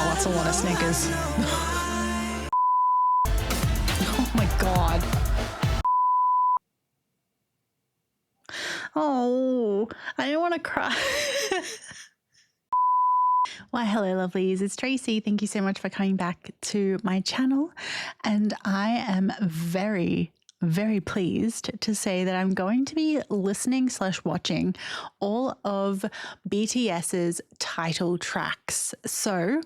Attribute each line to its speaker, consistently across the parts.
Speaker 1: Wow, that's a lot of Snickers. Oh my god. Oh, I don't want to cry. Why, hello lovelies, it's Tracy. Thank you so much for coming back to my channel. And I am very pleased to say that I'm going to be listening / watching all of BTS's title tracks. So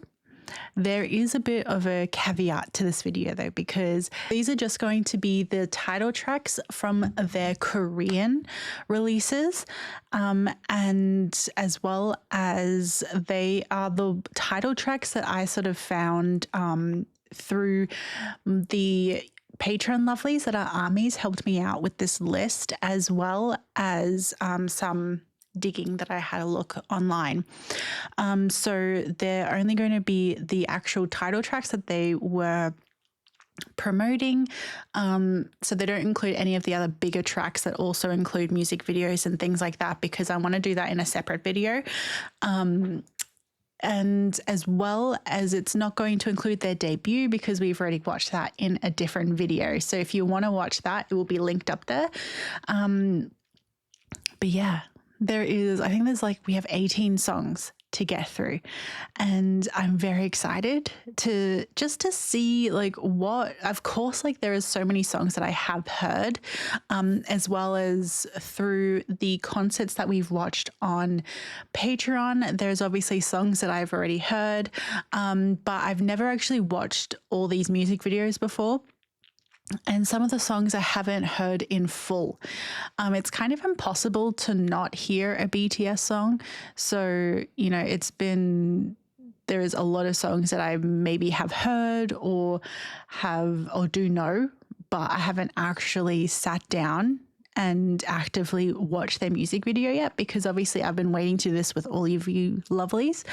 Speaker 1: there is a bit of a caveat to this video though, because these are just going to be the title tracks from their Korean releases, and as well as they are the title tracks that I sort of found through the Patreon lovelies that are ARMYs helped me out with this list, as well as some digging that I had a look online. So they're only going to be the actual title tracks that they were promoting. So they don't include any of the other bigger tracks that also include music videos and things like that, because I want to do that in a separate video. And as well as it's not going to include their debut because we've already watched that in a different video. So if you want to watch that, it will be linked up there. But yeah, there is, I think there's we have 18 songs to get through, and I'm very excited to see what, of course, there is so many songs that I have heard, as well as through the concerts that we've watched on Patreon. There's obviously songs that I've already heard, but I've never actually watched all these music videos before. And some of the songs I haven't heard in full. It's kind of impossible to not hear a BTS song. So, you know, there is a lot of songs that I maybe have heard or do know, but I haven't actually sat down and actively watched their music video yet, because obviously I've been waiting to do this with all of you lovelies.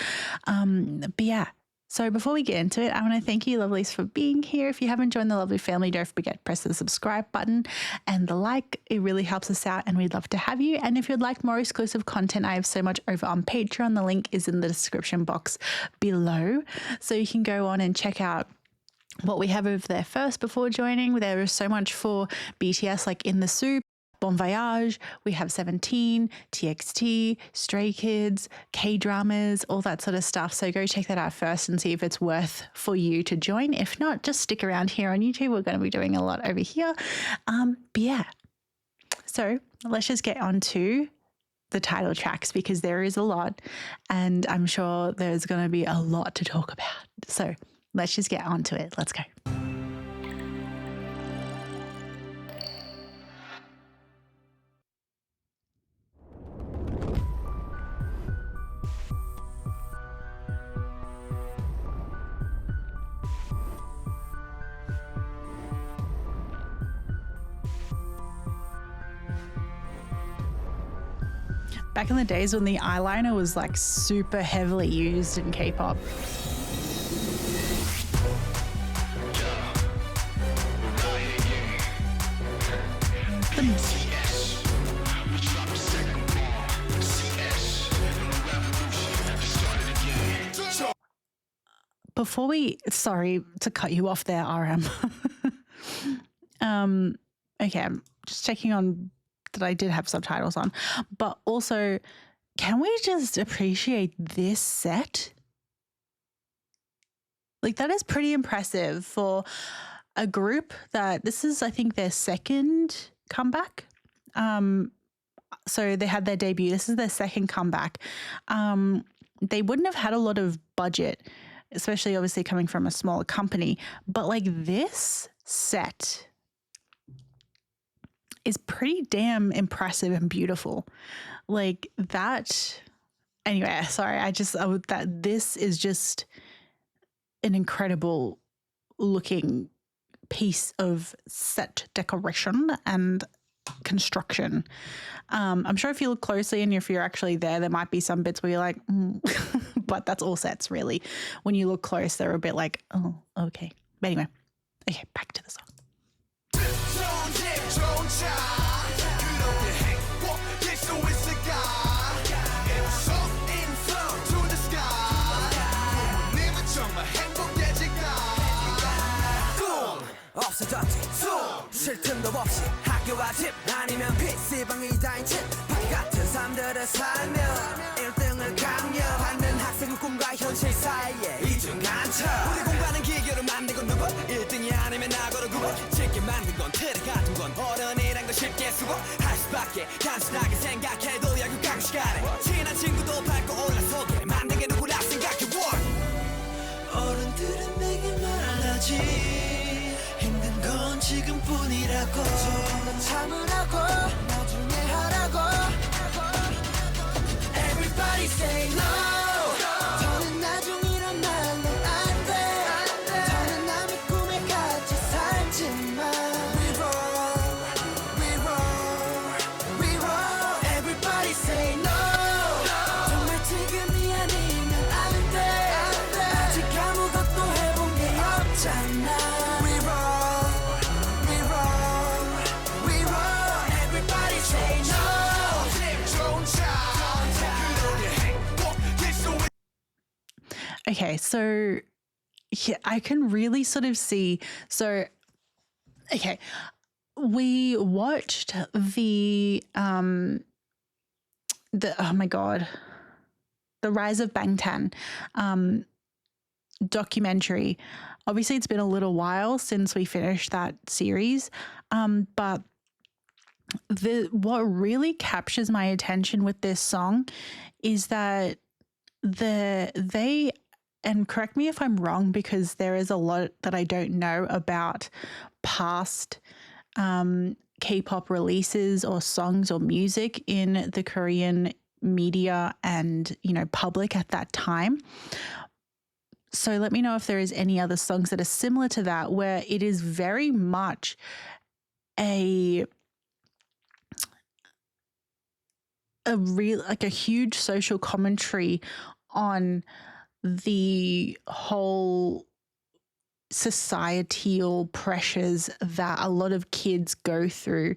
Speaker 1: But yeah. So before we get into it, I want to thank you lovelies for being here. If you haven't joined the lovely family, don't forget to press the subscribe button and the like. It really helps us out and we'd love to have you. And if you'd like more exclusive content, I have so much over on Patreon. The link is in the description box below. So you can go on and check out what we have over there first before joining. There is so much for BTS, like In the Soup, Bon Voyage, we have 17, TXT, Stray Kids, K-dramas, all that sort of stuff. So go check that out first and see if it's worth for you to join. If not, just stick around here on YouTube. We're going to be doing a lot over here. But yeah, so let's just get on to the title tracks, because there is a lot and I'm sure there's going to be a lot to talk about. So let's just get on to it. Let's go. Back in the days when the eyeliner was super heavily used in K-pop. Before sorry to cut you off there, RM. Okay, I'm just checking on that I did have subtitles on, but also, can we just appreciate this set? That is pretty impressive for a group that this is, I think, their second comeback. So they had their debut. This is their second comeback. They wouldn't have had a lot of budget, especially obviously coming from a smaller company, but this set is pretty damn impressive and beautiful. That, anyway, sorry, this is just an incredible looking piece of set decoration and construction. I'm sure if you look closely and if you're actually there might be some bits where you're like, but that's all sets really. When you look close, they're a bit oh, okay. But anyway, okay, back to the song.
Speaker 2: 쓰던지 쉴 틈도 없이 학교와 집 아니면 PC방이 다인 집 바퀴 같은 삶들을 살며 1등을 강요하는 학생의 꿈과 현실 사이에 이중간첩 우리 공부하는 기교를 만든 건 누구 1등이 아니면 나고로 구분 쉽게 만든 건 틀에 가둔 건 어른이란 걸 쉽게 수고할 수밖에 단순하게 생각해도 야구 가고 시간에 친한 친구도 밟고 올라서게 만든 게 누구라 생각해 어른들은 내게 말하지 힘든 건 지금뿐이라고 조금만 참으라고 나중에 하라고 Everybody say no 더는 나중이란 말로 안돼 더는 남의 꿈에 갇혀 살지만 We roll, we roll, we roll Everybody say no 정말 지금이 아니면 안돼 아직 아무것도 해본 게 없잖아 We roll, we roll, we roll Everybody say no
Speaker 1: Okay, so yeah, I can really sort of see. So, okay, we watched the oh my god, the Rise of Bangtan documentary. Obviously, it's been a little while since we finished that series, but what really captures my attention with this song is that they, and correct me if I'm wrong because there is a lot that I don't know about past K-pop releases or songs or music in the Korean media and, you know, public at that time. So let me know if there is any other songs that are similar to that where it is very much a real, like a huge social commentary on the whole societal pressures that a lot of kids go through,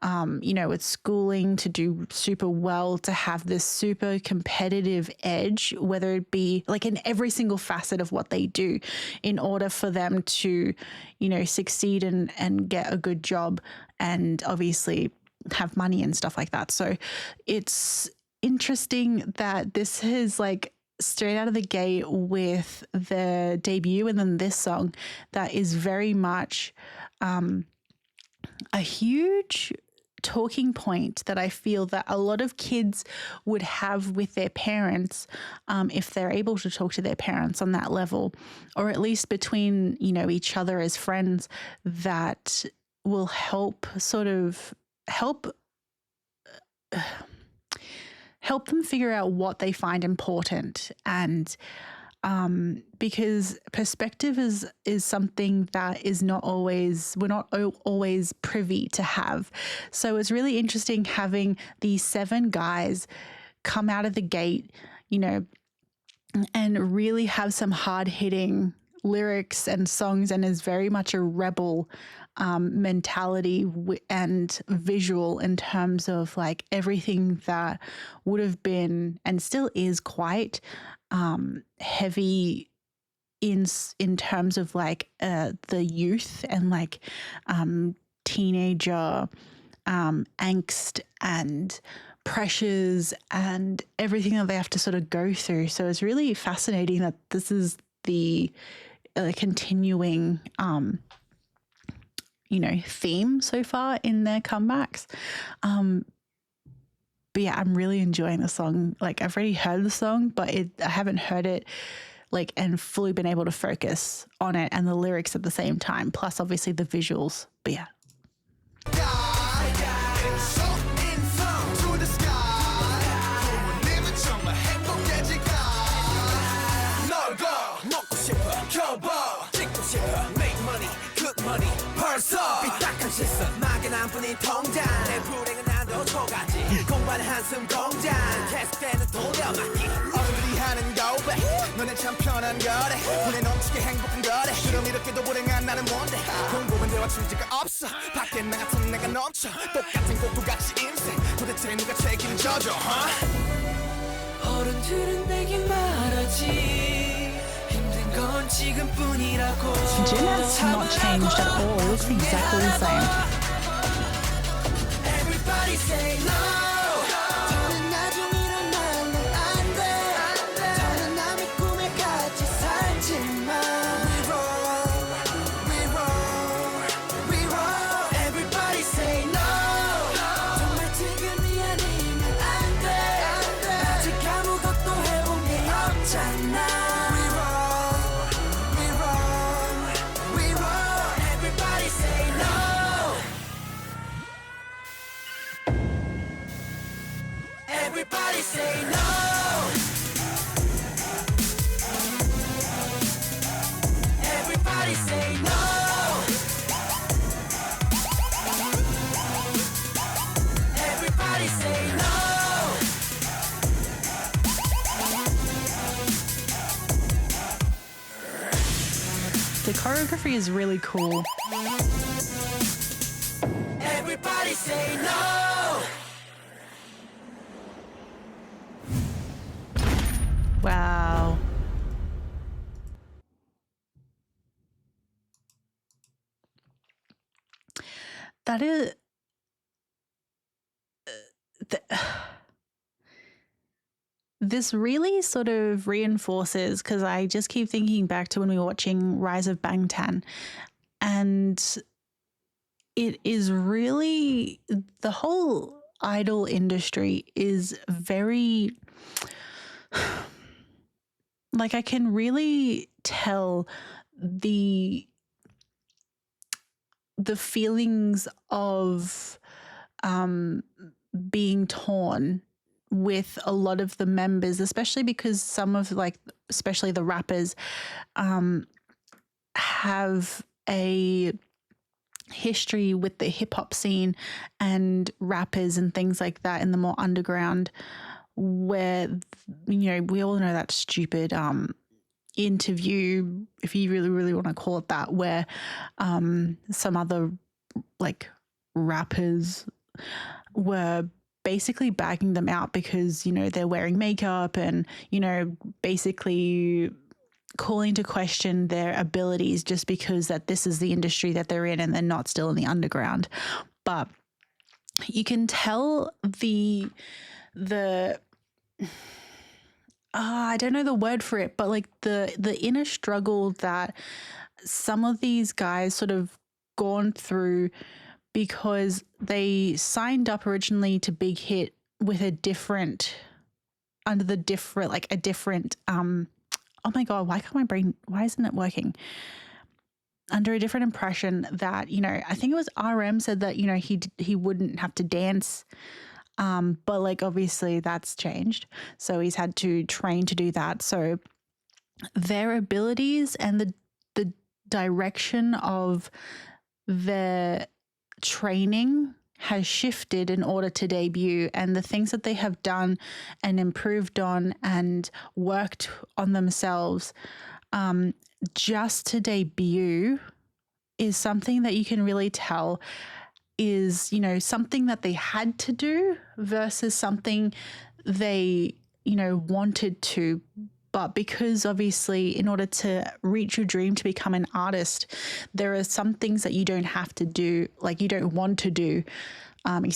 Speaker 1: you know, with schooling, to do super well, to have this super competitive edge, whether it be like in every single facet of what they do in order for them to, you know, succeed and get a good job and obviously have money and stuff like that. So it's interesting that this is like straight out of the gate with the debut and then this song that is very much a huge talking point that I feel that a lot of kids would have with their parents, if they're able to talk to their parents on that level, or at least between, you know, each other as friends, that will help sort of help them figure out what they find important. And because perspective is something that is not always, we're not always privy to have. So it's really interesting having these 7 guys come out of the gate, you know, and really have some hard-hitting lyrics and songs, and is very much a rebel mentality and visual in terms of like everything that would have been and still is quite heavy in terms of like the youth and like teenager angst and pressures and everything that they have to sort of go through. So it's really fascinating that this is the continuing you know, theme so far in their comebacks. But yeah, I'm really enjoying the song. Like, I've already heard the song, but I haven't heard it like and fully been able to focus on it and the lyrics at the same time, plus obviously the visuals. But yeah.
Speaker 2: 삐딱한 시선 막연한 뿐인 통장 내 불행은 난도 초가지 공부하는 한숨 공장 계속되는 돌려막기 어른들이 하는 고백 너네 참 편한 거래 눈에 넘치게 행복한 거래 그럼 이렇게도 불행한 나는 뭔데 공부는 대화 출제가 없어 밖에 나 같은 내가 넘쳐 똑같은 꽃도같이 인생 도대체 누가 책임을 져줘 어른들은 내게 말하지 힘든 건 지금뿐이라고
Speaker 1: Jin has not changed at all. He looks exactly the same.
Speaker 2: Everybody say no. 더는 나중이란 말로 안 돼. 더는 남의 꿈에 같이 살지만 We roll, we roll, we roll. Everybody say no. 정말 지금이 아니면 안 돼. 아직 아무것도 해본 게 없잖아. We roll, we roll, we roll. Everybody say no. Everybody say no. Everybody say no. Everybody say no.
Speaker 1: The choreography is really cool.
Speaker 2: Everybody say no.
Speaker 1: Wow. That is... This really sort of reinforces, because I just keep thinking back to when we were watching Rise of Bangtan, and it is really, the whole idol industry is very, like, I can really tell the feelings of being torn with a lot of the members, especially because some of, like, especially the rappers have a history with the hip hop scene and rappers and things like that in the more underground, where, you know, we all know that stupid interview, if you really want to call it that, where some other, like, rappers were basically bagging them out because, you know, they're wearing makeup and, you know, basically calling to question their abilities just because that this is the industry that they're in and they're not still in the underground. But you can tell I don't know the word for it, but like the inner struggle that some of these guys sort of gone through, because they signed up originally to Big Hit with a different, oh my God, why isn't it working? Under a different impression that, you know, I think it was RM said that, you know, he wouldn't have to dance, but like obviously that's changed. So he's had to train to do that. So their abilities and the direction of their training has shifted in order to debut, and the things that they have done and improved on and worked on themselves just to debut is something that you can really tell is, you know, something that they had to do versus something they, you know, wanted to. But because obviously in order to reach your dream to become an artist, there are some things that you don't have to do, like you don't want to do. Let me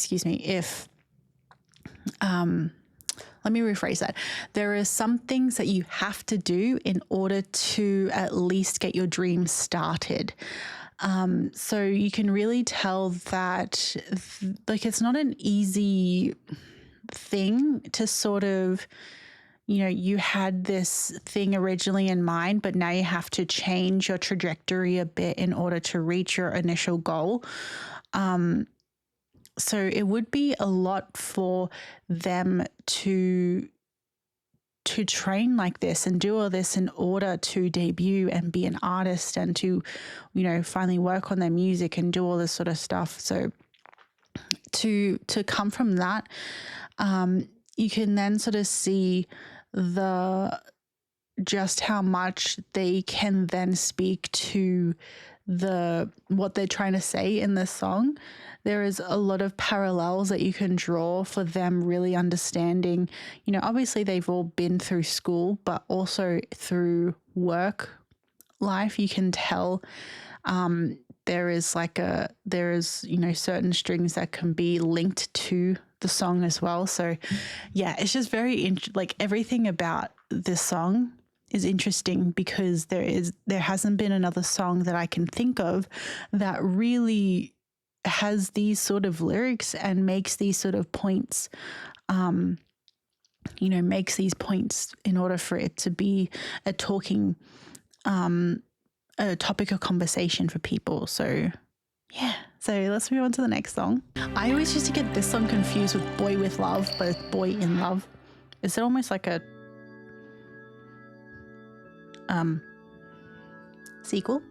Speaker 1: rephrase that. There are some things that you have to do in order to at least get your dream started. So you can really tell that like it's not an easy thing to sort of, you know, you had this thing originally in mind, but now you have to change your trajectory a bit in order to reach your initial goal. So it would be a lot for them to train like this and do all this in order to debut and be an artist and to, you know, finally work on their music and do all this sort of stuff. So to come from that, you can then sort of see just how much they can then speak to what they're trying to say in the song. There is a lot of parallels that you can draw for them really understanding, you know, obviously they've all been through school, but also through work, life, you can tell there is certain strings that can be linked to the song as well. So yeah, it's just very like everything about this song is interesting because there hasn't been another song that I can think of that really has these sort of lyrics and makes these sort of points, makes these points in order for it to be a talking, a topic of conversation for people. So yeah, so let's move on to the next song. I always used to get this song confused with Boy With Love, but it's Boy In Love. Is it almost like a sequel?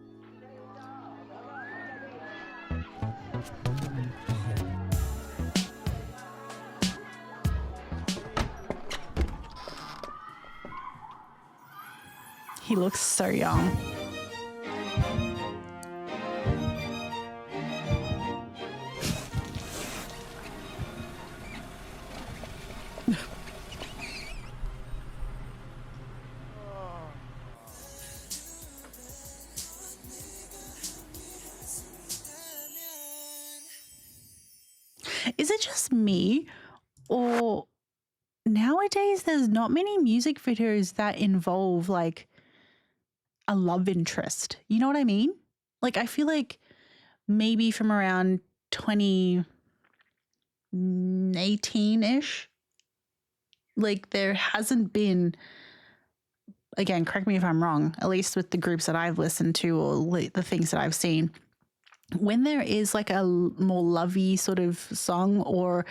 Speaker 1: He looks so young. Is it just me, or nowadays there's not many music videos that involve like a love interest? You know what I mean? Like I feel like maybe from around 2018-ish, like there hasn't been, again, correct me if I'm wrong, at least with the groups that I've listened to or the things that I've seen, when there is like a more lovey sort of song or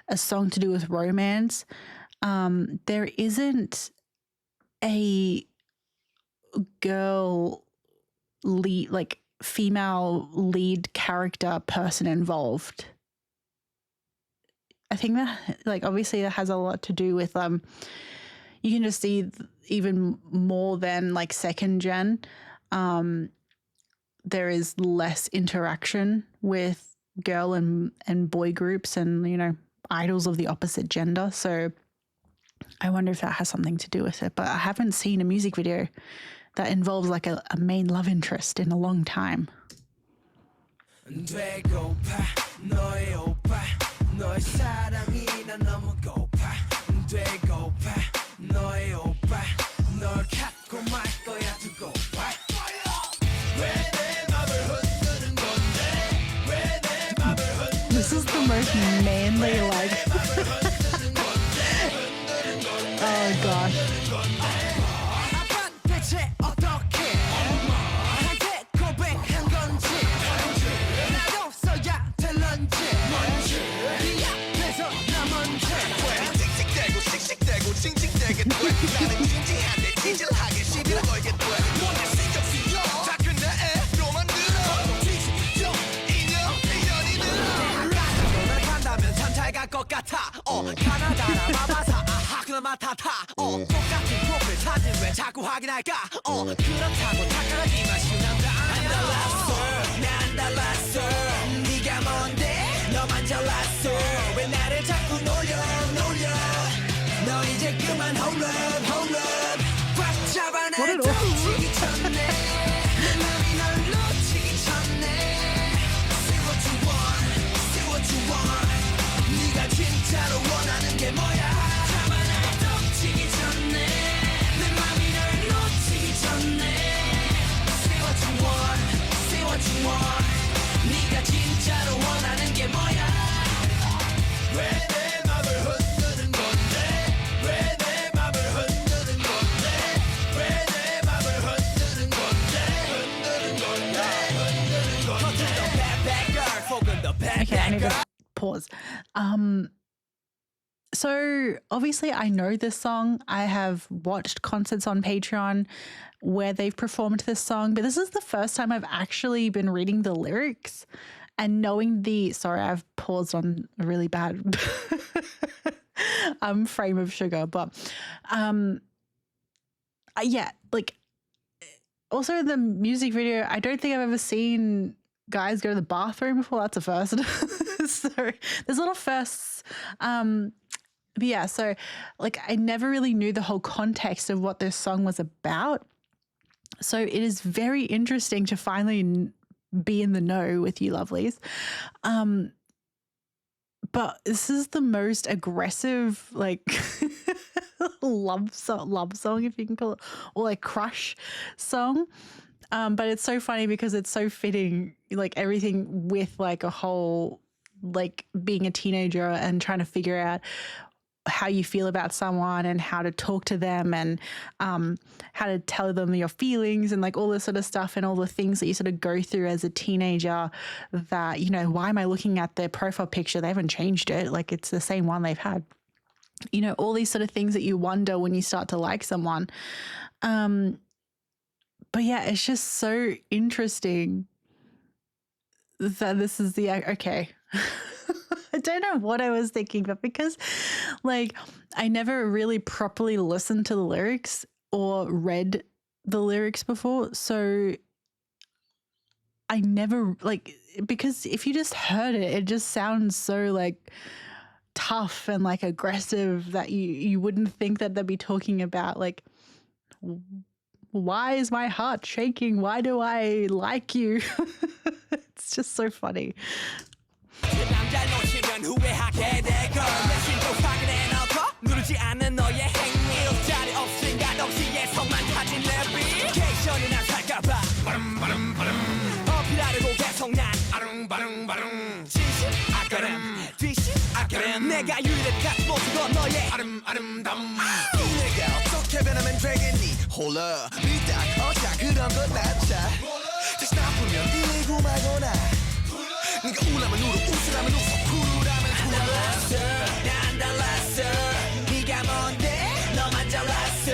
Speaker 1: a song to do with romance, there isn't a girl lead, like female lead character person involved. I think that like obviously that has a lot to do with you can just see even more than like second gen, there is less interaction with girl and boy groups and idols of the opposite gender. So I wonder if that has something to do with it, but I haven't seen a music video that involves like a main love interest in a long time. This is the most manly like oh gosh. What an Okay, I need to pause. So obviously I know this song. I have watched concerts on Patreon where they've performed this song, but this is the first time I've actually been reading the lyrics and knowing sorry, I've paused on a really bad frame of sugar, but yeah, like also the music video, I don't think I've ever seen guys go to the bathroom before. That's a first. So there's a lot of firsts. But yeah, so like I never really knew the whole context of what this song was about. So it is very interesting to finally be in the know with you lovelies. But this is the most aggressive, like, love song, if you can call it, or like crush song. But it's so funny because it's so fitting, like everything with like a whole, like being a teenager and trying to figure out how you feel about someone and how to talk to them and how to tell them your feelings and like all this sort of stuff and all the things that you sort of go through as a teenager that, you know, why am I looking at their profile picture? They haven't changed it. Like it's the same one they've had. You know, all these sort of things that you wonder when you start to like someone. But yeah, it's just so interesting that this is the, okay. I don't know what I was thinking, but because like I never really properly listened to the lyrics or read the lyrics before, so I never like, because if you just heard it, it just sounds so like tough and like aggressive that you wouldn't think that they'd be talking about like, why is my heart shaking? Why do I like you? It's just so funny.
Speaker 2: 남자 놓치면 후회하게 되고 내심도 확인해놓고 누르지 않는 너의 행위 일자리 없인 가동시에서만 타진 내비게이션이나 살까봐 어필하려고 계속 난 아릉바릉바릉 진심 아까름 뒷심 아까름 내가 유일한 모습은 너의 아름다움 내가 어떻게 변하면 되겠니 홀라 미딱 어자 그런 건 낫자 다시 나쁘면 이고 말거나 네가 우라면 울어 웃으라면 웃어 쿨하면 쿨할랐어 난 달랐어 네가 뭔데 너만 잘났어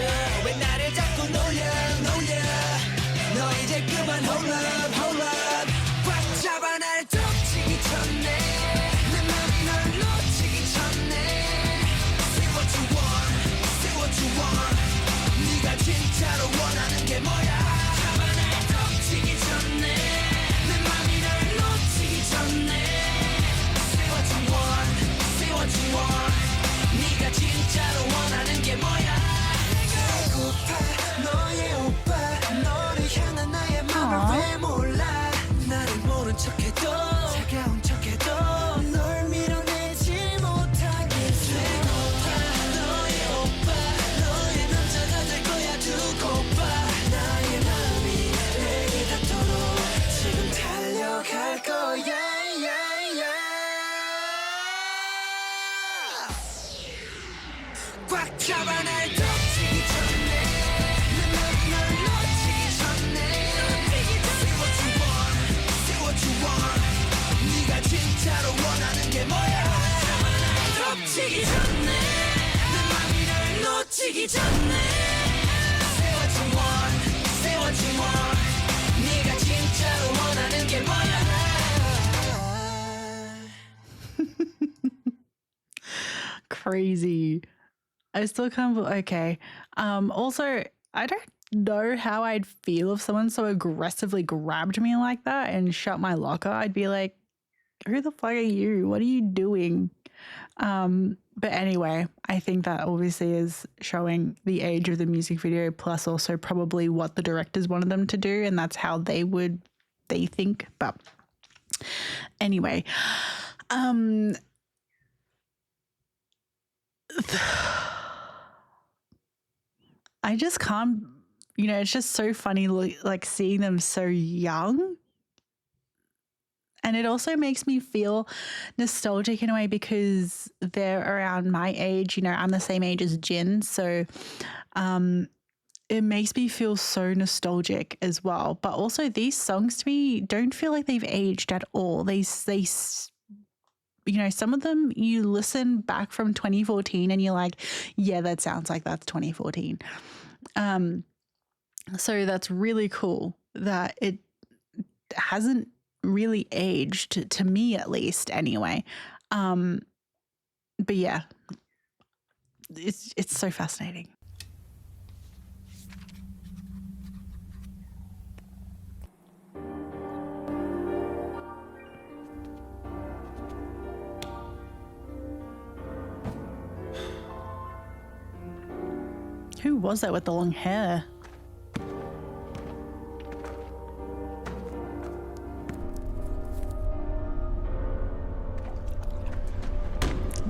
Speaker 2: 왜 나를 자꾸 놀려 너 이제 그만 hold up 꽉 잡아 날 덮치기 전에 내 맘이 널 놓치기 전에 Say what you want 네가 진짜로 원하는 게 뭐야 잡아 날 덮치기 전에 내 맘이 널 놓치기 전에 Say what you want 네가 진짜로 원하는 게 뭐야 배고파 너의 오빠 너를 향한 나의 맘을 왜 몰라 나를 모른 척해도 차가운 척해도 널 밀어내지 못하게 배고파 너의 오빠 너의 남자가 될 거야 두고 봐 나의 마음이 내게 닿도록 지금 달려갈 거야 꽉 잡아 날 덮치기 전에 내 맘이 널 놓치기 전에 Say what you want 네가 진짜로 원하는 게 뭐야 잡아 날 덮치기 전에 내 맘이 널 놓치기 전에 Say what you want 네가 진짜로 원하는 게 뭐야
Speaker 1: Crazy. I still can't okay. Also, I don't know how I'd feel if someone so aggressively grabbed me like that and shut my locker. I'd be like, who the fuck are you? What are you doing? But anyway, I think that obviously is showing the age of the music video, plus also probably what the directors wanted them to do, and that's how they think. But anyway, I just can't, you know, it's just so funny, like seeing them so young. And it also makes me feel nostalgic in a way because they're around my age. You know, I'm the same age as Jin. So it makes me feel so nostalgic as well. But also these songs to me don't feel like they've aged at all. They you know, some of them you listen back from 2014 and you're like, yeah, that sounds like that's 2014. So that's really cool that it hasn't really aged, to me at least anyway. But yeah, it's so fascinating. Who was that with the long hair?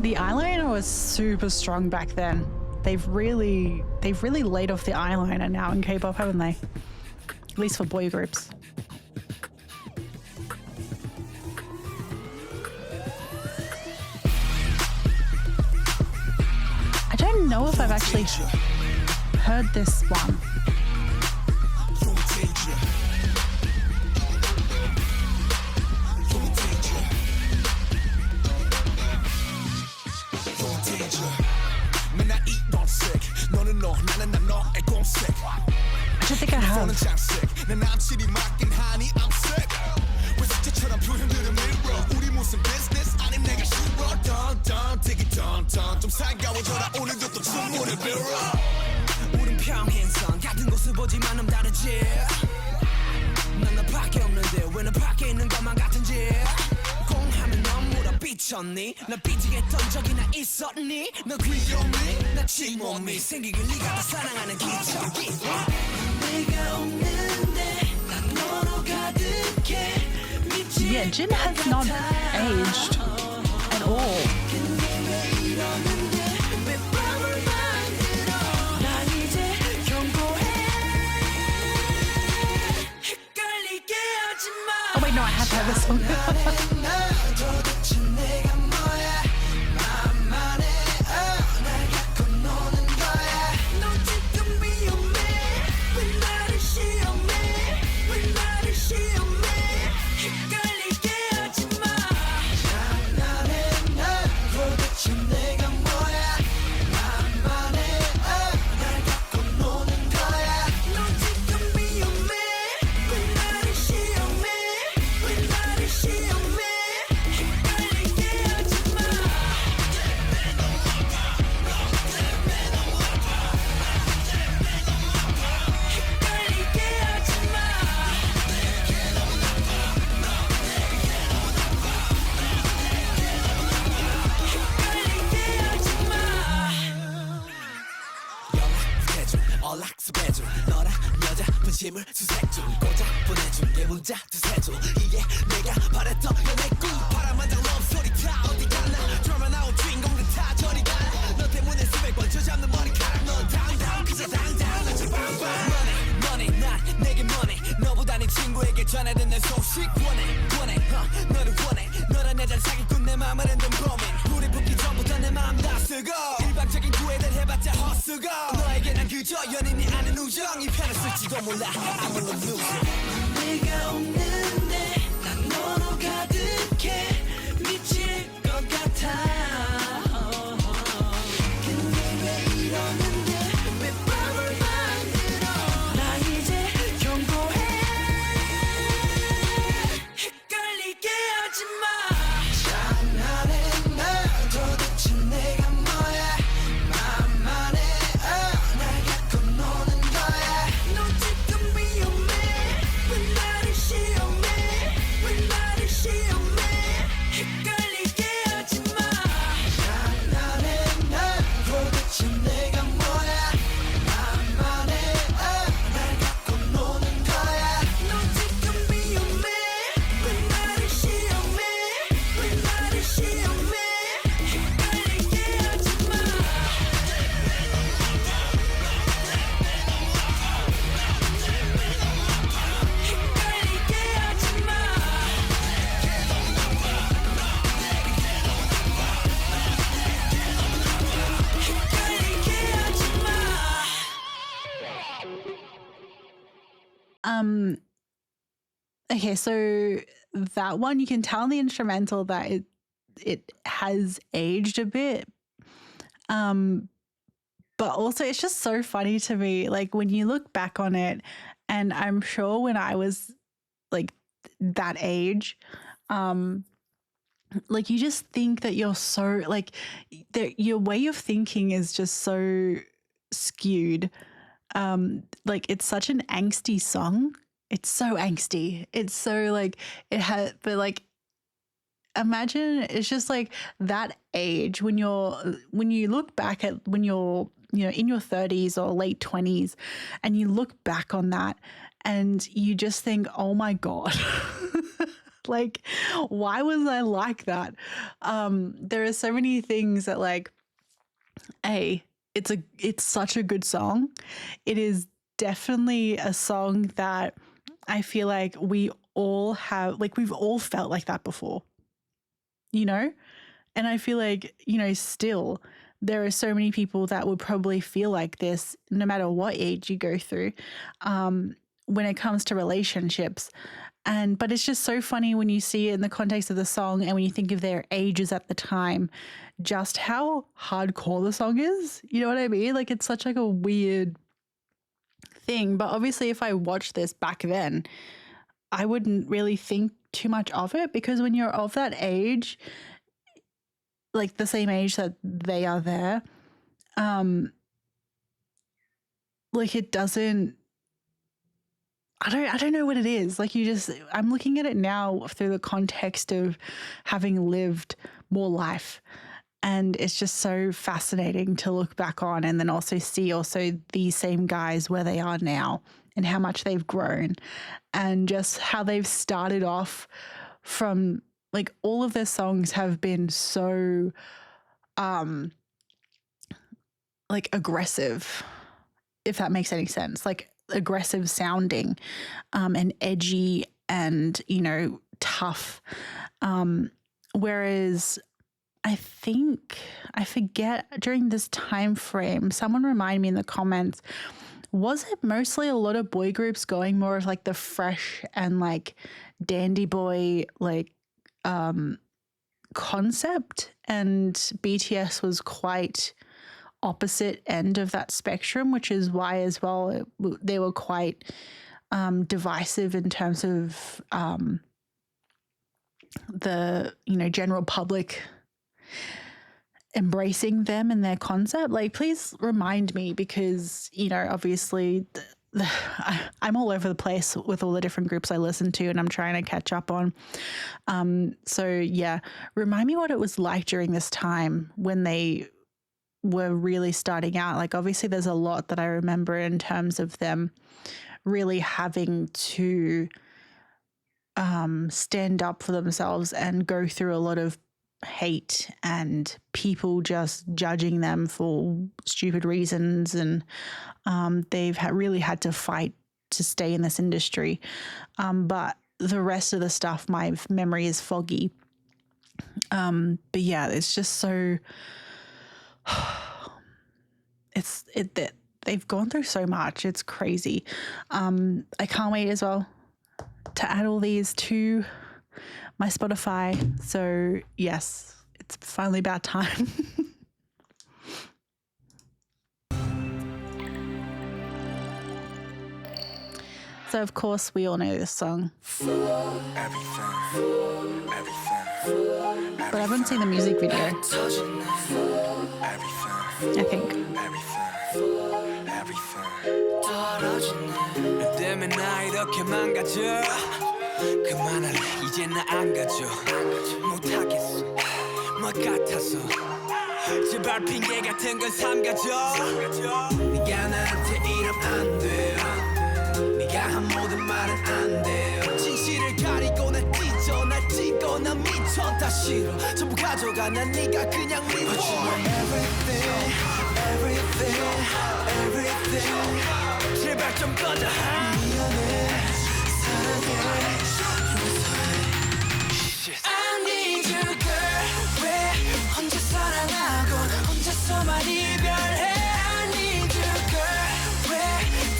Speaker 1: The eyeliner was super strong back then. They've really laid off the eyeliner now in K-pop, haven't they? At least for boy groups. I don't know if I've actually heard this one. I don't think I have.
Speaker 2: 나 삐지겠던 적이나 있었니? 너 귀여니? 나 침몸이 생기길 네가 더 사랑하는 기적이 내가 없는데 난 너로 가득해
Speaker 1: Yeah, Jin has not aged at all.
Speaker 2: 근데 왜 이러는데 왜 밤을 만들어 난 이제 경고해 헷갈리게 하지마
Speaker 1: Oh wait, no, I have heard this song.
Speaker 3: 너랑 여자 분심을 수색 중 고작 보내준 게 문자 두세 줄 이게 내가 바랬던 연애 꿈 바람만장 러브스토리 다 어디 갔나 드라마 나온 주인공들 다 저리 가나 너 때문에 수백 번 쥐어잡는 머리카락 넌 당당 그저 당당 넌 지방방 money 난 내게 money 너보다 네 친구에게 전해든 내 소식 원해 너를 원해 너란 여자를 사기꾼 내 맘을 흔든 범인 우리 붙기 전부터 내 맘 다 쓰고 일방적인 구애들 해봤자 헛수고 너에게 난 그저 연인이 아는 우정 이 편을 쓸지도 몰라 I'm a loser
Speaker 2: 내가 없는데 난 너로 가득해 미칠 것 같아 근데 왜 이러는데 왜 밤을 만들어 나 이제 경고해 헷갈리게 하지마 장난해 나 도대체 내가 뭐야 맘만해 날 갖고 노는 거야 너 지금 위험해 왜 나를 시험해 왜 나를 시험해 헷갈리게 하지마 장난해 나 도대체 내가 뭐야 맘만해 날 갖고 노는 거야 너 지금 위험해 왜 나를 시험해 왜 나를 시험해 헷갈리게 하지마 헷갈리게 하지마 헷갈리게 하지마
Speaker 1: Okay, so that one you can tell in the instrumental that it has aged a bit. But also it's just so funny to me, like when you look back on it, and I'm sure when I was like that age, like you just think that you're so like your way of thinking is just so skewed. Like it's such an angsty song. It's so angsty. It's so like it has, but like imagine it's just like that age when you look back at when you're in your 30s or late 20s and you look back on that and you just think, oh my God, Like, why was I like that? There are so many things that like, it's such a good song. It is definitely a song that I feel like we all have, like we've all felt like that before, you know? And I feel like, you know, still there are so many people that would probably feel like this no matter what age you go through when it comes to relationships. But it's just so funny when you see it in the context of the song and when you think of their ages at the time, just how hardcore the song is. You know what I mean? Like, it's such like a weird thing. But obviously, if I watched this back then, I wouldn't really think too much of it, because when you're of that age, like the same age that they are there, like it doesn't, I don't know what it is. Like I'm looking at it now through the context of having lived more life. And it's just so fascinating to look back on and then also see these same guys where they are now and how much they've grown and just how they've started off from, like, all of their songs have been so like aggressive, if that makes any sense, like aggressive sounding and edgy and, you know, tough. Whereas I forget during this time frame, someone remind me in the comments, was it mostly a lot of boy groups going more of like the fresh and like dandy boy like concept, and BTS was quite opposite end of that spectrum, which is why as well they were quite divisive in terms of the, you know, general public embracing them and their concept. Like, please remind me, because, you know, obviously I'm all over the place with all the different groups I listen to and I'm trying to catch up on. So yeah, remind me what it was like during this time when they were really starting out. Like, obviously there's a lot that I remember in terms of them really having to stand up for themselves and go through a lot of hate and people just judging them for stupid reasons, and they've really had to fight to stay in this industry. But the rest of the stuff, my memory is foggy. But yeah, it's just so they've gone through so much. It's crazy. I can't wait as well to add all these to my Spotify. So yes, it's finally about time. So of course we all know this song, but I haven't seen the music video, I think.
Speaker 2: 때문에 나 이렇게 망가져 그만할래 이제 나 안 가져 못하겠어 뭐 같아서 제발 핑계 같은 건 삼가져 네가 나한테 이러면 안 돼요 네가 한 모든 말은 안 돼요 진실을 가리고 날 찢어 날 찢고 난 미쳐 다 싫어 전부 가져가 난 네가 그냥 미워 But you are everything everything everything 제발 좀 꺼져 미안해 사랑해 I need you girl 왜 혼자 사랑하고 혼자서만 이별해 I need you girl 왜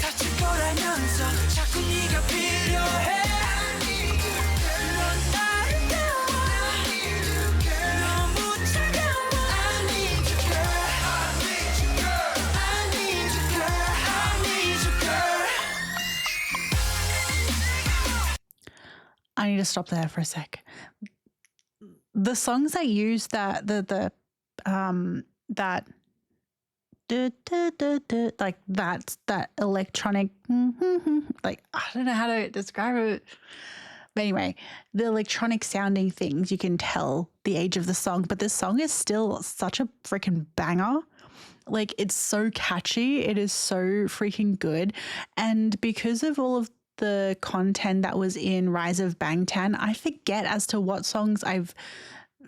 Speaker 2: 다칠 거라면서 자꾸 네가 필요해 I need you girl 넌 아름다워 I need you girl 너무 차가워 I need you girl I need you girl I need you girl I need you girl
Speaker 1: I need to stop there for a sec. The songs that use that like that electronic like, I don't know how to describe it, but anyway, the electronic sounding things, you can tell the age of the song, but this song is still such a freaking banger. Like, it's so catchy, it is so freaking good, and because of all of the content that was in Rise of Bangtan, I forget as to what songs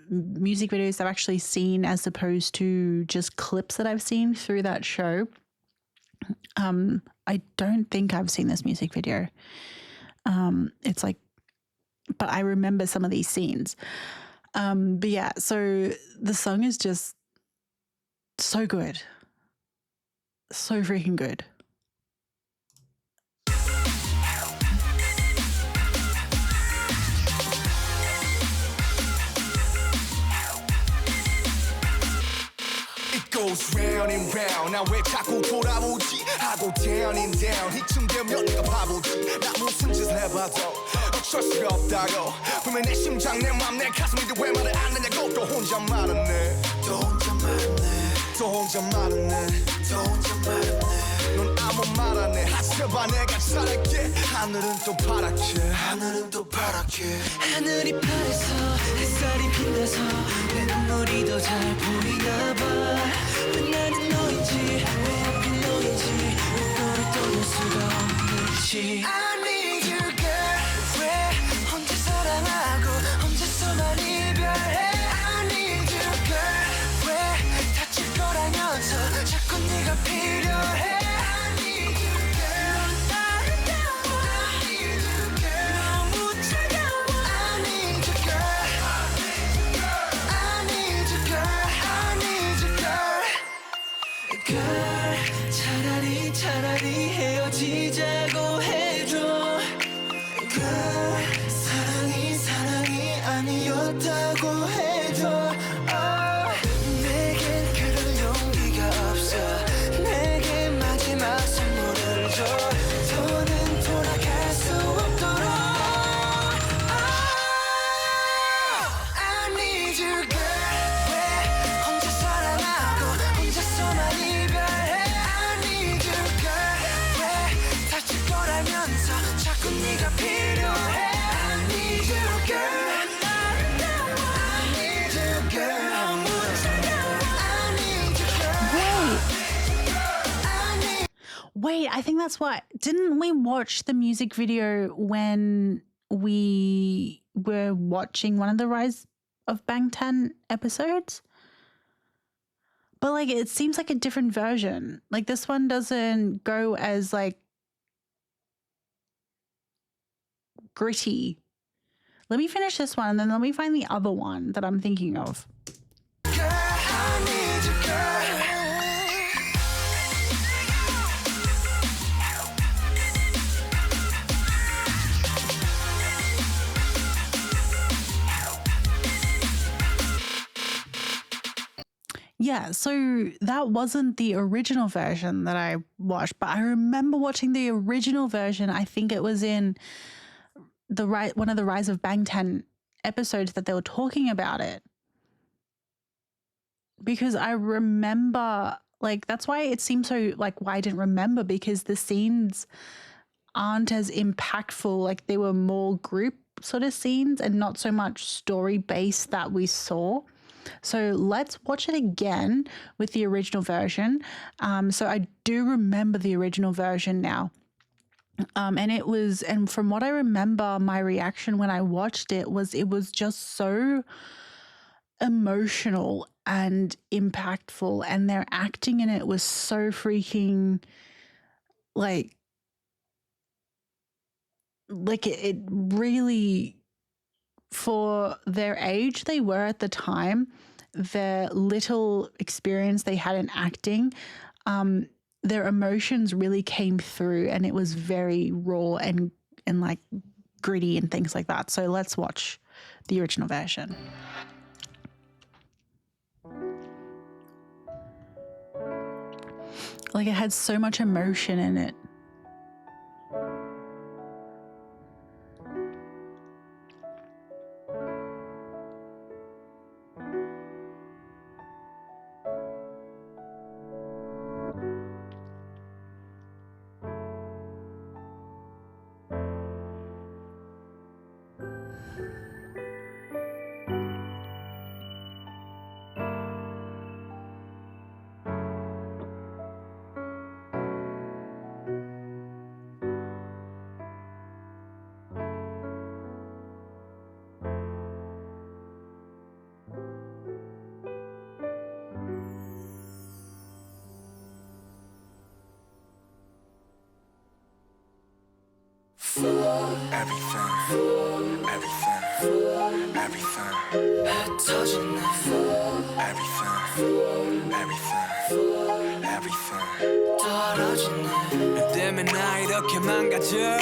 Speaker 1: music videos I've actually seen as opposed to just clips that I've seen through that show. I don't think I've seen this music video. It's like, but I remember some of these scenes. But yeah, so the song is just so good. So freaking good.
Speaker 3: Goes round and round 나 왜 자꾸 돌아오지 하고 down and down 이쯤 되면 내가 바보지 나 무슨 짓을 해봐도 어쩔 수가 없다고 분명 내 심장 내 맘 내 가슴인데 왜 말을 안 하냐고 또 혼자 말았네 또 혼자 말았네 또 혼자 말았네 또 혼자 말았네 넌 아무 말 안 해 하셔봐 내가 잘할게 하늘은 또 파랗게 하늘은 또 파랗게 하늘이 파래서 햇살이 빛나서 내 눈물이 더 잘 보이나 봐 왜 나는 너인지 왜 하필 너인지 왜 너를 떠날 수가 없는지 I need you girl 왜 혼자 사랑하고 혼자서만 이별해 I need you girl 왜 다칠 거라면서 자꾸 네가 필요해 I need you girl 넌 아름다워 I need you girl 너무 차가워 I need you girl I need you girl I need you girl girl 차라리 헤어지자고 해줘 girl 사랑이 아니었다고 해줘 내겐 그럴 용기가 없어 내게 마지막 선물을 줘 더는 돌아갈 수 없도록 I need you girl 왜 혼자 사랑하고 혼자서만 이별해 I need you girl 왜 다칠 거라면서 자꾸 네가 필요해 I need you girl I need you girl 너무 차가워 I need you girl I need
Speaker 1: Wait, I think that's what. Didn't we watch the music video when we were watching one of the Rise of Bangtan episodes? But like it seems like a different version. Like this one doesn't go as like gritty. Let me finish this one and then let me find the other one that I'm thinking of.
Speaker 3: girl I need you girl
Speaker 1: Yeah, so that wasn't the original version that I watched, but I remember watching the original version. I think it was in one of the Rise of Bangtan episodes that they were talking about it. Because I remember, like, that's why it seems so, like, why I didn't remember, because the scenes aren't as impactful. Like, they were more group sort of scenes and not so much story-based that we saw. So let's watch it again with the original version. So I do remember the original version now. And from what I remember, my reaction when I watched it was just so emotional and impactful, and their acting in it was so freaking like it really, for their age they were at the time, the little experience they had in acting, their emotions really came through, and it was very raw and like gritty and things like that. So let's watch the original version. Like it had so much emotion in it.
Speaker 2: everything, everything. 흩어진 내 everything. 떨어진 내 때문에 나 이렇게 망가져.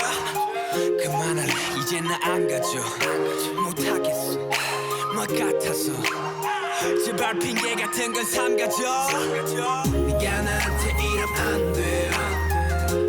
Speaker 2: 그만할래 이제 나 안 가져. 못하겠어 뭐 같아서. 제발 핑계 같은 건 삼가져. 네가 나한테 이러면 안 돼.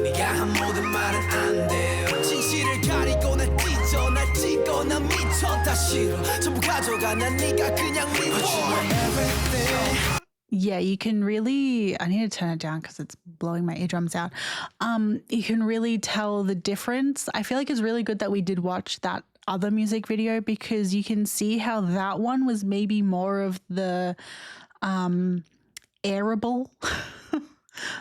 Speaker 2: 네가 한 모든 말은 안 돼. 진실을 가리고 날 찢어 날 찢고 난 미쳐 다 싫어. 전부 가져가 난 네가 그냥 미워. But you are everything.
Speaker 1: Yeah, you can really, I need to turn it down because it's blowing my eardrums out. You can really tell the difference. I feel like it's really good that we did watch that other music video because you can see how that one was maybe more of the airable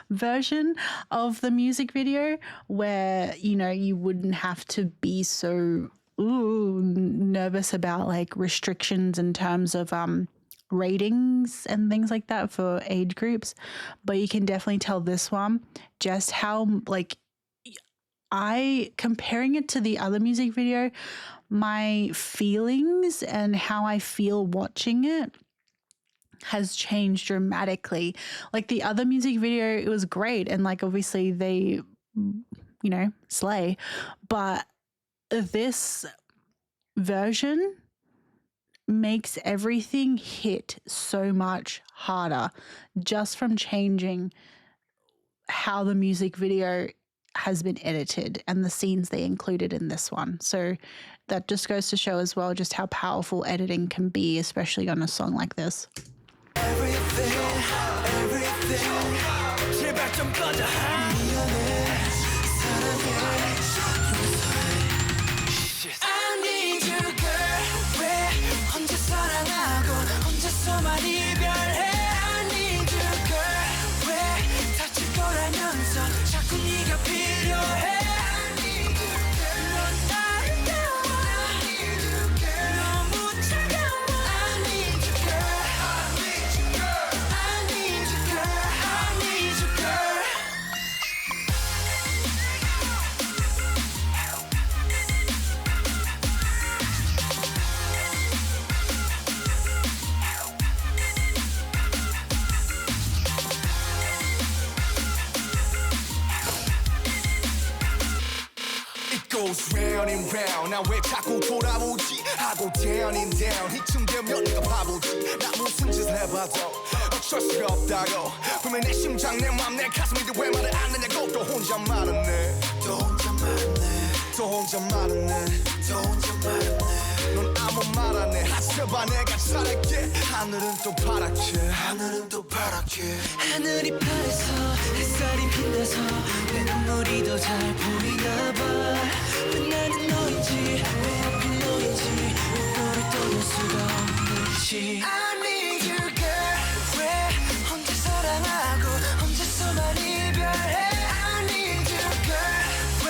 Speaker 1: version of the music video where, you know, you wouldn't have to be so nervous about like restrictions in terms of ratings and things like that for age groups. But you can definitely tell this one just how like comparing it to the other music video, my feelings and how I feel watching it has changed dramatically. Like the other music video, it was great and like obviously they, you know, slay, but this version makes everything hit so much harder just from changing how the music video has been edited and the scenes they included in this one. So that just goes to show as well just how powerful editing can be, especially on a song like this.
Speaker 2: Everything, 제발 좀 꺼져. 미안해, 사랑해. I need you, girl. 왜 혼자 사랑하고 혼자서만 이별해? I need you, girl. 왜 다칠 거라면서 자꾸 네가 필요해? I need you, girl. 넌 아름다워. I need you, girl. 너무 차가워. I need you, girl. I need you, girl. I need you, girl. I need you, girl. It goes round and round. 나 왜 자꾸 돌아오지? 하고 down and down. 이쯤 되면 내가 바보지. 나 무슨 짓을 해봐도 어쩔 수가 없다고. 분명 내 심장 내 맘 내 가슴인데 왜 말을 안 하냐고. 또 혼자 말하네. 또 혼자 말하네. 또 혼자 말하네. 또 혼자 말하네. 넌 아무 말 안 해. 하셔봐 내가 잘할게. 하늘은 또 파랗게. 하늘은 또 파랗게. 하늘이 파래서 햇살이 빛나서 내 눈물이 더 잘 보이나 봐. 왜 나는 너인지 왜 하필 너인지 너를 떠날 수가 없는지. I need you, girl. 왜 혼자 사랑하고 혼자서만 이별해? I need you, girl. 왜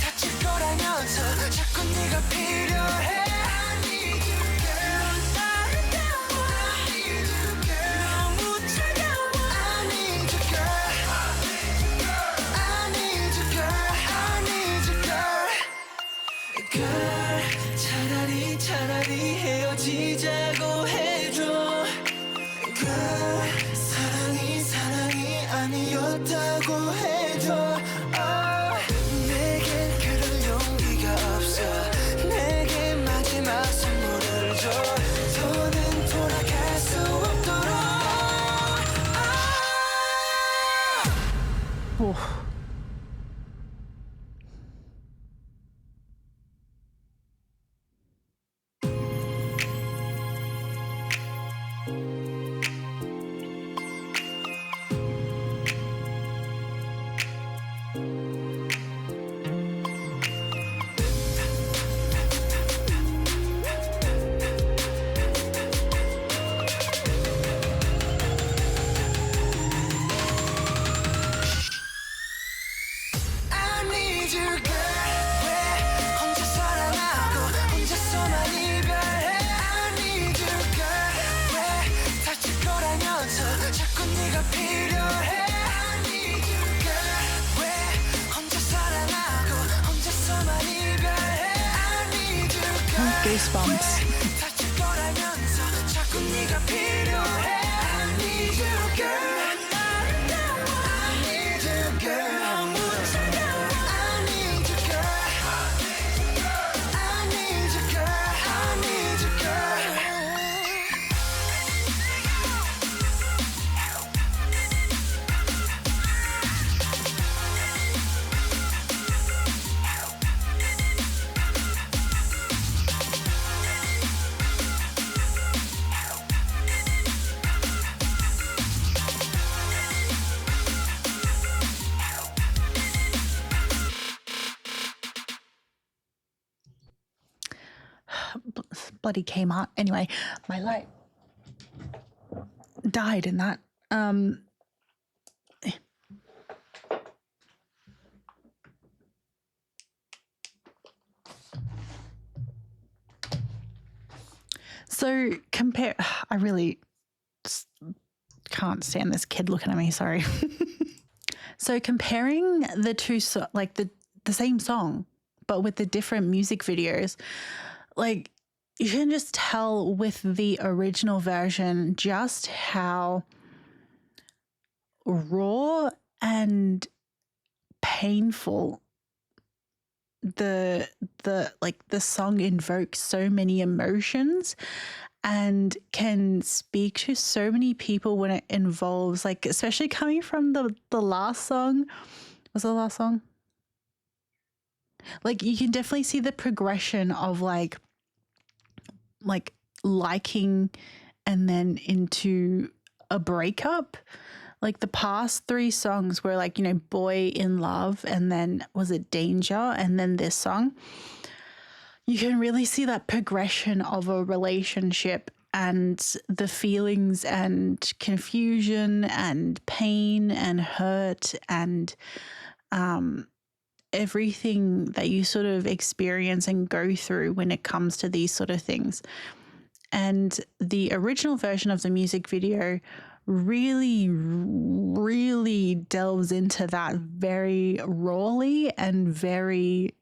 Speaker 2: 다칠 거라면서 자꾸 네가 필요해? I need you, girl. 넌 아름다워. I need you, girl. 너무 차가워. I need you, girl. I need you, girl. I need you, girl. Girl, 차라리 헤어지자고 해줘. Girl, 사랑이 아니었다고 해줘. 내겐 그럴 용기가 없어. 내게 마지막 선물을 줘. 더는 돌아갈 수 없도록.
Speaker 1: Oh.
Speaker 2: I need you, girl. 왜 혼자 사랑하고 혼자서만 이별해? I need you, girl. 왜 다칠 거라면서 자꾸 네가 필요해? I need you, girl. 왜 혼자 사랑하고 혼자서만
Speaker 1: Goosebumps.
Speaker 2: 다칠 거라면서 자꾸 네가 필요해. I need you, girl. I need you, girl. 아무도 생각 I need you, girl. I need you, girl. I need you, girl.
Speaker 1: Bloody Kmart. Anyway, my light died in that. So I really can't stand this kid looking at me, sorry. So comparing the two, like the same song, but with the different music videos, like you can just tell with the original version just how raw and painful the song invokes so many emotions and can speak to so many people when it involves, like, especially coming from the last song. Was the last song? Like, you can definitely see the progression of like liking and then into a breakup. Like the past three songs were like, you know, Boy in Love, and then was it Danger, and then this song. You can really see that progression of a relationship and the feelings and confusion and pain and hurt and everything that you sort of experience and go through when it comes to these sort of things. And the original version of the music video really, really delves into that very rawly and very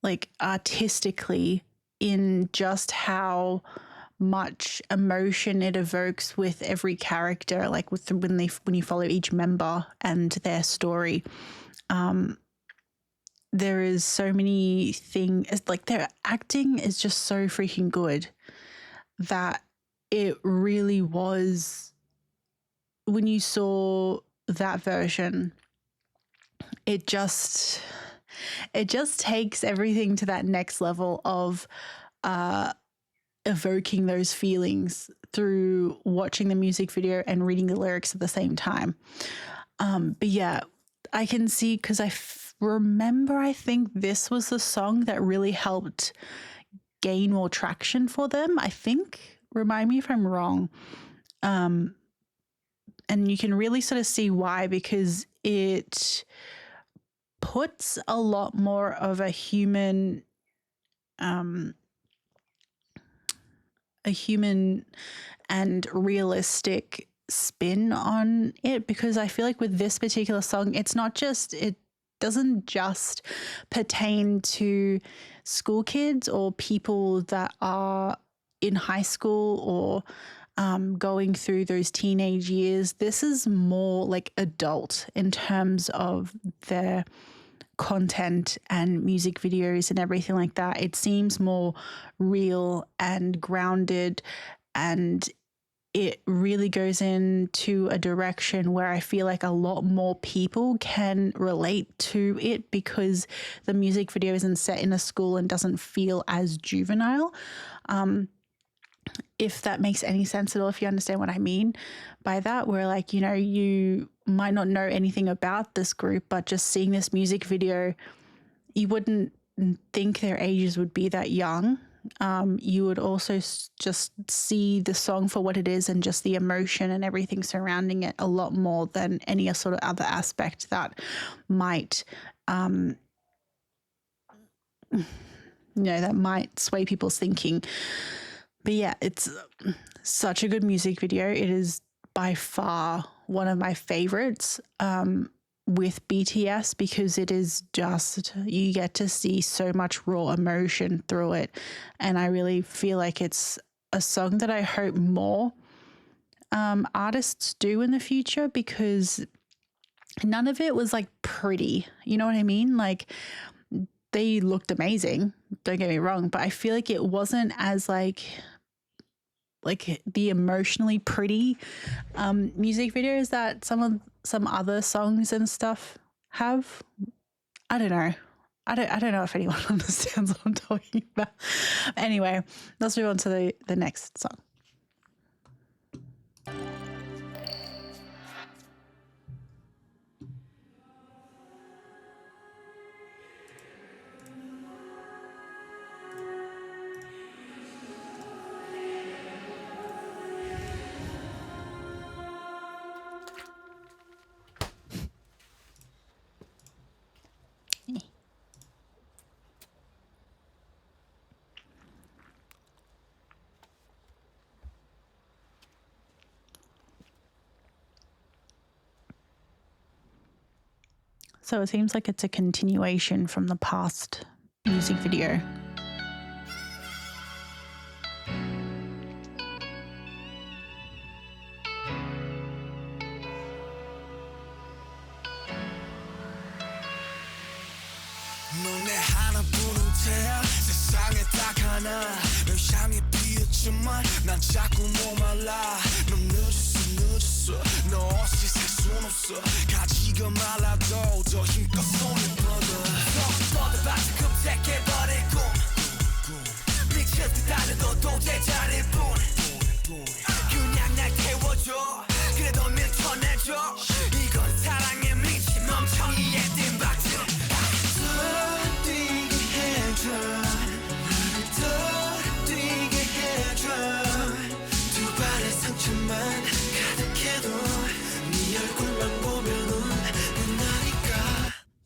Speaker 1: like artistically, in just how much emotion it evokes with every character, like when you follow each member and their story. There is so many things, like their acting is just so freaking good that it really was, when you saw that version, it just takes everything to that next level of evoking those feelings through watching the music video and reading the lyrics at the same time. But yeah, I can see, because remember, I think this was the song that really helped gain more traction for them, I think. Remind me if I'm wrong. And you can really sort of see why, because it puts a lot more of a human and realistic spin on it, because I feel like with this particular song, it doesn't just pertain to school kids or people that are in high school or going through those teenage years. This is more like adult in terms of their content and music videos and everything like that. It seems more real and grounded, and it really goes into a direction where I feel like a lot more people can relate to it, because the music video isn't set in a school and doesn't feel as juvenile. If that makes any sense at all, if you understand what I mean by that, where, like, you know, you might not know anything about this group, but just seeing this music video, you wouldn't think their ages would be that young. You would also just see the song for what it is and just the emotion and everything surrounding it a lot more than any sort of other aspect that might, that might sway people's thinking. But yeah, it's such a good music video. It is by far one of my favorites. with BTS because it is just, you get to see so much raw emotion through it. And I really feel like it's a song that I hope more artists do in the future, because none of it was like pretty. You know what I mean? Like, they looked amazing, don't get me wrong, but I feel like it wasn't as like the emotionally pretty music videos that some other songs and stuff have. I don't know. I don't know if anyone understands what I'm talking about. Anyway, let's move on to the next song. So it seems like it's a continuation from the past music video.
Speaker 3: 너네 하나뿐인 태야 세상에 딱 하나 널 향해 피었지만 난 자꾸 목말라 넌 늦었어 너 없이 살 순 없어 가지가 말라도 더 힘껏 손을 뻗어 뻗어봤자 금색해버릴 꿈 미칠 듯 달려도 도대체 않을 뿐 그냥 날 태워줘 그래도 밀쳐내줘 이건 사랑에 미친 멍청이의 띵박질 더 뛰게 해줘 나를 더 뛰게 해줘 두 발의 상처만 가득해도 네 얼굴만 보면은 눈나니까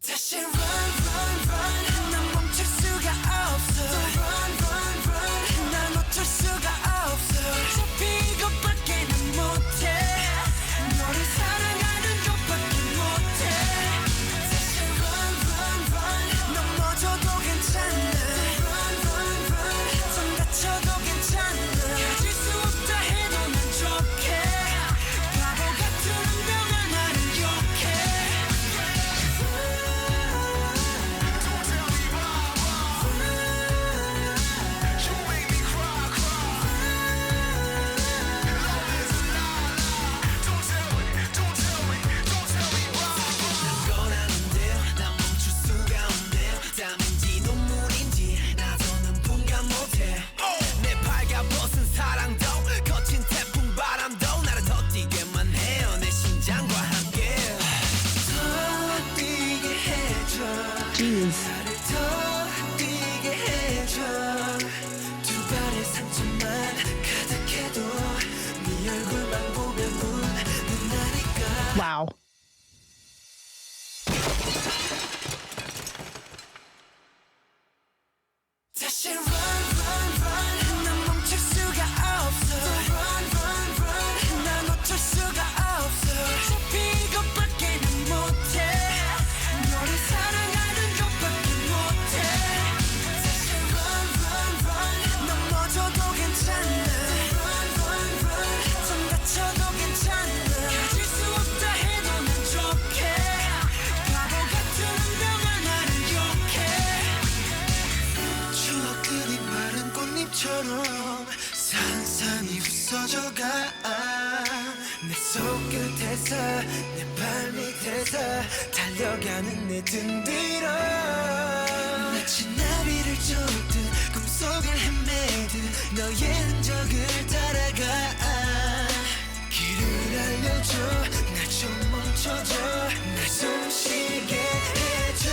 Speaker 3: 다시 run run run 난 멈출 수가 없어 run run run 난 어쩔 수가 없어 어차피 이것밖에는 못해 너를 사랑하는 것밖에 못해 다시 run run run 넘어져도 괜찮아 run run run 좀 다쳐도 괜찮아 가질 수 없다 해도 난 좋게 바보 같은 운명아 나를 욕해 Don't tell me why You make me cry Love is a lie Don't tell me why 난 꺼나는데요 난 멈출 수가 없네요 땀인지 눈물인지 나서는 분간 못해 내 발가벗은 사랑도 거친 태풍 바람도 나를 더 뛰게만 해요 내 심장과 함께 더 뛰게 해줘
Speaker 1: Jeez.
Speaker 3: 나를 더 뛰게 해줘 두 발의 상처만 가득해도 네 얼굴만 보면 눈나니까
Speaker 1: Wow.
Speaker 3: 다시 run run run 난 멈출 수가 없어 run run run 난 어쩔 수가 없어 어차피 이것밖에는 못해 너를 사랑하는 것밖에 못해 다시 run run run 넘어져도 괜찮아 run run run 좀 다쳐도 괜찮아 가질 수 없다 해도 난 좋게 바보 같은 운명아 나를 욕해 추억들이 마른 꽃잎처럼 산산이 부서져가 내 손끝에서 내 발밑에서 달려가는 내 등 뒤로 마치 나비를 쫓듯 꿈속을 헤매듯 너의 흔적을 따라가 길을 알려줘 날 좀 멈춰줘 날 숨 쉬게 해줘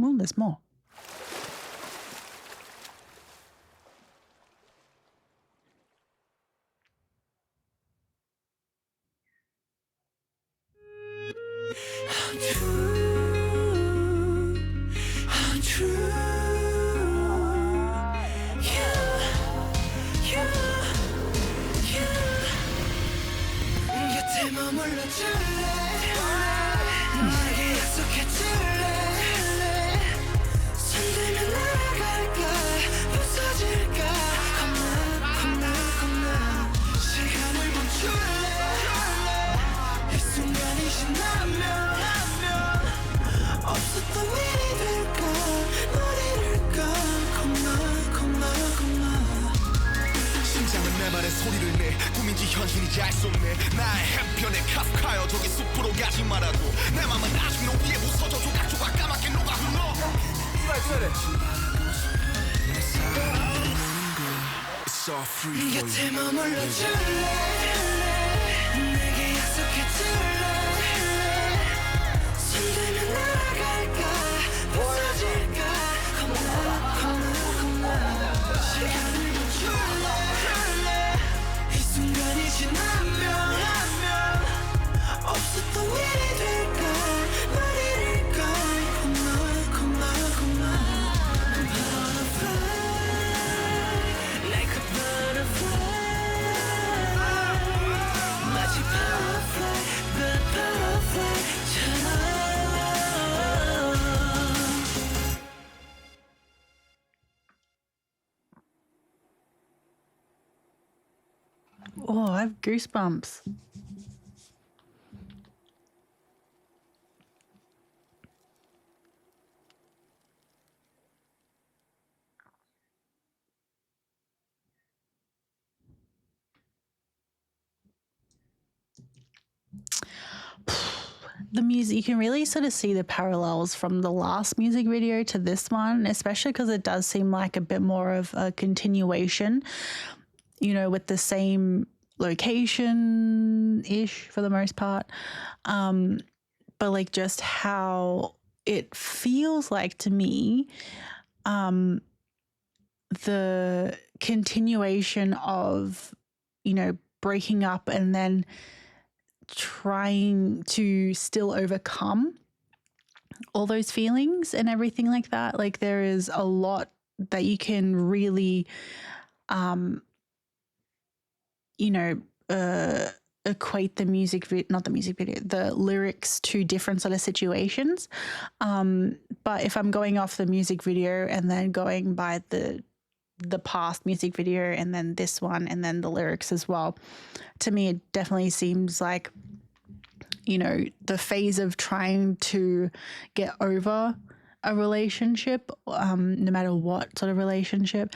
Speaker 1: Well, there's more.
Speaker 3: 소리를 내 꿈인지 현실인지 알 수 없네 나의 한편의 카프카여 저기 숲으로 가지 말아도 내 맘은 아직 높이에 부서져 조각조각 까맣게 녹아 흘러 It's all free for you 곁에 머물러 줄래 내게 약속해줄래 손들면 날아갈까 부서질까 겁나 시간을 멈출래 순간이 지나면 없었던 일이 될까 널 잃을까 겁나 Butterfly like a butterfly 마치 butterfly but butterfly처럼
Speaker 1: Oh, I have goosebumps. The music, you can really sort of see the parallels from the last music video to this one, especially because it does seem like a bit more of a continuation, you know, with the same location-ish for the most part. But like just how it feels like to me, the continuation of, you know, breaking up and then trying to still overcome all those feelings and everything like that. Like there is a lot that you can really, you know, equate the the lyrics to different sort of situations. But if I'm going off the music video and then going by the past music video and then this one and then the lyrics as well, to me it definitely seems like, you know, the phase of trying to get over a relationship, no matter what sort of relationship,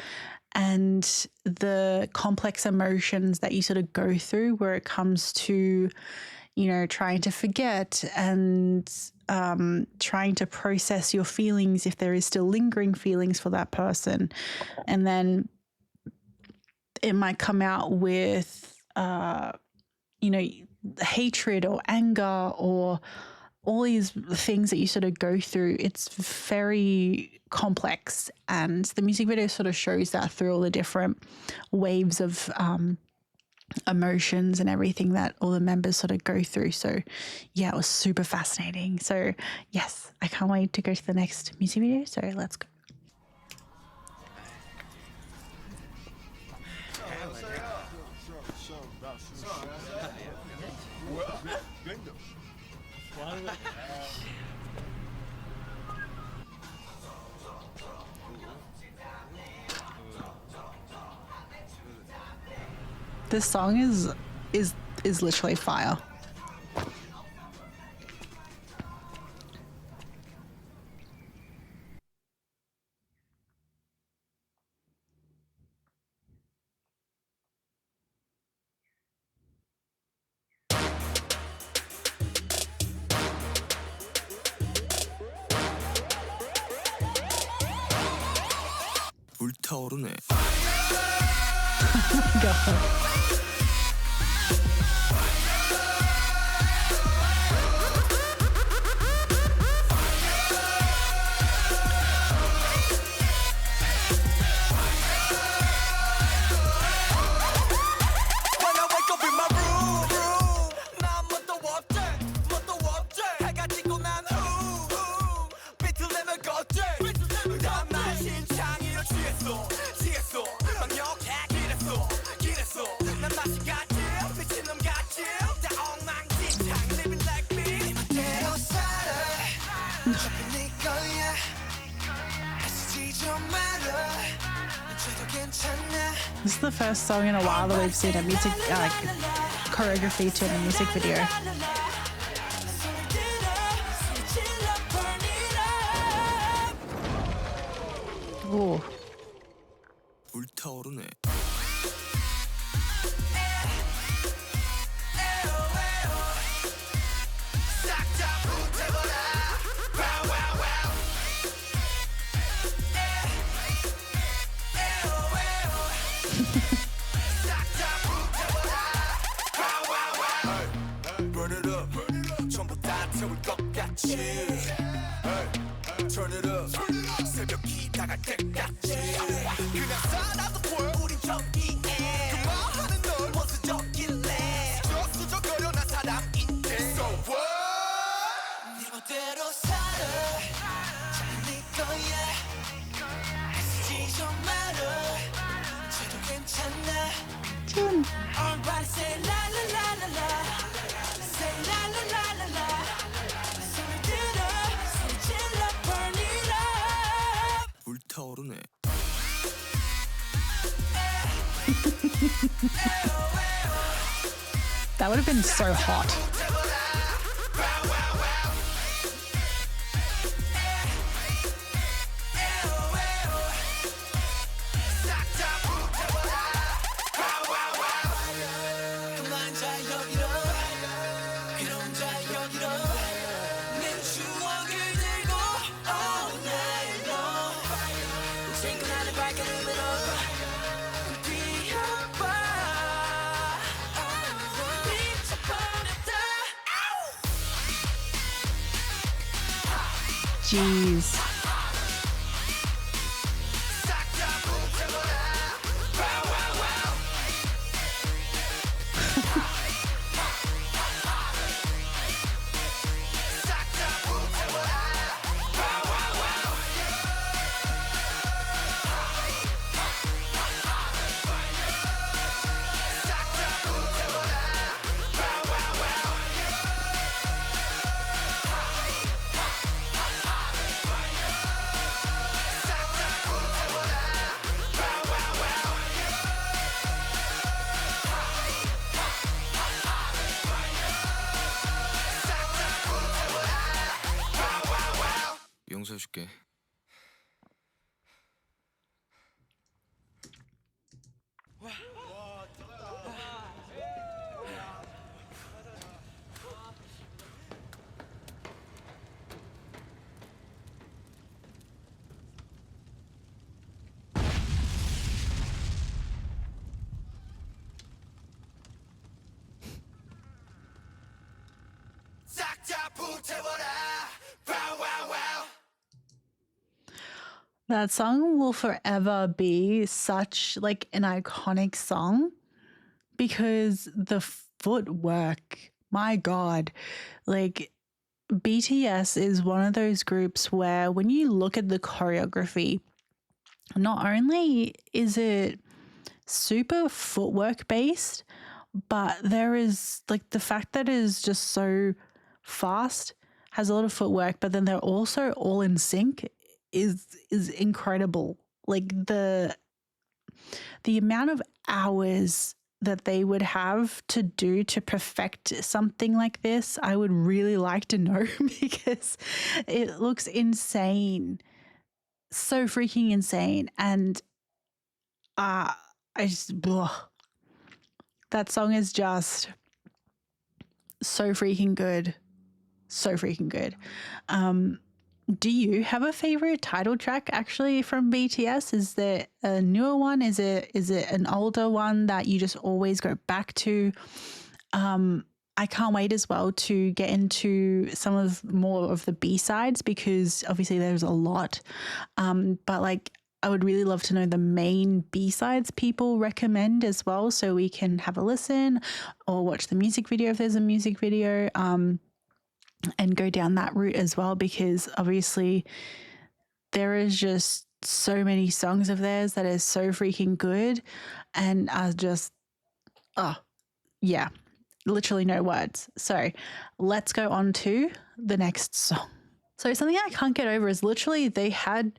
Speaker 1: and the complex emotions that you sort of go through where it comes to, you know, trying to forget and trying to process your feelings if there is still lingering feelings for that person. And then it might come out with, you know, hatred or anger or all these things that you sort of go through. It's very complex, and the music video sort of shows that through all the different waves of emotions and everything that all the members sort of go through. So yeah, it was super fascinating. So yes, I can't wait to go to the next music video. So let's go. This song is literally fire.
Speaker 3: 불타오르네.
Speaker 1: God. This is the first song in a while that we've seen a music choreography to a music video. Ooh.
Speaker 3: 불타오르네. Burn it up. 전부 다 태울 것 같이. Turn it up. 새벽이 다갈 때까지. 그냥 살아도 보여 우린 저기에. 그만하는 널 원수적일래. 수적거려 난 사람인데. So what? 네 멋대로 살아. 잘네 거야. 쓰지 좀 말아. 쟤도 괜찮아. Everybody say la la la la la. Say la la la la la. 소리 들어, 소리 질러, burn it up. 불타오르네.
Speaker 1: That would have been so hot. Jeez.
Speaker 3: 용서해줄게.
Speaker 2: 싹다 불태워라. Wow, wow, wow.
Speaker 1: That song will forever be such like an iconic song because the footwork, my God, like BTS is one of those groups where when you look at the choreography, not only is it super footwork based, but there is like the fact that it is just so fast, has a lot of footwork, but then they're also all in sync is incredible. Like the amount of hours that they would have to do to perfect something like this, I would really like to know because it looks insane. So freaking insane. And I just that song is just so freaking good. So freaking good. Do you have a favorite title track actually from BTS? Is there a newer one? Is it an older one that you just always go back to? I can't wait as well to get into some of more of the B-sides because obviously there's a lot. But like I would really love to know the main B-sides people recommend as well so we can have a listen or watch the music video if there's a music video. And go down that route as well because obviously there is just so many songs of theirs that is so freaking good and are just, yeah, literally no words. So let's go on to the next song. So something I can't get over is literally they had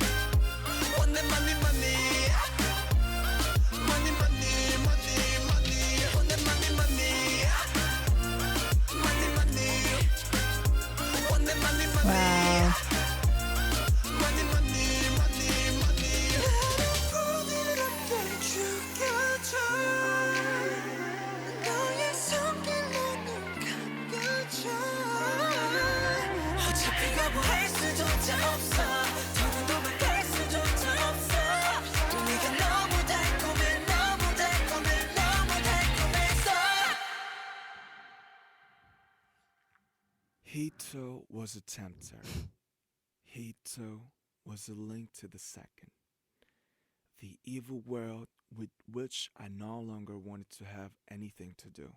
Speaker 4: He too was a tempter. He too was a link to the second. The evil world with which I no longer wanted to have anything to do.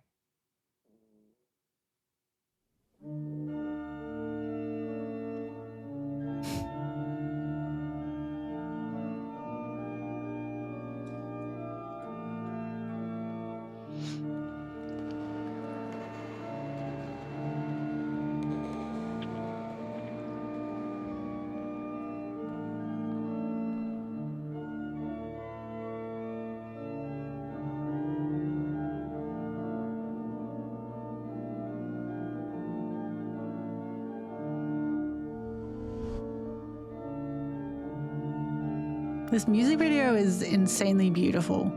Speaker 1: This music video is insanely beautiful.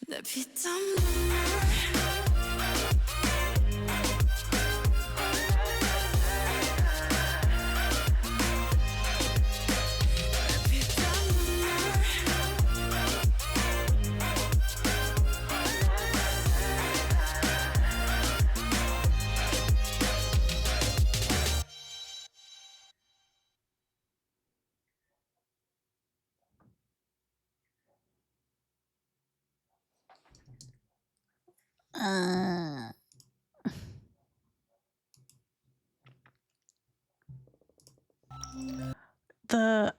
Speaker 2: 내 피땀 눈물
Speaker 1: The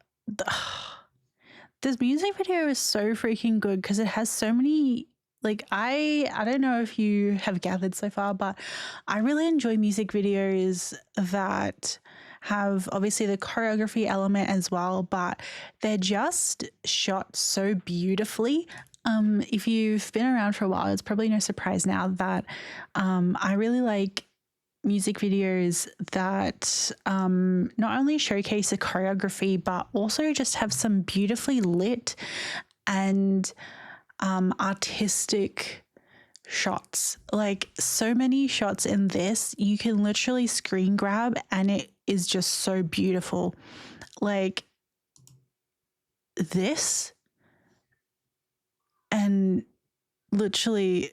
Speaker 1: this music video is so freaking good because it has so many, like, I don't know if you have gathered so far, but I really enjoy music videos that have obviously the choreography element as well, but they're just shot so beautifully. If you've been around for a while, it's probably no surprise now that I really like music videos that not only showcase the choreography, but also just have some beautifully lit and artistic shots. Like, so many shots in this, you can literally screen grab and it is just so beautiful. Like this, and literally,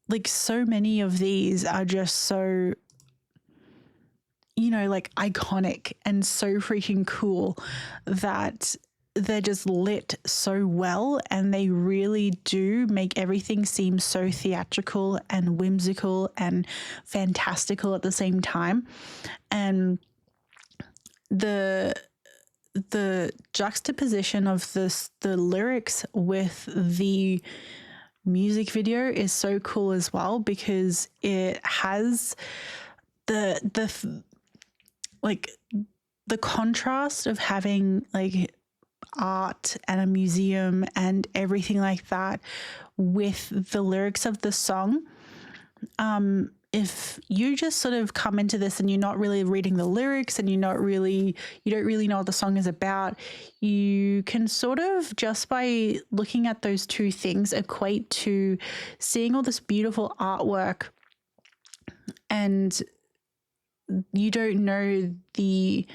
Speaker 1: like, so many of these are just so, you know, like, iconic and so freaking cool that they're just lit so well, and they really do make everything seem so theatrical and whimsical and fantastical at the same time. And the juxtaposition of the lyrics with the music video is so cool as well, because it has the contrast of having like art and a museum and everything like that with the lyrics of the song. If you just sort of come into this and you're not really reading the lyrics and you don't really know what the song is about, you can sort of, just by looking at those two things, equate to seeing all this beautiful artwork, and you don't know the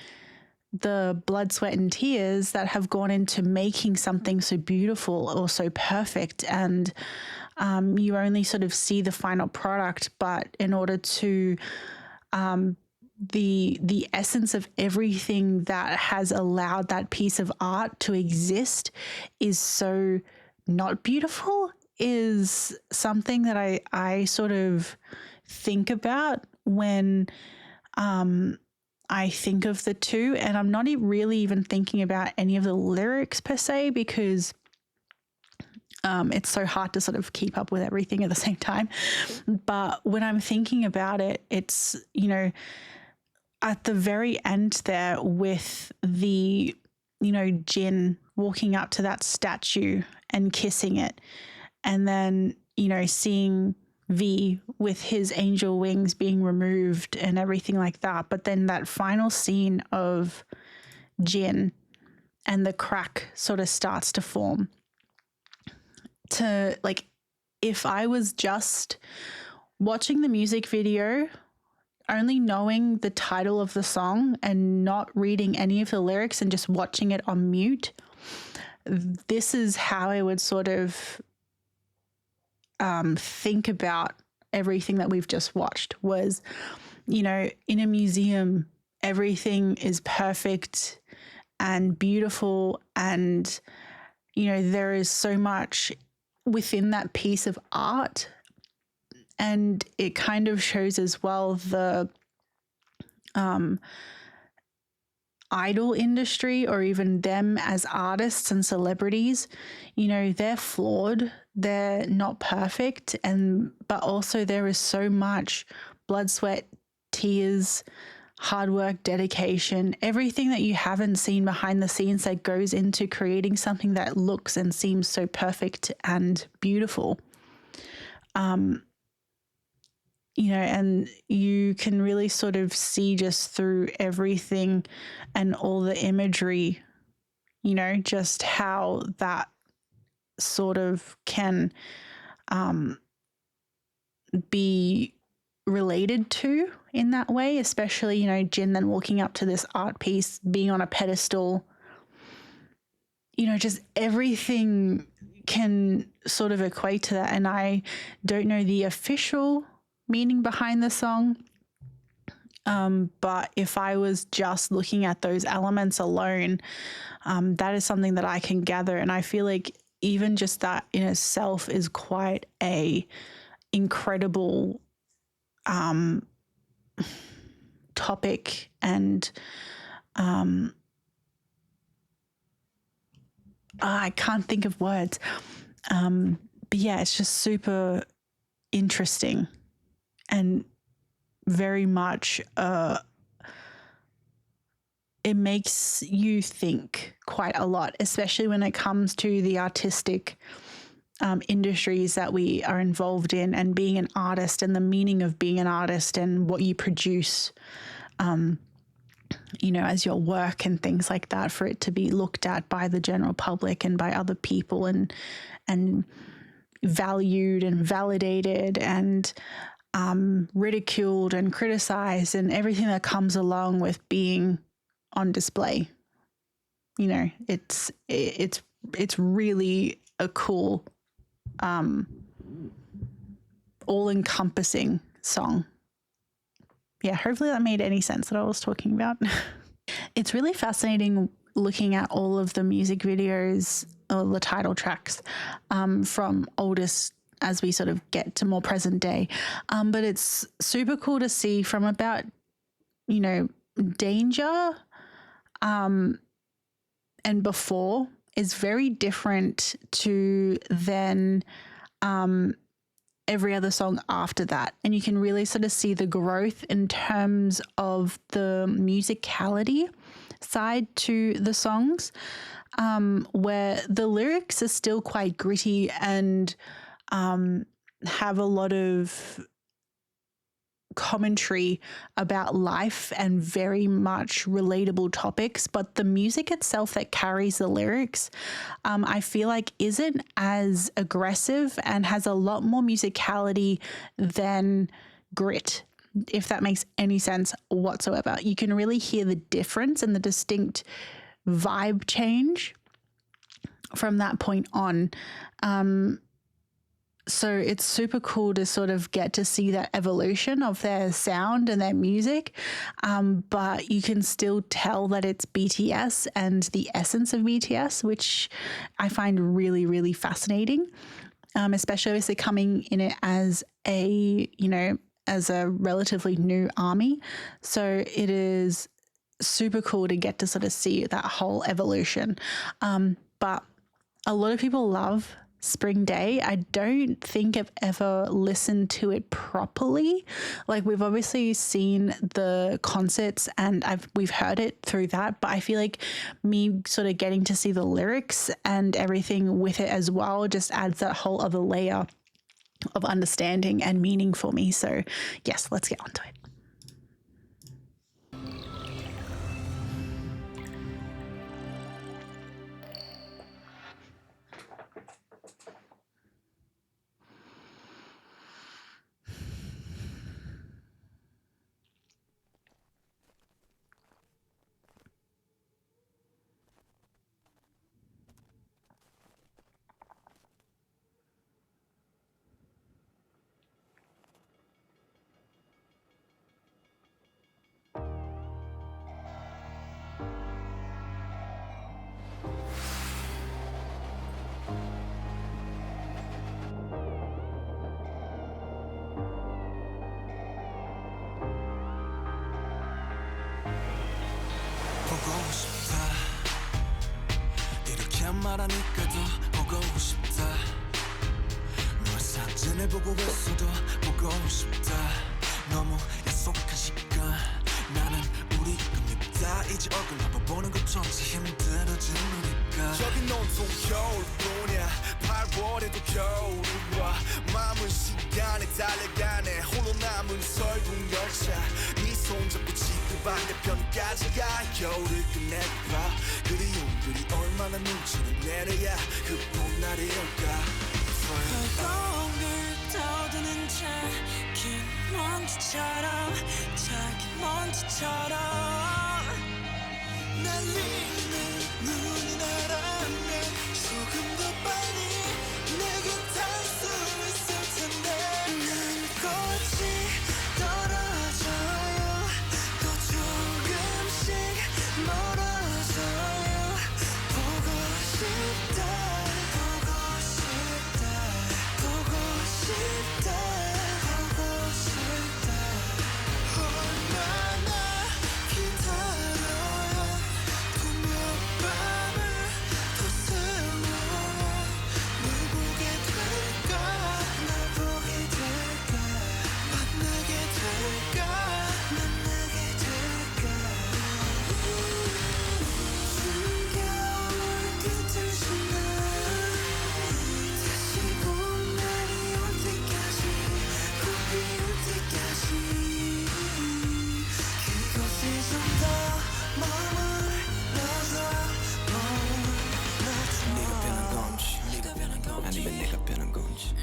Speaker 1: blood, sweat, and tears that have gone into making something so beautiful or so perfect. And you only sort of see the final product, but in order to the essence of everything that has allowed that piece of art to exist is so not beautiful, is something that I sort of think about when I think of the two. And I'm not really even thinking about any of the lyrics per se, because it's so hard to sort of keep up with everything at the same time. But when I'm thinking about it, it's, you know, at the very end there with the, you know, Jin walking up to that statue and kissing it. And then you know, seeing V with his angel wings being removed and everything like that. But then that final scene of Jin and the crack sort of starts to form. To like, if I was just watching the music video, only knowing the title of the song and not reading any of the lyrics and just watching it on mute, this is how I would sort of think about everything that we've just watched. Was, you know, in a museum, everything is perfect and beautiful, and, you know, there is so much within that piece of art, and it kind of shows as well the idol industry, or even them as artists and celebrities. You know, they're flawed, they're not perfect, but also there is so much blood, sweat, tears, hard work, dedication, everything that you haven't seen behind the scenes that goes into creating something that looks and seems so perfect and beautiful. You know, and you can really sort of see just through everything and all the imagery, you know, just how that sort of can be related to in that way, especially, you know, Jin then walking up to this art piece, being on a pedestal, you know, just everything can sort of equate to that. And I don't know the official meaning behind the song, but if I was just looking at those elements alone, that is something that I can gather. And I feel like even just that in itself is quite a incredible topic, and I can't think of words, but yeah, it's just super interesting and very much it makes you think quite a lot, especially when it comes to the artistic industries that we are involved in, and being an artist and the meaning of being an artist and what you produce, you know, as your work and things like that, for it to be looked at by the general public and by other people and valued and validated and ridiculed and criticized, and everything that comes along with being on display. You know, it's really a cool, all-encompassing song. Yeah, hopefully that made any sense that I was talking about. It's really fascinating looking at all of the music videos or the title tracks from oldest as we sort of get to more present day. But it's super cool to see from about, you know, Danger and before is very different to then every other song after that. And you can really sort of see the growth in terms of the musicality side to the songs, where the lyrics are still quite gritty and have a lot of commentary about life and very much relatable topics, but the music itself that carries the lyrics, I feel like isn't as aggressive and has a lot more musicality than grit, if that makes any sense whatsoever. You can really hear the difference and the distinct vibe change from that point on. So it's super cool to sort of get to see that evolution of their sound and their music, but you can still tell that it's BTS and the essence of BTS, which I find really, really fascinating, especially as they're coming in it as a, you know, as a relatively new army. So it is super cool to get to sort of see that whole evolution. But a lot of people love Spring Day. I don't think I've ever listened to it properly. Like, we've obviously seen the concerts and we've heard it through that, but I feel like me sort of getting to see the lyrics and everything with it as well just adds that whole other layer of understanding and meaning for me. So yes, let's get onto it.
Speaker 3: 보고 싶다 이렇게 말하니까 더 보고 싶다 너의 사진을 보고 있어도 보고 싶다 너무 약속한 시간 나는 우리가 밉다 이제 얼굴 한번 보는 것조차 힘들어진 우리가 저긴 온통 겨울뿐이야 8월에도 겨울이 와 마음은 시간에 달려가네 홀로 남은 설국 열차 네 손잡고 지구 반대편까지 가 겨울을 끝내봐 그리움들이 얼마나 눈치를 내려야 그 봄날이 올까
Speaker 2: 거울을 떠드는 작은 먼지처럼 작은 먼지처럼
Speaker 3: 날리는 눈이 나라면 조금 더 빨리 내게 닿을 수 있을 텐데
Speaker 2: 난 꽃이 떨어져요 또 조금씩 멀어져요 보고 싶다 보고 싶다 보고 싶다 보고 싶다
Speaker 3: 얼마나 기다려야 또 몇 밤을 더 세워야 널 보게 될까
Speaker 2: 날 보게 될까
Speaker 3: 만나게 될까
Speaker 2: 만나게 될까 숨겨올 끝을 나 다시 봄날이 올 때까지 봄이 올 때까지 그곳에 좀 더 머물러서
Speaker 3: 네가 변한 건지 아니면 내가 변한 건지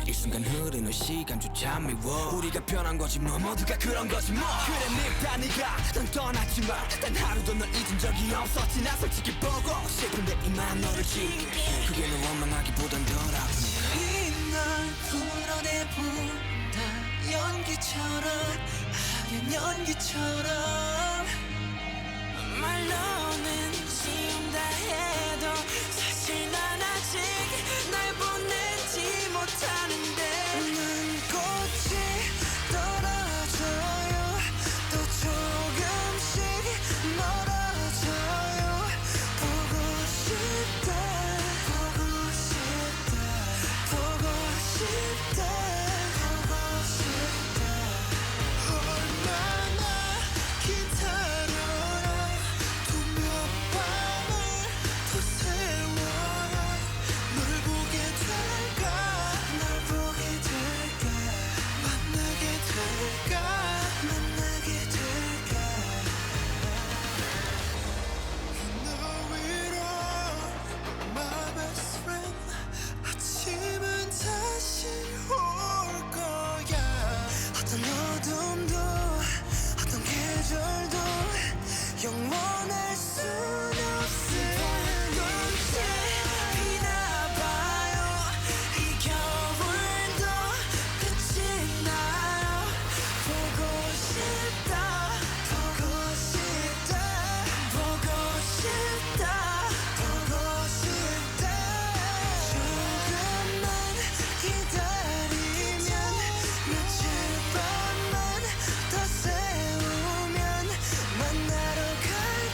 Speaker 3: 이 순간 흐르는 시간조차 미워 우리가 변한 거지 뭐 모두가 그런 거지 뭐 그래 밉다 네가 난 떠났지만 단 하루도 널 잊은 적이 없었지 나 솔직히 보고 싶은데 이만 너를 지울게 그게 널 원망하기보단 덜 아프니까
Speaker 2: 이날 풀어내본다 연기처럼 하얀 연기처럼 말로는 지운다 해도 사실 난 아직 날 보내지 못하는데 난 꽃이 떨어져요 또 조금씩 멀어져요 보고 싶다 보고 싶다 보고 싶다 보고 싶다
Speaker 3: 얼마나 기다려야 또 몇 밤을 더 세워야 널 보게 될까
Speaker 2: 날 보게 될까
Speaker 3: 만나게 될까
Speaker 2: 만나게 될까
Speaker 3: 너 위로 my best friend 아침은 다시 올 거야
Speaker 2: 어떤 어둠도 어떤 계절도 영원할 순 없을 건지 비나 봐요 이 겨울도 끝이 나요 보고 싶다 보고 싶다 보고 싶다 보고 싶다 조금만 기다리면 며칠 밤만 더 세우면 만나러 갈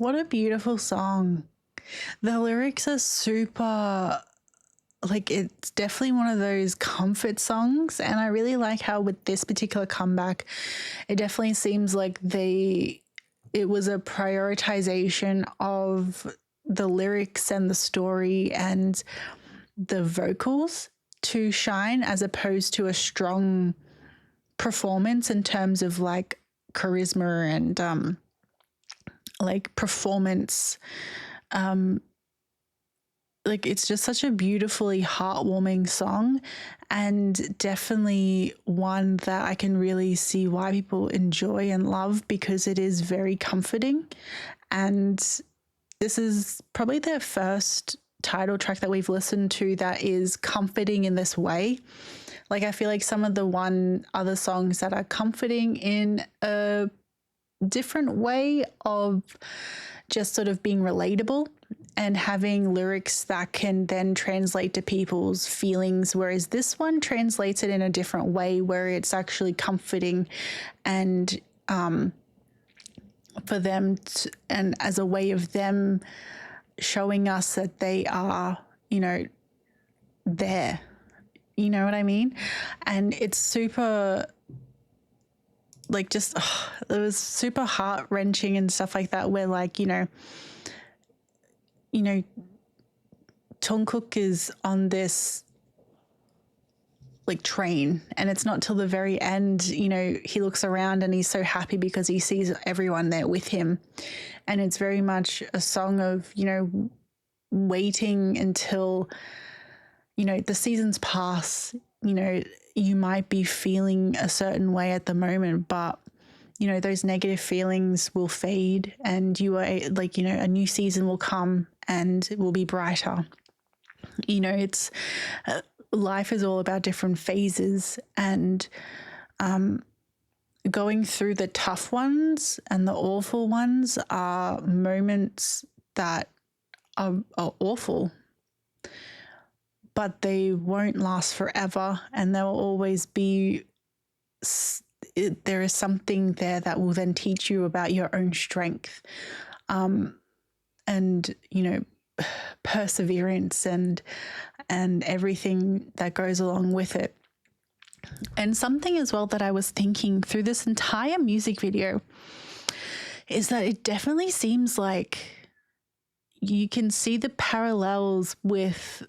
Speaker 1: What a beautiful song. The lyrics are super, like, it's definitely one of those comfort songs. And I really like how with this particular comeback, it definitely seems like it was a prioritization of the lyrics and the story and the vocals to shine, as opposed to a strong performance in terms of like charisma and like performance. Like, it's just such a beautifully heartwarming song, and definitely one that I can really see why people enjoy and love, because it is very comforting. And this is probably their first title track that we've listened to that is comforting in this way. Like, I feel like some of the other songs that are comforting in a different way of just sort of being relatable and having lyrics that can then translate to people's feelings, whereas this one translates it in a different way where it's actually comforting and for them and as a way of them showing us that they are, there. You know what I mean? And it's super, like, just, it was super heart-wrenching and stuff like that, where, like, Jungkook is on this, like, train, and it's not till the very end, he looks around and he's so happy because he sees everyone there with him. And it's very much a song of, waiting until, the seasons pass. You might be feeling a certain way at the moment, but those negative feelings will fade, and you are like, a new season will come and it will be brighter. It's life is all about different phases, and going through the tough ones and the awful ones are moments that are awful, but they won't last forever, and there will always be, there is something there that will then teach you about your own strength, and perseverance and everything that goes along with it. And something as well that I was thinking through this entire music video is that it definitely seems like you can see the parallels with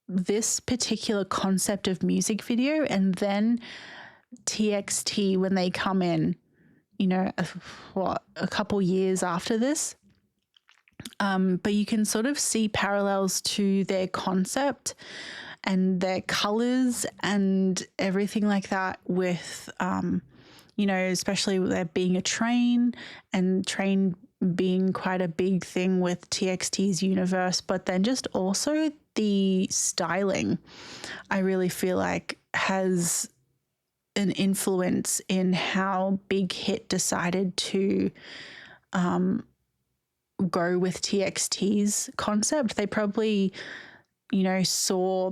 Speaker 1: this particular concept of music video and then TXT when they come in, a couple years after this. But you can sort of see parallels to their concept and their colors and everything like that with, especially there being a train and train being quite a big thing with TXT's universe, but then just also the styling, I really feel like has an influence in how Big Hit decided to go with TXT's concept. They probably, saw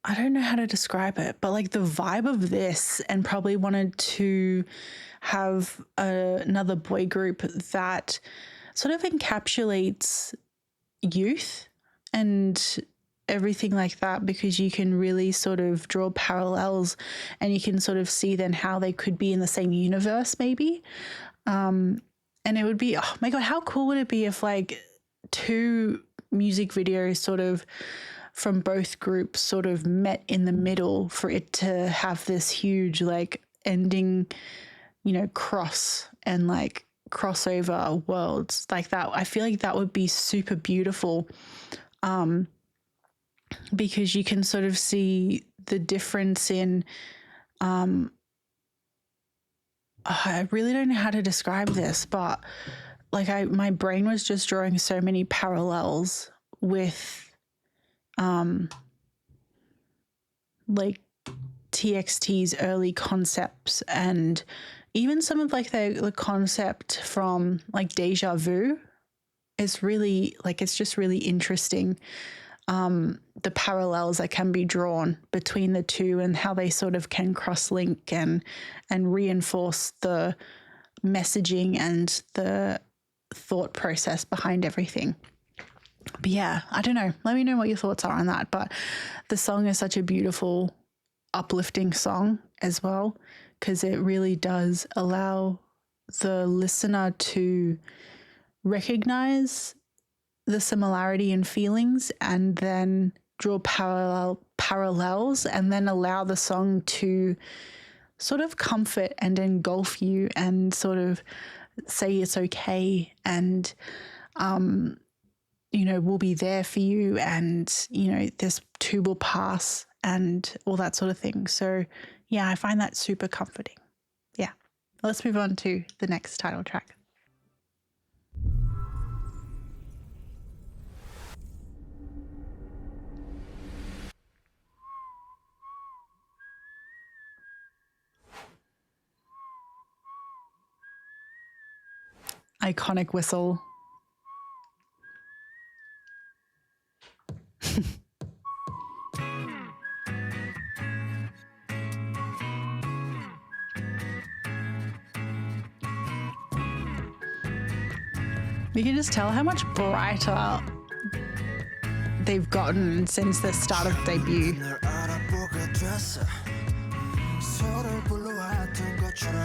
Speaker 1: I don't know how to describe it, but like the vibe of this, and probably wanted to have another boy group that sort of encapsulates youth and everything like that, because you can really sort of draw parallels and you can sort of see then how they could be in the same universe maybe. And it would be, oh my God, how cool would it be if like two music videos sort of from both groups sort of met in the middle for it to have this huge like ending, cross and like crossover worlds like that. I feel like that would be super beautiful, because you can sort of see the difference in, I really don't know how to describe this, but like my brain was just drawing so many parallels with like TXT's early concepts, and even some of like the concept from like Deja Vu is really like, it's just really interesting, the parallels that can be drawn between the two and how they sort of can cross link and reinforce the messaging and the thought process behind everything. But yeah, I don't know. Let me know what your thoughts are on that. But the song is such a beautiful, uplifting song as well, because it really does allow the listener to recognize the similarity in feelings and then draw parallels and then allow the song to sort of comfort and engulf you and sort of say it's okay and you know, we'll be there for you and, you know, this too will pass and all that sort of thing. So yeah, I find that super comforting. Yeah. Let's move on to the next title track. Iconic whistle. You can just tell how much brighter they've gotten since the start of debut.
Speaker 2: 널 알아보게 됐어. 서로를 불러왔던 것처럼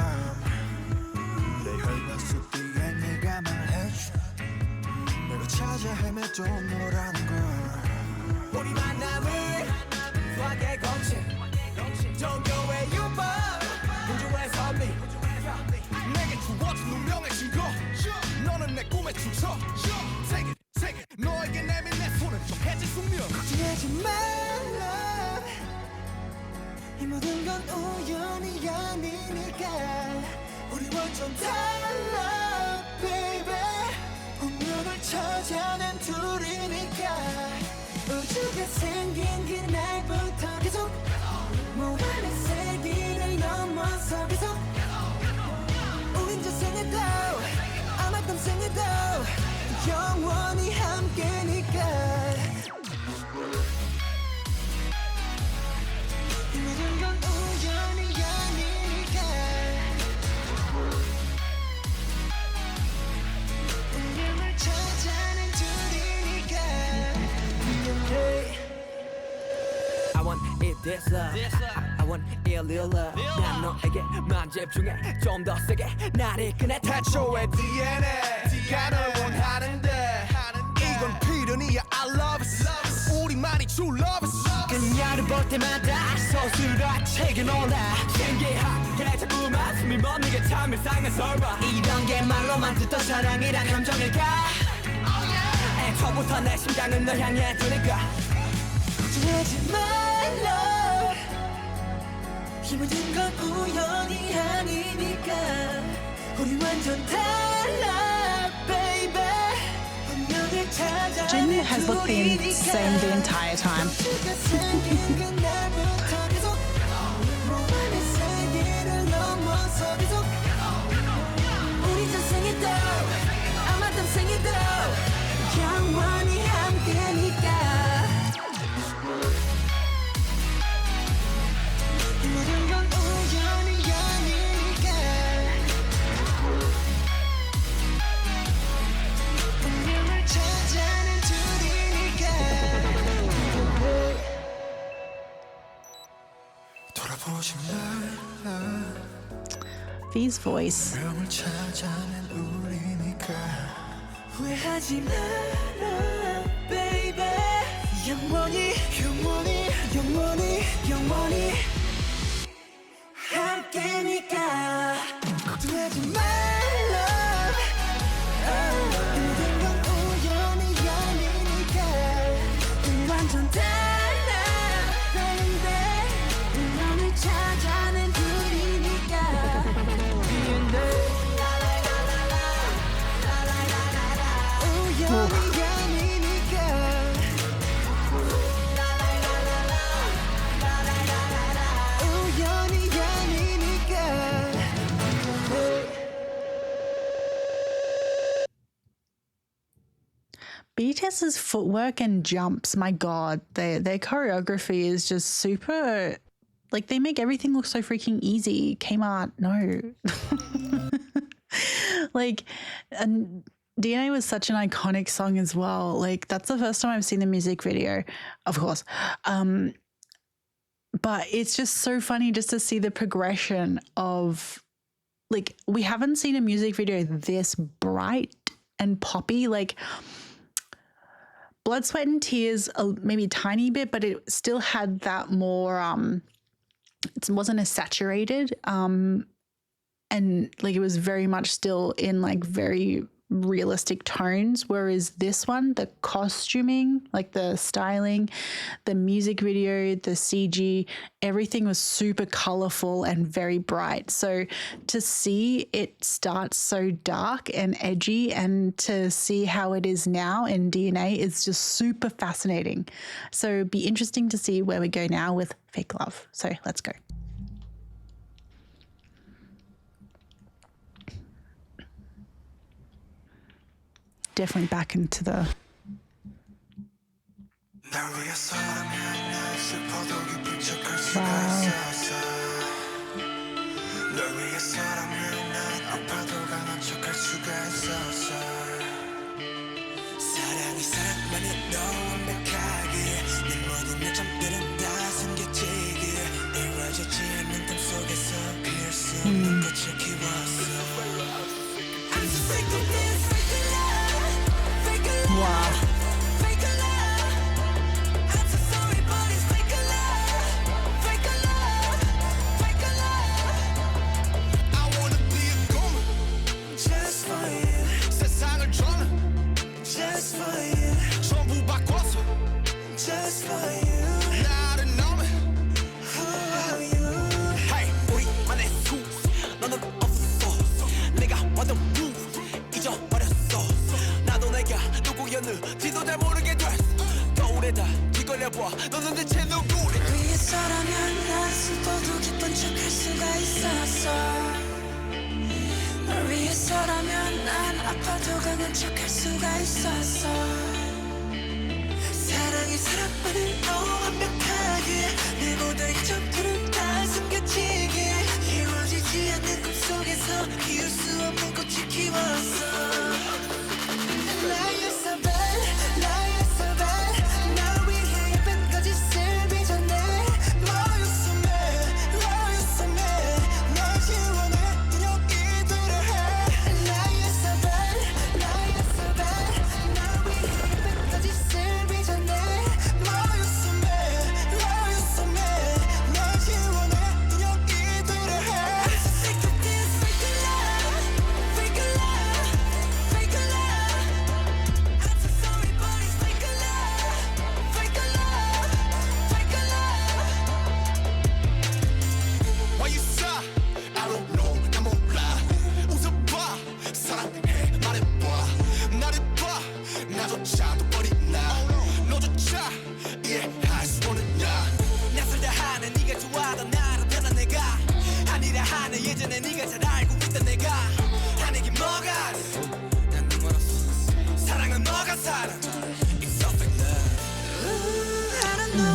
Speaker 2: 내 혈관 속 뒤에 네가 말해줘. 내가 찾아 헤매도 너라는 걸. 우리 만남을 수학의 공식. 종교의 유법. 우주의 선미. 내게 주어진 운명의 증거. 너는 내 꿈의 출처. Take it. 너에게 내민 내 손은 좀 해질 숙명. 걱정하지 말라. 이 모든 건 우연이 아니니까. 우리 완전 달라, baby. 운명을 찾아낸 둘이니까. 우주가 생긴 그날부터 계속 무한의 세기를 넘어서 계속. 우린 저 생에도 아마 땀 생에도 영원히 함께니까. 이 모든 건 우연이 아니니까. 운명을 찾아낸 둘이니까. I want it this love. I want it real love. 난 너에게만 집중해. 좀 더 세게 날 이끄네. 태초의 DNA. 네가 널 원하는데 이건 필연이야. I love it. 우리만이 true love it. 그녀를 볼 때마다 서술화책에 놀라. 신기하게 자꾸만 숨이 멎는 게 참 이상한 설마. 이런 게 말로만 듣던 사랑이란 감정일까. 애초부터 내 심장은 널 향해 두니까. 걱정하지 말라. 이 모든 건 우연이 아니니까. 우리 완전 달라, baby. 운명을 찾아낸
Speaker 1: Jin has looked the same the entire time.
Speaker 2: 우주가 생긴 그날부터 계속 무한의 세계를 넘어서 계속. 우리 전생에도 아마 다음 생에도 영원히 함께니까. 이 모든 건 우연이 아니니까. 운명을 찾아낸 둘이니까. 돌아보지 말라.
Speaker 1: V's voice.
Speaker 2: 운명을 찾아낸 우리니까. 후회하지 마라, baby. 영원히 영원히 영원히 영원히 함께니까. 걱정하지 말라. 모든 건 우연이 아니니까. 우리 완전 달라, baby. 운명을 찾아낸 둘이니까. 우연이 아니니까. 우연이 아니니까.
Speaker 1: BTS's footwork and jumps, my god, their choreography is just super, like they make everything look so freaking easy. Kmart, no. Like, and DNA was such an iconic song as well. Like, that's the first time I've seen the music video, of course. But it's just so funny just to see the progression of, like, we haven't seen a music video this bright and poppy. Like, Blood, Sweat and Tears, maybe a tiny bit, but it still had that more, it wasn't as saturated. And like, it was very much still in like very realistic tones. Whereas this one, the costuming, like the styling, the music video, the CG, everything was super colorful and very bright. So to see it start so dark and edgy and to see how it is now in DNA is just super fascinating. So it'd be interesting to see where we go now with Fake Love. So let's go. Definitely back into the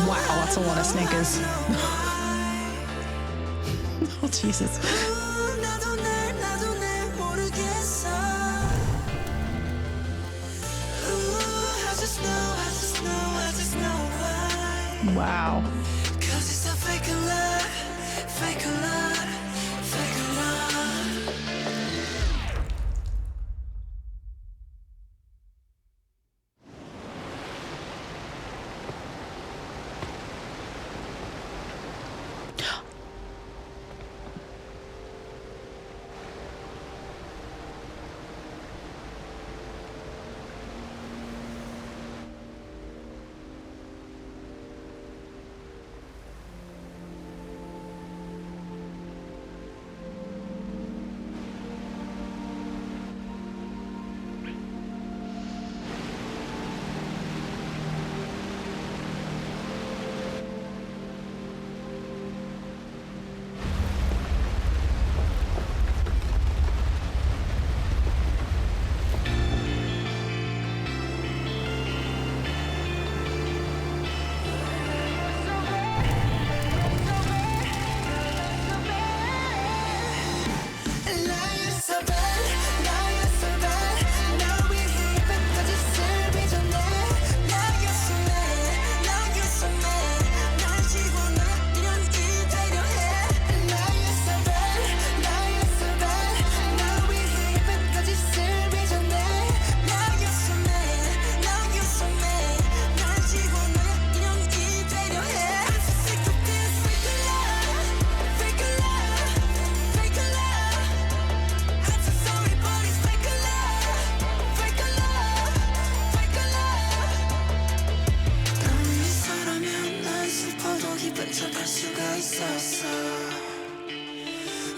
Speaker 1: wow, that's a lot of Snickers. Oh, Jesus. Wow.
Speaker 3: 있었어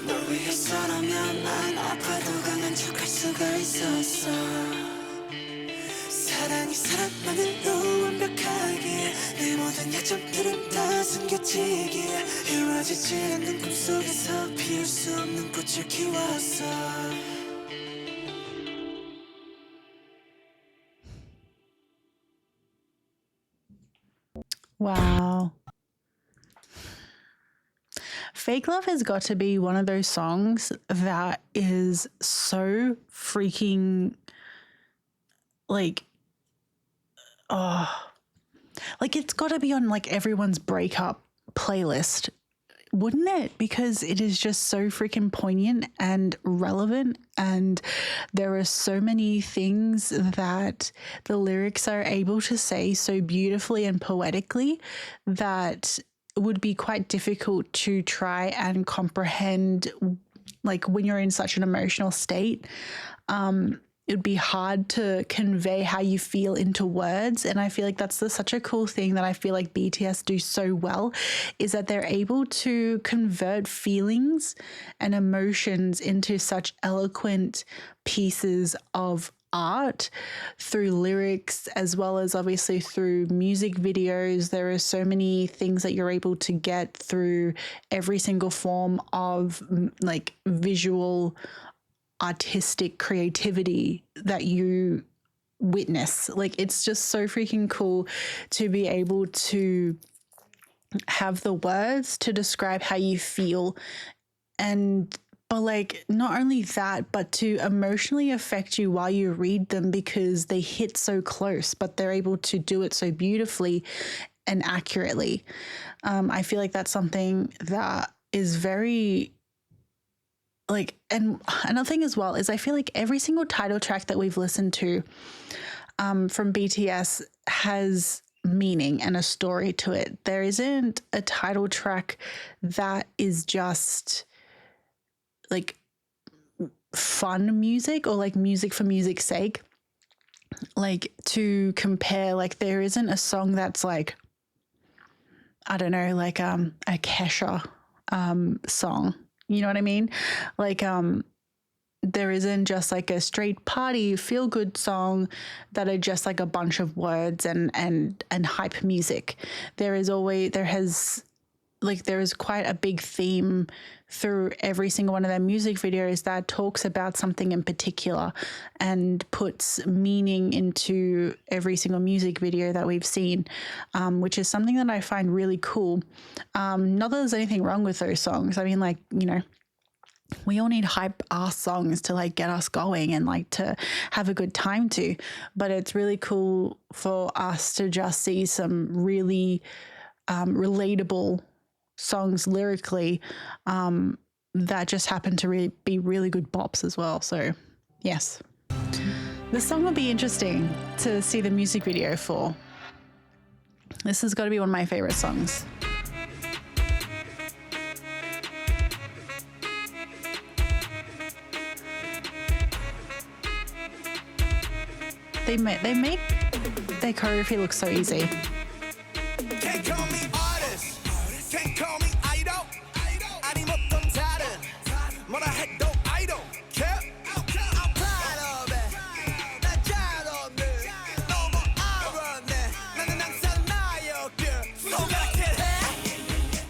Speaker 3: 널 위해서라면 난 아파도 강한 척할 수가 있었어 사랑이 사랑만으로 완벽하기에 내 모든 약점들은 다 숨겨지기에 이루어지지 않는 꿈속에서 피울 수 없는 꽃을 키웠어
Speaker 1: Wow. Fake Love has got to be one of those songs that is so freaking like, oh, like it's got to be on like everyone's breakup playlist, wouldn't it? Because it is just so freaking poignant and relevant, and there are so many things that the lyrics are able to say so beautifully and poetically that it would be quite difficult to try and comprehend, like when you're in such an emotional state. It would be hard to convey how you feel into words. And I feel like that's such a cool thing that I feel like BTS do so well, is that they're able to convert feelings and emotions into such eloquent pieces of art through lyrics, as well as obviously through music videos. There are so many things that you're able to get through every single form of like visual artistic creativity that you witness. Like it's just so freaking cool to be able to have the words to describe how you feel, and but like not only that, but to emotionally affect you while you read them, because they hit so close, but they're able to do it so beautifully and accurately. I feel like that's something that is very like, and another thing as well is I feel like every single title track that we've listened to from BTS has meaning and a story to it. There isn't a title track that is just like fun music or like music for music's sake. Like to compare, like there isn't a song that's like, I don't know, like a Kesha song. You know what I mean? Like there isn't just like a straight party feel good song that are just like a bunch of words and hype music. There is quite a big theme through every single one of their music videos that talks about something in particular and puts meaning into every single music video that we've seen, which is something that I find really cool. Not that there's anything wrong with those songs. I mean, like, you know, we all need hype ass songs to like get us going and like to have a good time to, but it's really cool for us to just see some really relatable songs lyrically that just happen to be really good bops as well. So yes, this song will be interesting to see the music video for. This has got to be one of my favorite songs. They make their choreography look so easy.
Speaker 3: Can't call me artist, can't call me idol. 아님 어떤 다른 뭐라 해도 I don't care. I'm proud of it. 난 잘없네. 너무 알았네. 나는 항상 나였길. 손가락질 해.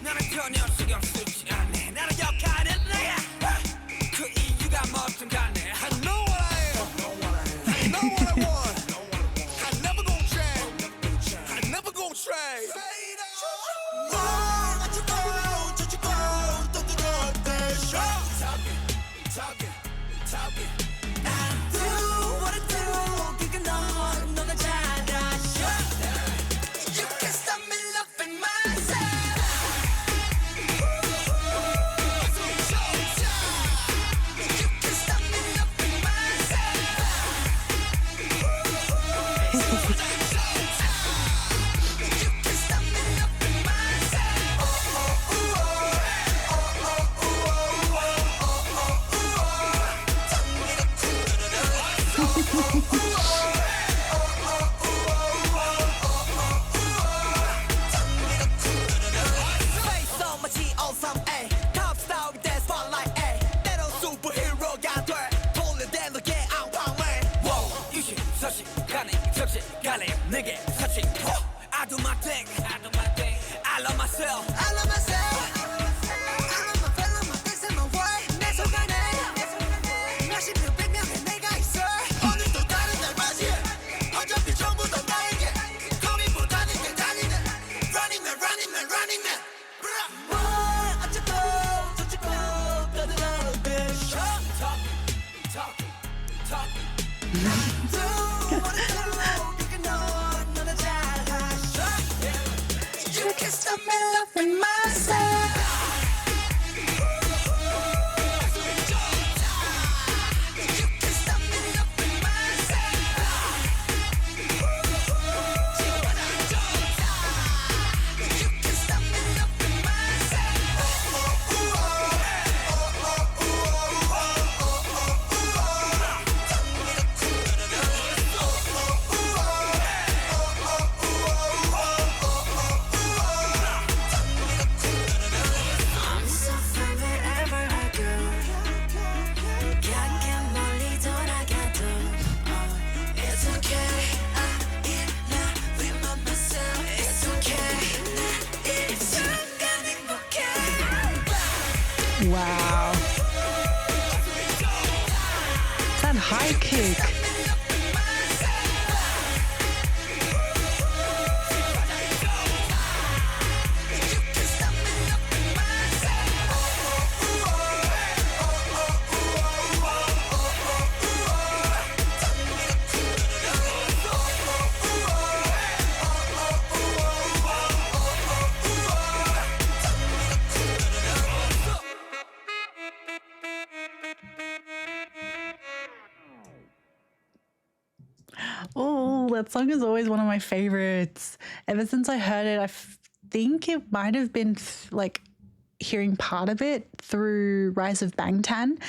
Speaker 3: 나는 전혀 신경 쓰지 않네. 나는 역할은 내가. 그 이유가 뭐든 간에. I know what I am. I know what I want. I never gon' change. I never gon' trade.
Speaker 2: I do my thing. I love myself. I love myself. I love my fellow, my things and my way. 내 속안에 몇십 명, 백 명의 내가 있어. 오늘도 다른 날 맞이. 어차피 전부 다 나에게. 고민보다는 게 달리는. Running man, running man, running man. 뭘 어쩌고 저쩌고 떠들어도 돼. You can stop me loving myself. You can stop me loving myself. You can stop me loving I'm so fine wherever I go. 가끔 멀리 돌아가도 it's okay. I'm in love with myself. It's okay. 이 순간 행복해.
Speaker 1: Wow. That high kick. Oh, that song is always one of my favorites. Ever since I heard it, think it might have been like hearing part of it through Rise of Bangtan,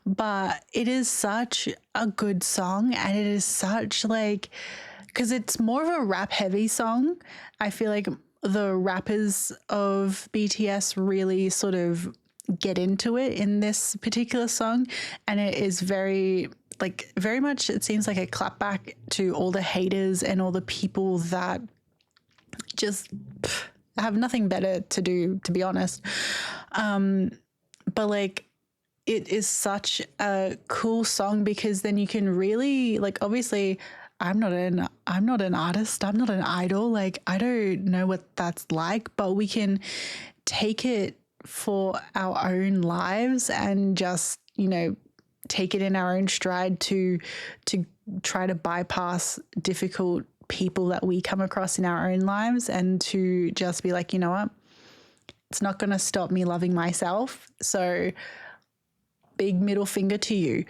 Speaker 1: but it is such a good song, and it is such like, because it's more of a rap heavy song. I feel like the rappers of BTS really sort of get into it in this particular song, and it is very much, it seems like a clapback to all the haters and all the people that just have nothing better to do, to be honest. But like, it is such a cool song because then you can really, like, obviously I'm not an artist, I'm not an idol, like I don't know what that's like, but we can take it for our own lives and just, you know, take it in our own stride to try to bypass difficult people that we come across in our own lives, and to just be like, you know what, it's not going to stop me loving myself. So big middle finger to you.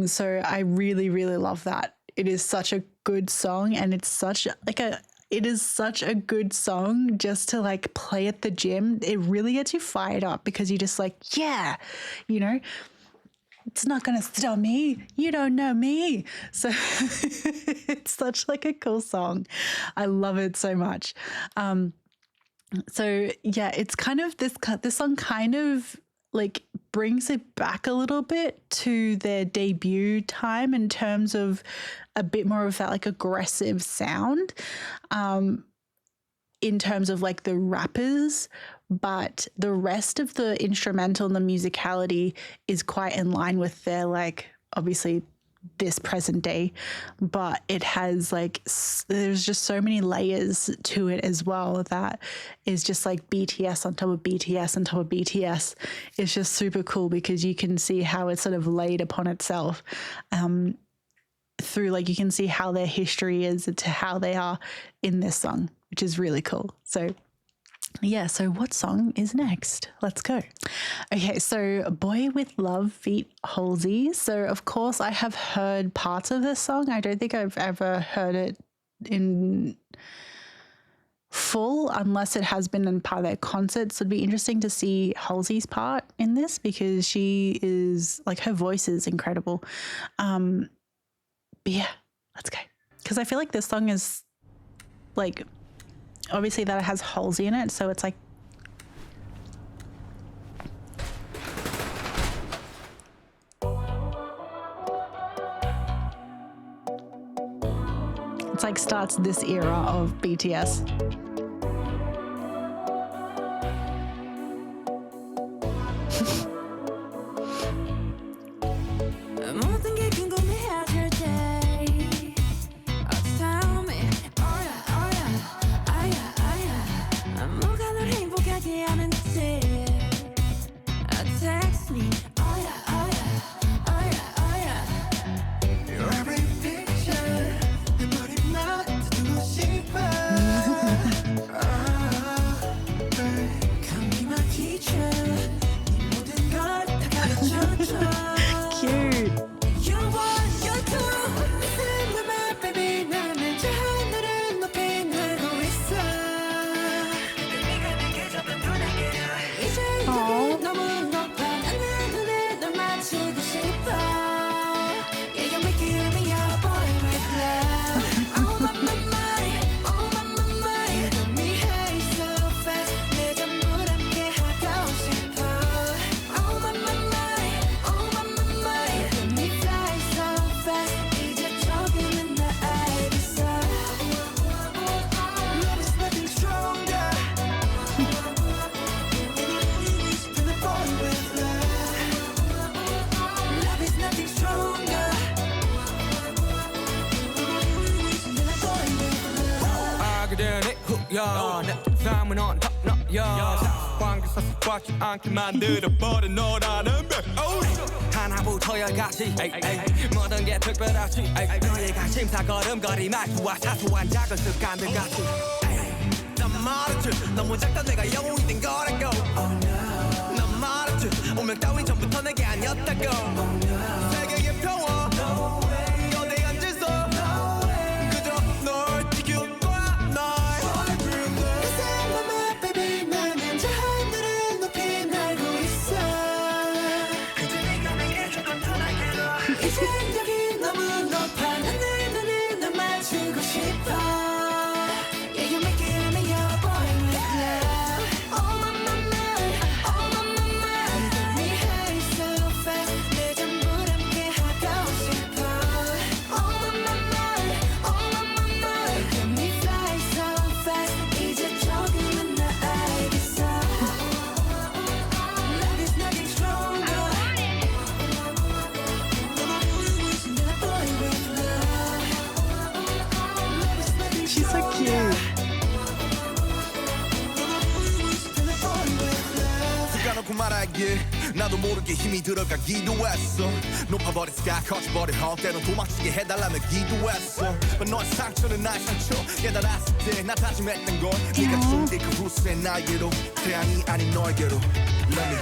Speaker 1: So I really, really love that. It is such a good song, and it's such a good song just to like play at the gym. It really gets you fired up because you're just like, yeah, you know, it's not going to stop me. You don't know me. So it's such like a cool song. I love it so much. So yeah, it's kind of this song kind of like brings it back a little bit to their debut time in terms of a bit more of that like aggressive sound, in terms of like the rappers, but the rest of the instrumental and the musicality is quite in line with their, like, obviously this present day, but it has like, there's just so many layers to it as well that is just like BTS on top of BTS on top of BTS. It's just super cool because you can see how it's sort of laid upon itself, through, like, you can see how their history is to how they are in this song, which is really cool. So yeah, so what song is next? Let's go. Okay, so Boy With Love feat. Halsey. So of course I have heard parts of this song. I don't think I've ever heard it in full unless it has been in part of their concerts. So it'd be interesting to see Halsey's part in this because she is, like, her voice is incredible. But yeah, let's go. Because I feel like this song is like, obviously that it has Halsey in it, so it's like, like starts this era of BTS.
Speaker 2: 모든 게 궁금해질 때 tell me oh yeah 뭐가 널 행복하게 하는지 text me oh yeah Your every picture 내 머리만 두고 싶어 감기 막히죠 네 모든 걸 다 가르쳐줘
Speaker 1: Cute.
Speaker 2: You want your tour Listen to my baby 나는 저 하늘을 높이 날고 있어 네가 내게 줬던 눈에게 이제 여기 너무 높아 난 눈에 널 맞추고 싶어 Yeah, you make me your boy with love Oh my You got me high so fast 내 전부 함께 하고 싶어 Oh my You got me fly so fast 이제 조금은 다 알겠어 Love is nothing stronger Than a boy with love Love is nothing stronger Than a boy with love
Speaker 3: 그대 내 후야 내 삶은 on top 너야 관계사 습관치 않게 만들어버린 너라는 백 하나부터 열까지 모든 게 특별하지 너의 관심사 걸음걸이 말투와 사소한 작은 습관들 같이 난 말했지 너무 작다 내가 영웅이 된 거라고 난 말했지 운명 따윈 전부터 내게 아니었다고 세계의 평화 너내 앉아서 그저 널 지킬 거야 널
Speaker 2: Listen to my baby 나는 저 하늘을 높이 날고 있어 그저 네가 내게 줬던 편하게도 이젠 여기 너무 높아 난 내 눈에 널 맞추고 싶어 Yeah, you make me your boy with love Oh my You got me high so fast 내 전부 함께 하고 싶어 Oh my You got me fly so fast 이제 조금은 다 알겠어 Love is nothing stronger Than a boy with love Love is nothing
Speaker 1: She's so
Speaker 2: stronger
Speaker 1: cute.
Speaker 2: Than a boy with love
Speaker 3: 까놓고 말하길 나도 모르게 힘이 들어가기도 했어 높아버린 스카 커져버린 헛 때론 도망치게 해달라며 기도했어 But 너의 상처는 나의 상처 깨달았을 때 나 다짐했던 건 네가 준게 그 후세 나에게로 태양이 아닌 너에게로 Let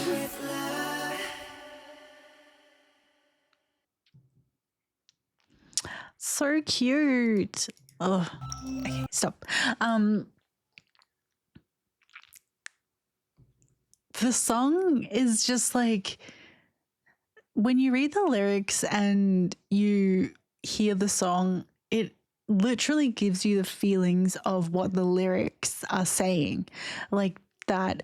Speaker 3: me fly
Speaker 1: So cute. Oh, okay, stop. The song is just like, when you read the lyrics and you hear the song, it literally gives you the feelings of what the lyrics are saying. Like that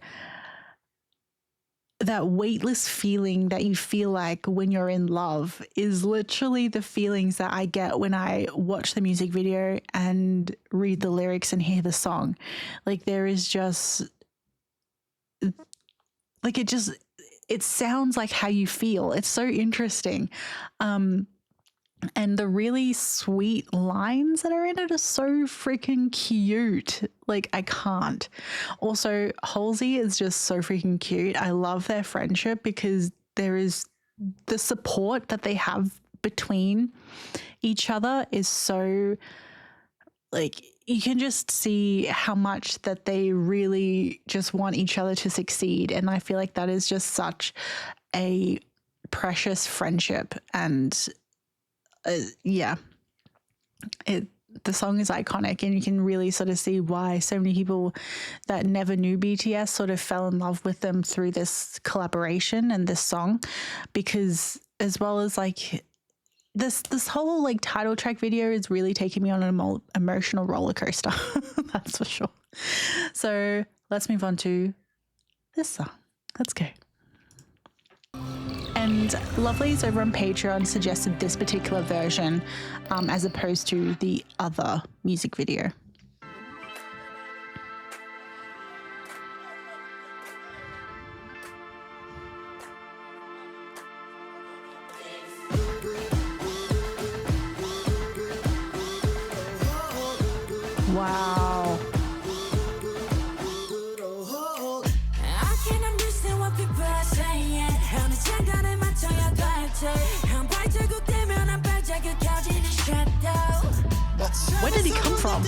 Speaker 1: weightless feeling that you feel like when you're in love is literally the feelings that I get when I watch the music video and read the lyrics and hear the song. Like there is just like it sounds like how you feel. It's so interesting. And the really sweet lines that are in it are so freaking cute. Like, I can't. Also, Halsey is just so freaking cute. I love their friendship because there is the support that they have between each other is so, like, you can just see how much that they really just want each other to succeed. And I feel like that is just such a precious friendship. And yeah, the song is iconic, and you can really sort of see why so many people that never knew BTS sort of fell in love with them through this collaboration and this song, because as well as like this whole like title track video is really taking me on an emotional roller coaster. That's for sure. So let's move on to this song. Let's go. And Lovely's over on Patreon suggested this particular version as opposed to the other music video. Wow.
Speaker 2: I can't understand what people are saying. 어느 장단에 맞춰야 될지. 한 발자국 되면 한 발자국 켜지는 shadow.
Speaker 1: Where did he come from?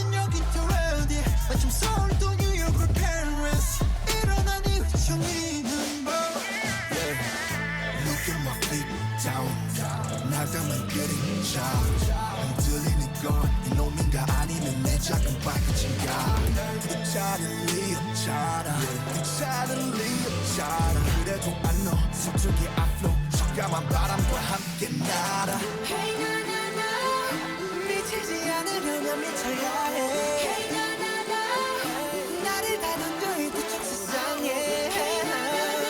Speaker 2: Hey na na na, 미치지 않으려면 미쳐야 해. Hey na na na, 나를 다 던져 이쪽 세상에. Hey na na na,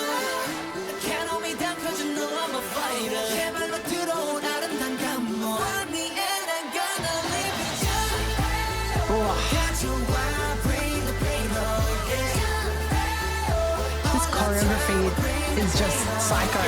Speaker 2: can't hold me down 'cause you know I'm a fighter. 제발로 들어온 아름다운 감동. Find me and I'm gonna live it up. 가져와, bring the pain, oh yeah.
Speaker 1: This choreography is just psycho.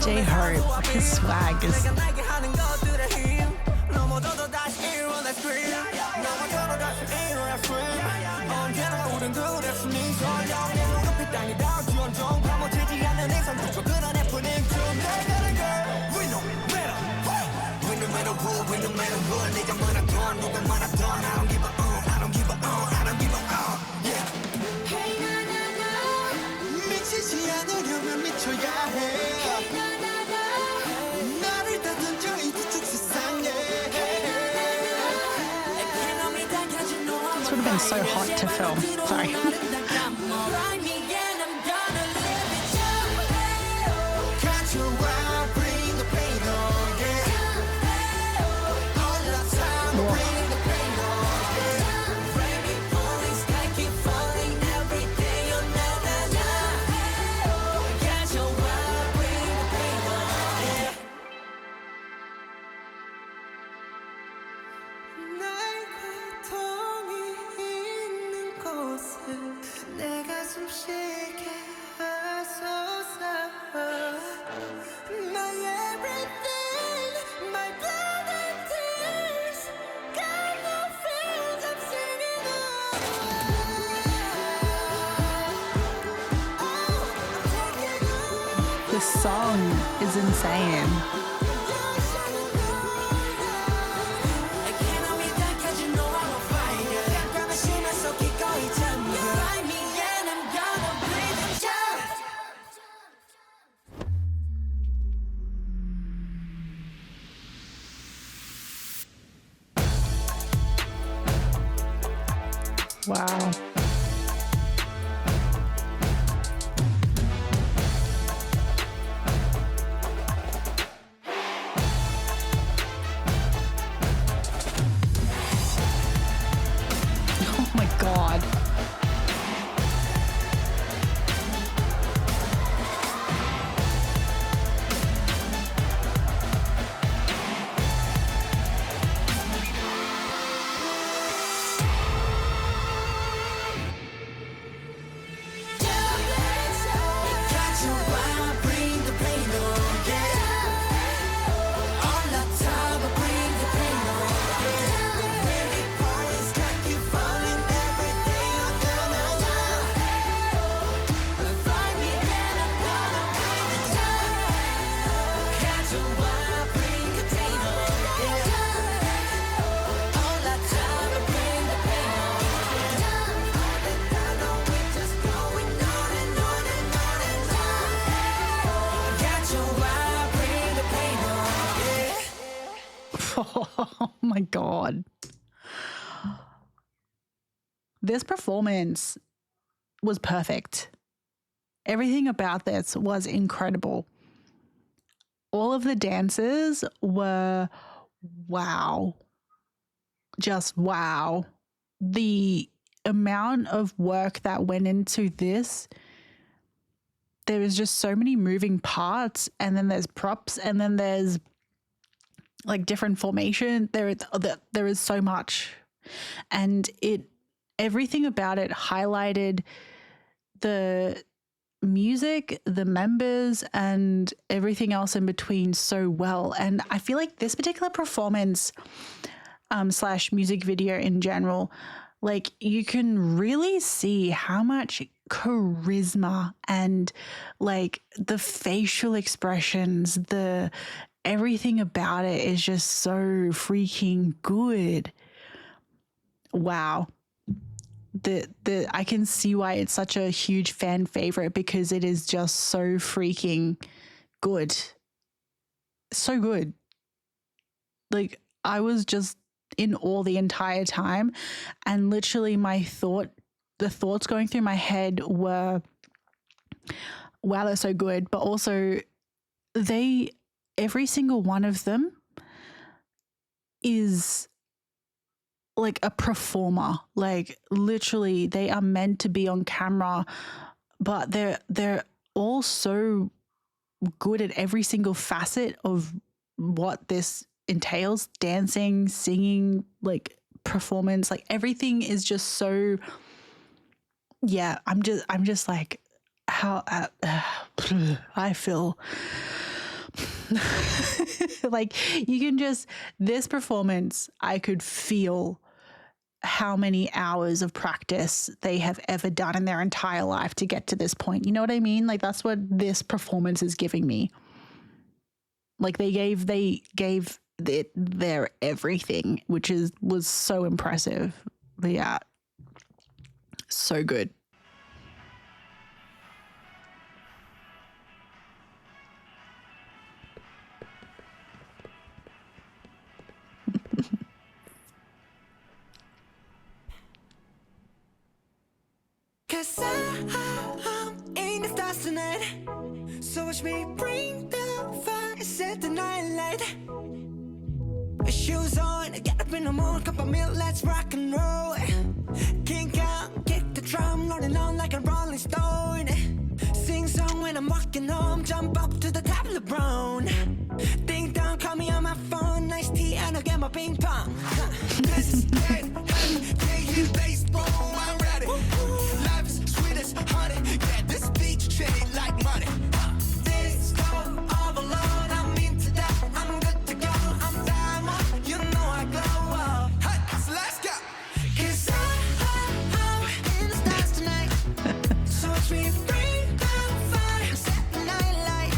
Speaker 2: jhope,
Speaker 1: his swag is This would have been so hot to film. Sorry. This song is insane. Wow. Oh my God. my God. This performance was perfect. Everything about this was incredible. All of the dances were wow. Just wow. The amount of work that went into this, there was just so many moving parts, and then there's props, and then there's like different formation. There is so much, and everything about it highlighted the music, the members, and everything else in between so well. And I feel like this particular performance / music video in general, like you can really see how much charisma and like the facial expressions, everything about it is just so freaking good. Wow. I can see why it's such a huge fan favorite, because it is just so freaking good. So good. Like I was just in awe the entire time, and literally the thoughts going through my head were, wow, they're so good, but also every single one of them is like a performer. Like literally they are meant to be on camera, but they're all so good at every single facet of what this entails: dancing, singing, like performance, like everything is just so, yeah, I'm just like how I feel like you can just, this performance, I could feel how many hours of practice they have ever done in their entire life to get to this point. You know what I mean? Like that's what this performance is giving me. Like they gave their everything, which was so impressive. But yeah, so good.
Speaker 2: Cause I'm in the stars tonight, so watch me bring the fire, set the night light. Shoes on, get up in the morning, cup of milk, let's rock and roll. King Kong, kick the drum, rolling on like a rolling stone. Sing song when I'm walking home, jump up to the top of the brown. Ding dong, call me on my phone, nice tea and I'll get my ping pong. This is dead, heavy, taking baseball, I'm ready. Life is sweet as honey, yeah, this beach shade like money. This go all alone, I'm into that, I'm good to go, I'm diamond, you know I glow up. Hey, so let's go. Cause I'm in the stars tonight, so watch me bring down fire, set the night light.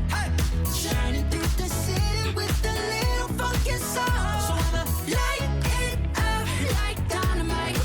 Speaker 2: Hey, shining through the city with a little funky soul. So I'ma light it up like dynamite.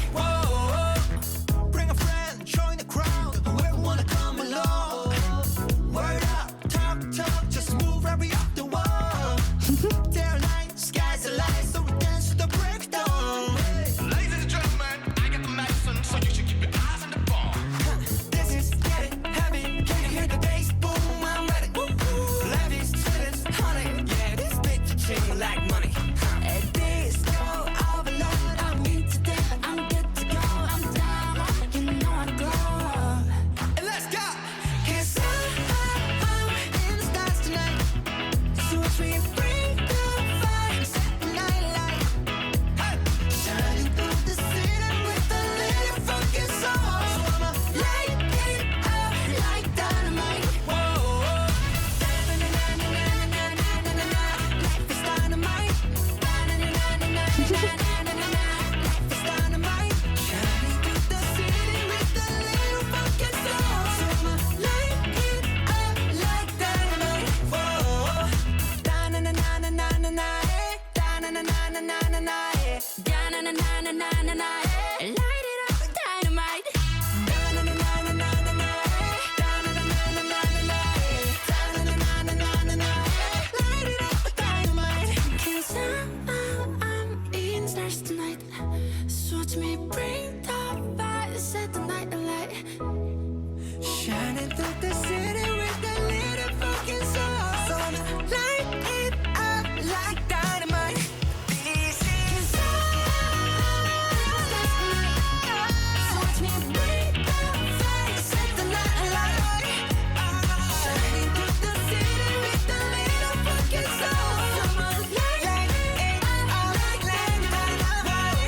Speaker 2: Shining through the city with a little fucking soul. So I'ma light it up like dynamite. This is so watch me bring the fire, set the night alight. Shining through the city with a little fucking soul. So I'ma light it up like dynamite.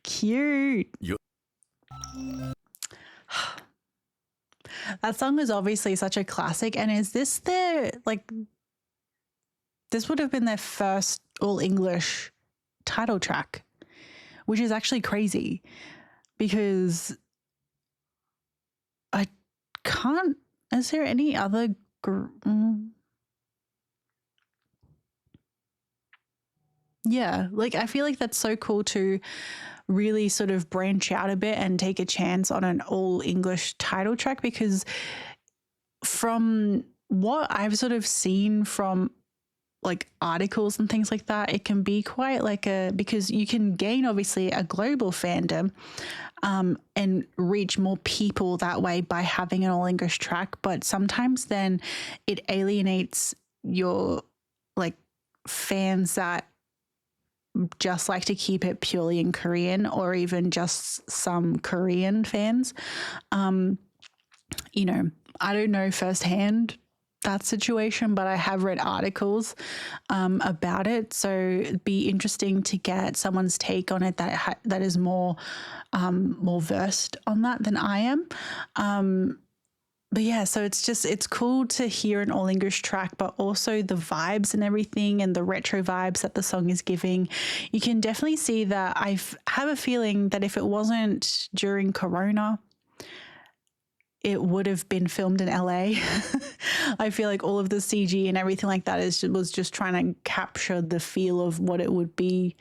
Speaker 1: Cute. That song is obviously such a classic. And is this their, like, this would have been their first all English title track, which is actually crazy because I can't, is there any other yeah, like I feel like that's so cool to really sort of branch out a bit and take a chance on an all English title track, because from what I've sort of seen from like articles and things like that, it can be quite like because you can gain obviously a global fandom and reach more people that way by having an all English track, but sometimes then it alienates your like fans that just like to keep it purely in Korean, or even just some Korean fans. You know, I don't know firsthand that situation, but I have read articles about it. So it'd be interesting to get someone's take on it that is more versed on that than I am. But yeah, so it's cool to hear an all English track, but also the vibes and everything and the retro vibes that the song is giving. You can definitely see that I have a feeling that if it wasn't during Corona, it would have been filmed in LA. I feel like all of the CG and everything like that was just trying to capture the feel of what it would be,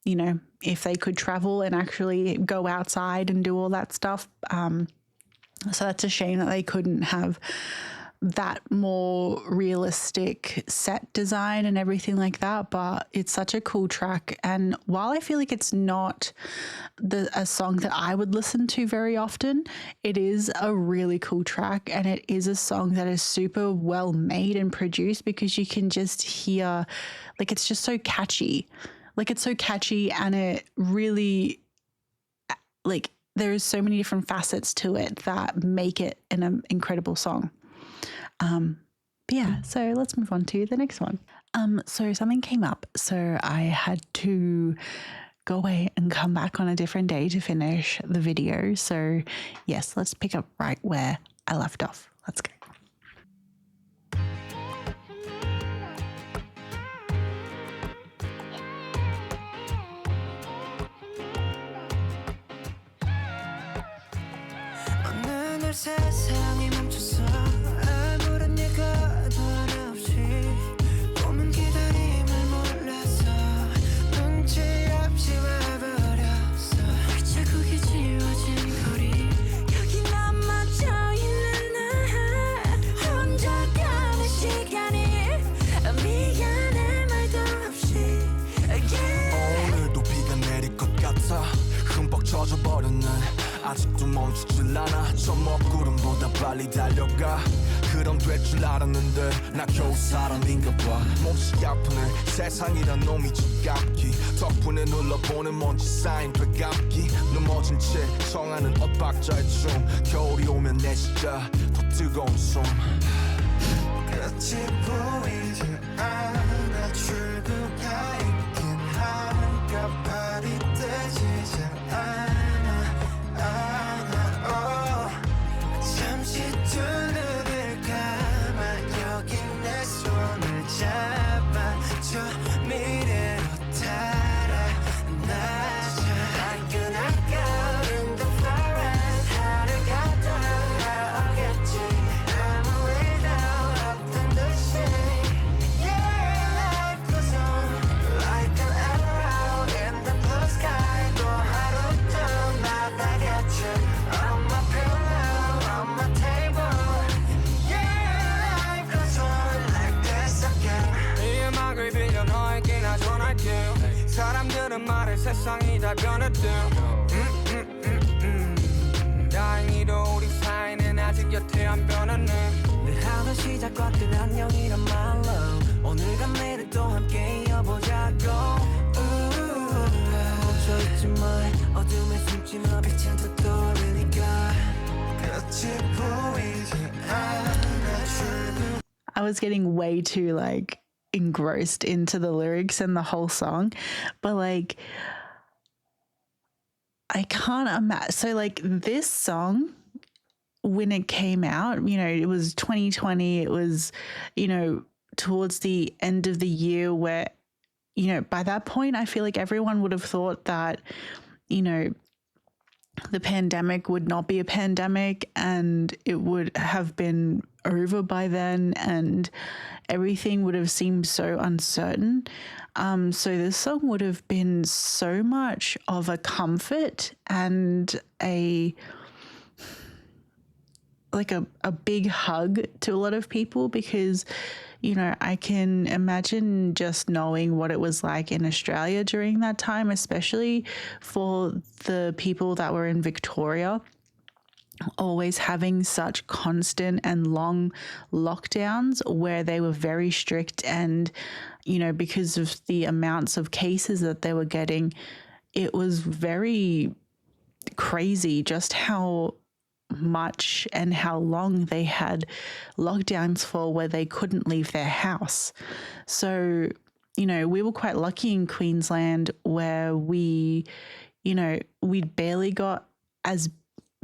Speaker 1: you know, if they could travel and actually go outside and do all that stuff. So that's a shame that they couldn't have that more realistic set design and everything like that, but it's such a cool track. And while I feel like it's not a song that I would listen to very often, it is a really cool track, and it is a song that is super well made and produced, because you can just hear, like, it's just so catchy. Like, it's so catchy, and it really, like, there's so many different facets to it that make it an incredible song. But yeah, so let's move on to the next one. So something came up, so I had to go away and come back on a different day to finish the video. So yes, let's pick up right where I left off. Let's go.
Speaker 2: 세상이 멈췄어 아무런 예고도 하나 없이 꿈은 기다림을 몰라서 눈치 없이 와버렸어 자국이 지워진 거리 여기 남아져 있는 나 혼자 가는 시간이 미안해 말도 없이 오늘도 비가 내릴 것 같아 흠뻑 젖어버렸네 아직도 멈추질 않아 저 먹구름보다 빨리 달려가 그럼 될 줄 알았는데 나 겨우 사람인가 봐 몹시 아프네 세상이란 놈이 지갑기 덕분에 눌러보는 먼지 쌓인 되감기 넘어진 채 청하는 엇박자의 춤 겨울이 오면 내 진짜 더 뜨거운 숨 끝이 보이지 않아 출구가 있긴 할까 발이 떼지지 않아 잠시 두 눈을 감아 여기 내 손을 잡아줘 미래로 달아나자 I cannot go in the forest 하루가 돌아오겠지 아무 일도 없던 듯이 yeah. do 사람들은 말해 세상이 다 변했대 다행히도 우리 사이는 아직 여태 안 변했네 늘 하던 시작과 끝 안녕이란 말로 오늘과 내일 또 함께 이어보자고 멈춰있지 마 어둠에 숨지 마 빛은 더 떠오르니까 끝이 보이지 않아 출구
Speaker 1: I was getting way too like engrossed into the lyrics and the whole song, but like I can't imagine. So like this song, when it came out, you know, it was 2020. It was, you know, towards the end of the year where, you know, by that point, I feel like everyone would have thought that, you know, the pandemic would not be a pandemic and it would have been over by then and everything would have seemed so uncertain. So this song would have been so much of a comfort and a big hug to a lot of people because, you know, I can imagine just knowing what it was like in Australia during that time, especially for the people that were in Victoria, always having such constant and long lockdowns where they were very strict and, you know, because of the amounts of cases that they were getting, it was very crazy just how much and how long they had lockdowns for where they couldn't leave their house. So, you know, we were quite lucky in Queensland where we, you know, we barely got as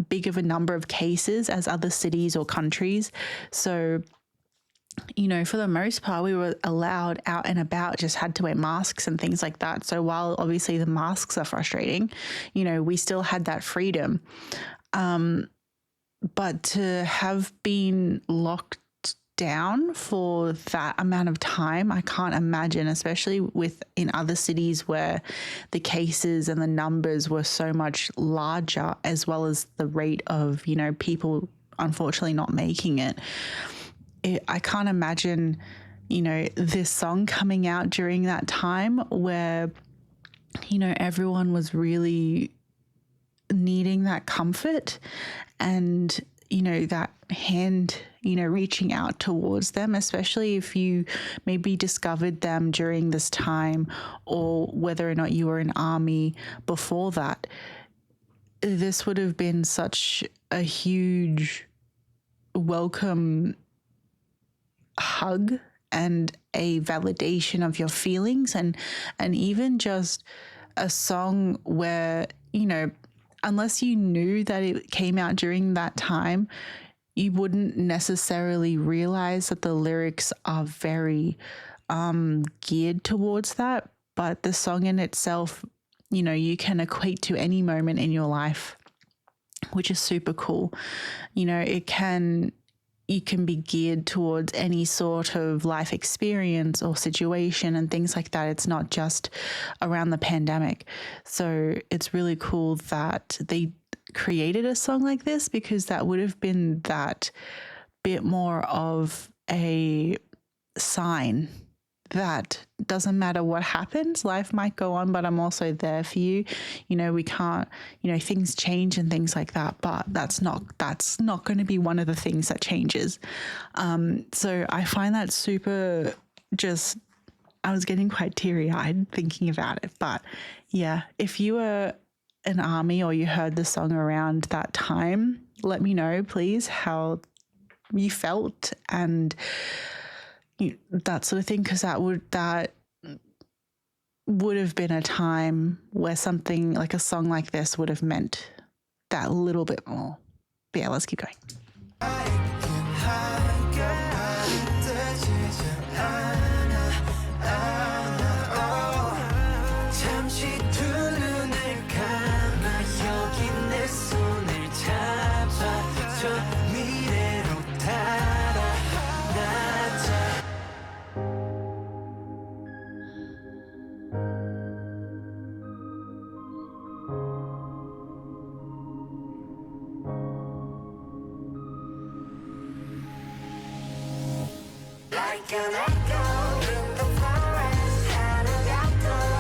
Speaker 1: big of a number of cases as other cities or countries. So, you know, for the most part, we were allowed out and about, just had to wear masks and things like that. So while obviously the masks are frustrating, you know, we still had that freedom. But to have been locked down for that amount of time, I can't imagine, especially in other cities where the cases and the numbers were so much larger, as well as the rate of, you know, people unfortunately not making it. I can't imagine, you know, this song coming out during that time where, you know, everyone was really needing that comfort and, you know, that hand, you know, reaching out towards them, especially if you maybe discovered them during this time or whether or not you were in army before that. This would have been such a huge welcome hug and a validation of your feelings and even just a song where, you know, unless you knew that it came out during that time, you wouldn't necessarily realize that the lyrics are very geared towards that. But the song in itself, you know, you can equate to any moment in your life, which is super cool. You know, you can be geared towards any sort of life experience or situation and things like that. It's not just around the pandemic. So it's really cool that they created a song like this because that would have been that bit more of a sign that doesn't matter what happens, life might go on, but I'm also there for you. You know, we can't, you know, things change and things like that, but that's not going to be one of the things that changes. So I find that super I was getting quite teary-eyed thinking about it. But yeah, if you were an army or you heard the song around that time, let me know, please, how you felt and that sort of thing, because that would have been a time where something like a song like this would have meant that little bit more. But yeah, let's keep going.
Speaker 2: Like an echo in the forest, 하나가 더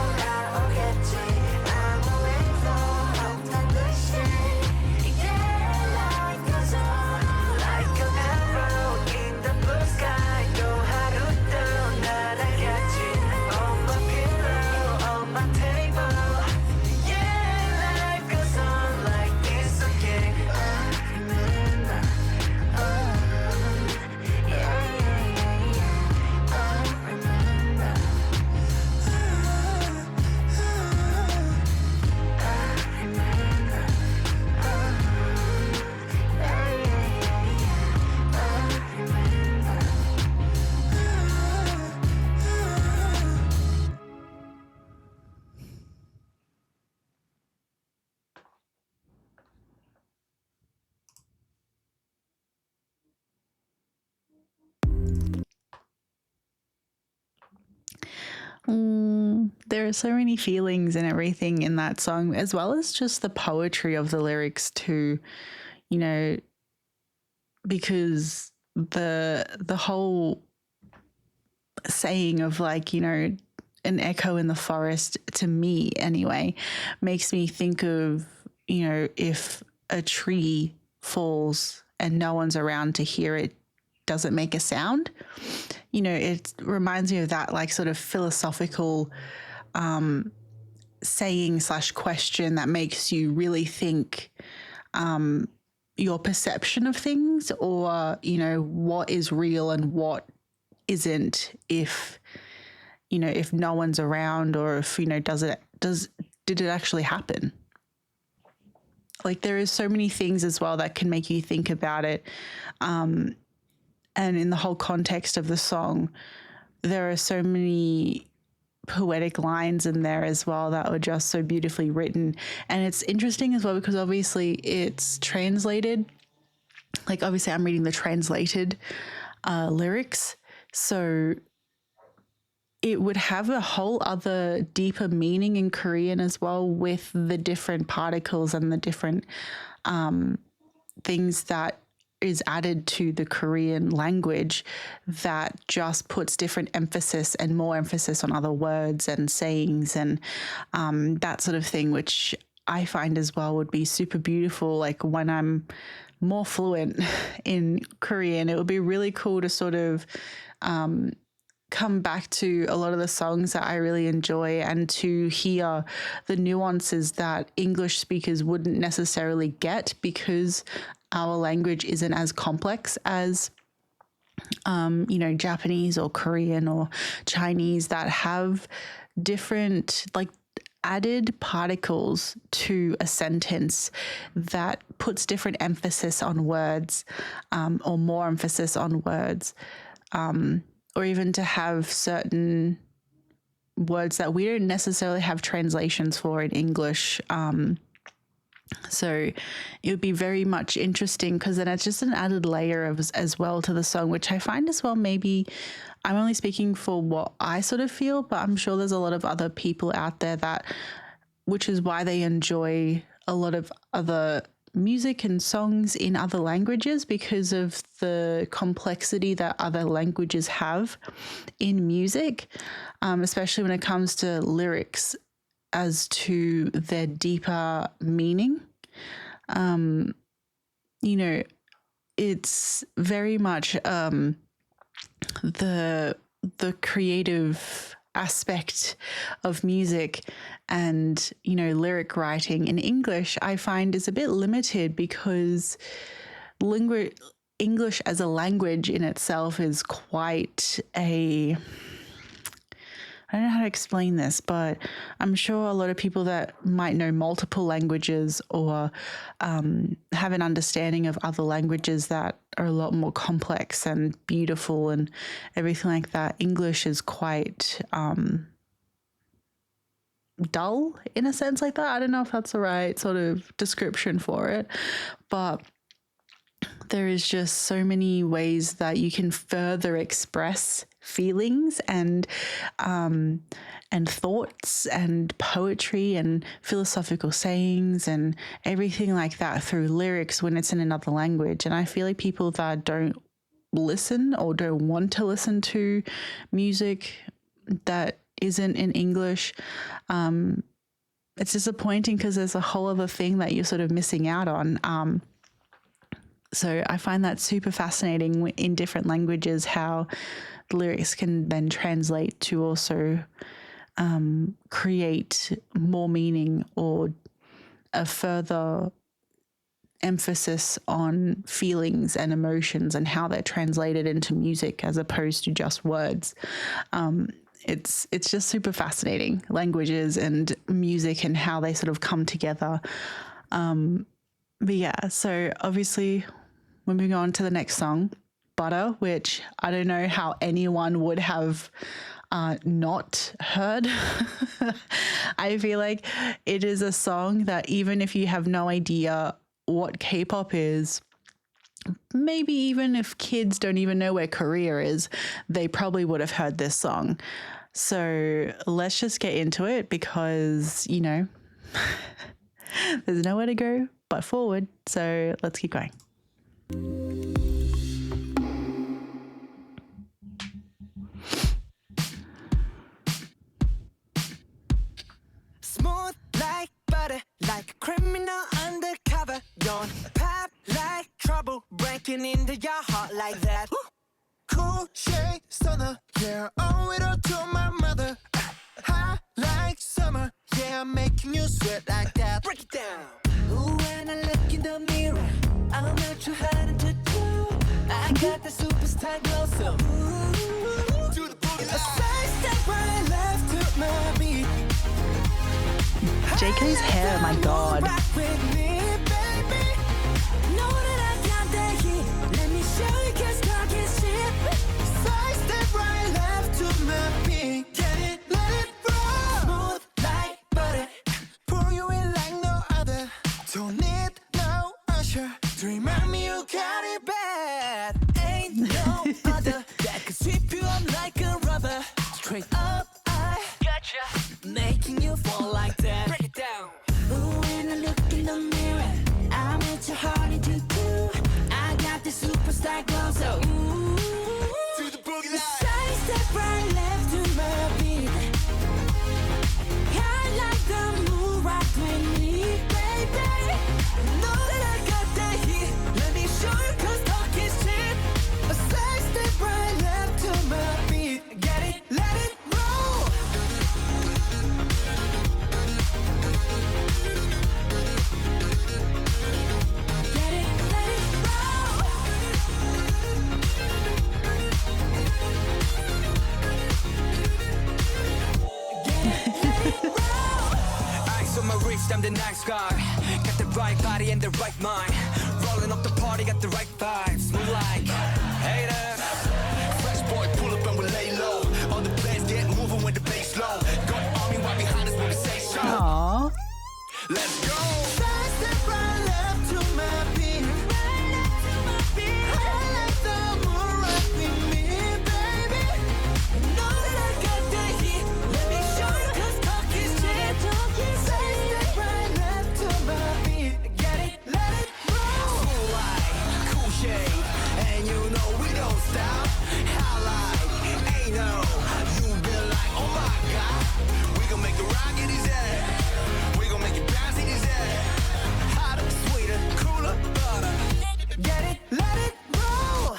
Speaker 1: There are so many feelings and everything in that song, as well as just the poetry of the lyrics too, you know, because the whole saying of like, you know, an echo in the forest, to me anyway, makes me think of, you know, if a tree falls and no one's around to hear it, does it make a sound? You know, it reminds me of that like sort of philosophical saying slash question that makes you really think your perception of things, or, you know, what is real and what isn't, if, you know, if no one's around, or if, you know, did it actually happen? Like, there is so many things as well that can make you think about it. And in the whole context of the song, there are so many poetic lines in there as well that were just so beautifully written. And it's interesting as well because obviously it's translated. Like, obviously I'm reading the translated lyrics. So it would have a whole other deeper meaning in Korean as well, with the different particles and the different things that is added to the Korean language that just puts different emphasis and more emphasis on other words and sayings and that sort of thing, which I find as well would be super beautiful. Like, when I'm more fluent in Korean, it would be really cool to sort of come back to a lot of the songs that I really enjoy and to hear the nuances that English speakers wouldn't necessarily get, because our language isn't as complex as, you know, Japanese or Korean or Chinese, that have different, like, added particles to a sentence that puts different emphasis on words, or more emphasis on words, or even to have certain words that we don't necessarily have translations for in English. So it would be very much interesting, because then it's just an added layer of, as well, to the song, which I find as well, maybe I'm only speaking for what I sort of feel, but I'm sure there's a lot of other people out there that, which is why they enjoy a lot of other music and songs in other languages, because of the complexity that other languages have in music, especially when it comes to lyrics as to their deeper meaning. You know, it's very much the creative aspect of music and, you know, lyric writing in English, I find is a bit limited, because English as a language in itself is quite a, I don't know how to explain this, but I'm sure a lot of people that might know multiple languages or have an understanding of other languages that are a lot more complex and beautiful and everything like that. English is quite dull in a sense like that. I don't know if that's the right sort of description for it, but there is just so many ways that you can further express feelings and thoughts and poetry and philosophical sayings and everything like that through lyrics when it's in another language. And I feel like people that don't listen or don't want to listen to music that isn't in English, it's disappointing, because there's a whole other thing that you're sort of missing out on. So I find that super fascinating in different languages, how the lyrics can then translate to also create more meaning or a further emphasis on feelings and emotions and how they're translated into music as opposed to just words. It's just super fascinating, languages and music and how they sort of come together. But yeah, so obviously we're moving on to the next song, Butter, which I don't know how anyone would have not heard. I feel like it is a song that even if you have no idea what K-pop is, maybe even if kids don't even know where Korea is, they probably would have heard this song. So let's just get into it because, you know, there's nowhere to go but forward. So let's keep going.
Speaker 2: Smooth like butter, like a criminal undercover. Don't pop like trouble, breaking into your heart like that. Cool shade stunner, yeah, owe it all to my mother. Hot like summer, yeah, I'm making you sweat like that. Break it down. Ooh, when I look in the mirror, I'm not too hard to do. I got the superstar glow, so ooh, to the boogie line. A side step right left to my beat.
Speaker 1: JK's hair, my God.
Speaker 2: Rock with me, baby. Know that I got that heat. Let me show you 'cause talk is cheap. Side step right left to my beat. Get it, let it roll. Smooth like butter. Pour you in like no other. Don't need no usher. To remind me you got it bad. Ain't no other that could sweep you up like a rubber. Straight up, I gotcha. Making you fall like that. Break it down. Ooh, when I look in the mirror, I'm at your heart into two. I got the superstar glow, so ooh, to the boogie line. Side step right left to my beat. I like the moon rock with me, baby. Know that I got that heat. Let me show you 'cause talk is cheap. A side step right left to my beat. Get it, let it roll. Get it, let it roll. Get it, let it roll. Eyes on my wrist, I'm the nice guy. Got the right body and the right mind. Rolling up the party, got the right vibes. Move like haters.
Speaker 3: Fresh boy, pull up and we lay low. All the players get moving with the bass low. Got army right behind us when we say so.
Speaker 1: Aww.
Speaker 3: Let's go.
Speaker 2: Side step right left to my beat. Right left to my beat. I like the moon rock with me, baby. Know that I got that heat. Let me show you 'cause talk is cheap. Side step right left to my beat. Get it, let it roll.
Speaker 3: Cool light, cool shade, and you know we don't stop. Highlight, ain't no. You been like, oh my God. We gon' make the rock in his head. We gon' make it bounce in his head. Hotter, sweeter, cooler, butter.
Speaker 2: Get it, let it roll.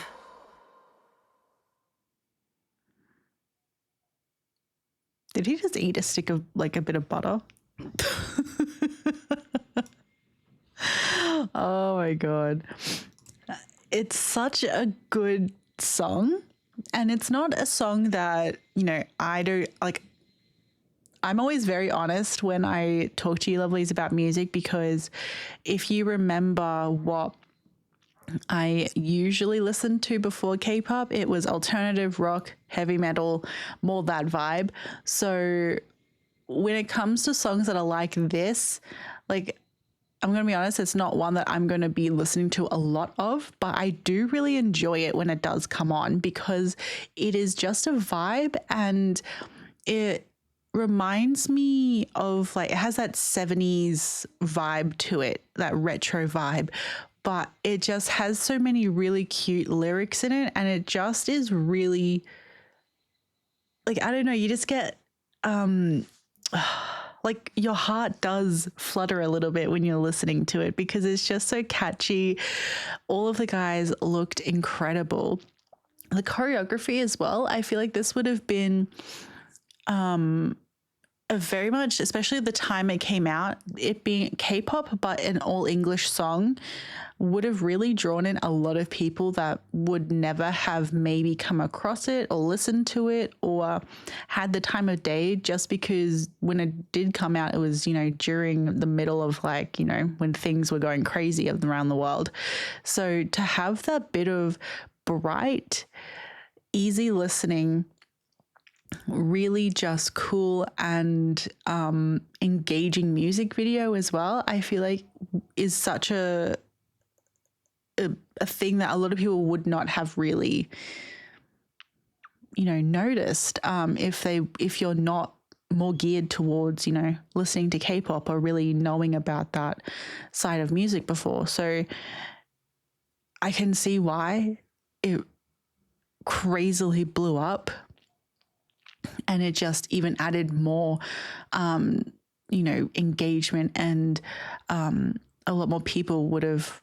Speaker 1: Did he just eat a stick of like a bit of butter? Oh my God. It's such a good song. And it's not a song that, you know, I do like. I'm always very honest when I talk to you lovelies about music, because if you remember what I usually listened to before K-pop, it was alternative rock, heavy metal, more that vibe. So when it comes to songs that are like this, like, I'm going to be honest, it's not one that I'm going to be listening to a lot of, but I do really enjoy it when it does come on, because it is just a vibe, and it reminds me of, like, it has that 70s vibe to it, that retro vibe, but it just has so many really cute lyrics in it, and it just is really, like, I don't know, you just get like your heart does flutter a little bit when you're listening to it, because it's just so catchy. All of the guys looked incredible. The choreography as well, I feel like this would have been a very much, especially at the time it came out, it being K-pop but an all English song, would have really drawn in a lot of people that would never have maybe come across it or listened to it or had the time of day, just because when it did come out, it was, you know, during the middle of, like, you know, when things were going crazy around the world. So to have that bit of bright, easy listening, really just cool and engaging music video as well, I feel like is such a a thing that a lot of people would not have really, you know, noticed if you're not more geared towards, you know, listening to K-pop or really knowing about that side of music before. So I can see why it crazily blew up, and it just even added more, you know, engagement, and a lot more people would have,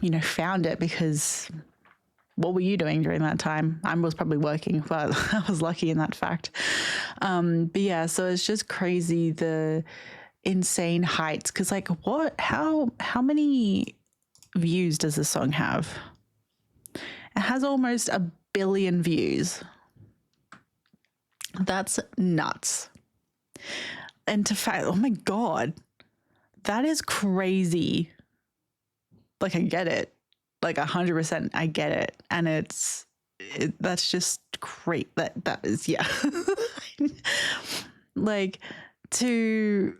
Speaker 1: you know, found it, because what were you doing during that time? I was probably working, but I was lucky in that fact. But yeah, so it's just crazy, the insane heights. Cause like how many views does the song have? It has almost 1 billion views. That's nuts. And to fact, oh my God, that is crazy. Like, I get it. Like 100%, I get it. And that's just great. That is, yeah. Like, to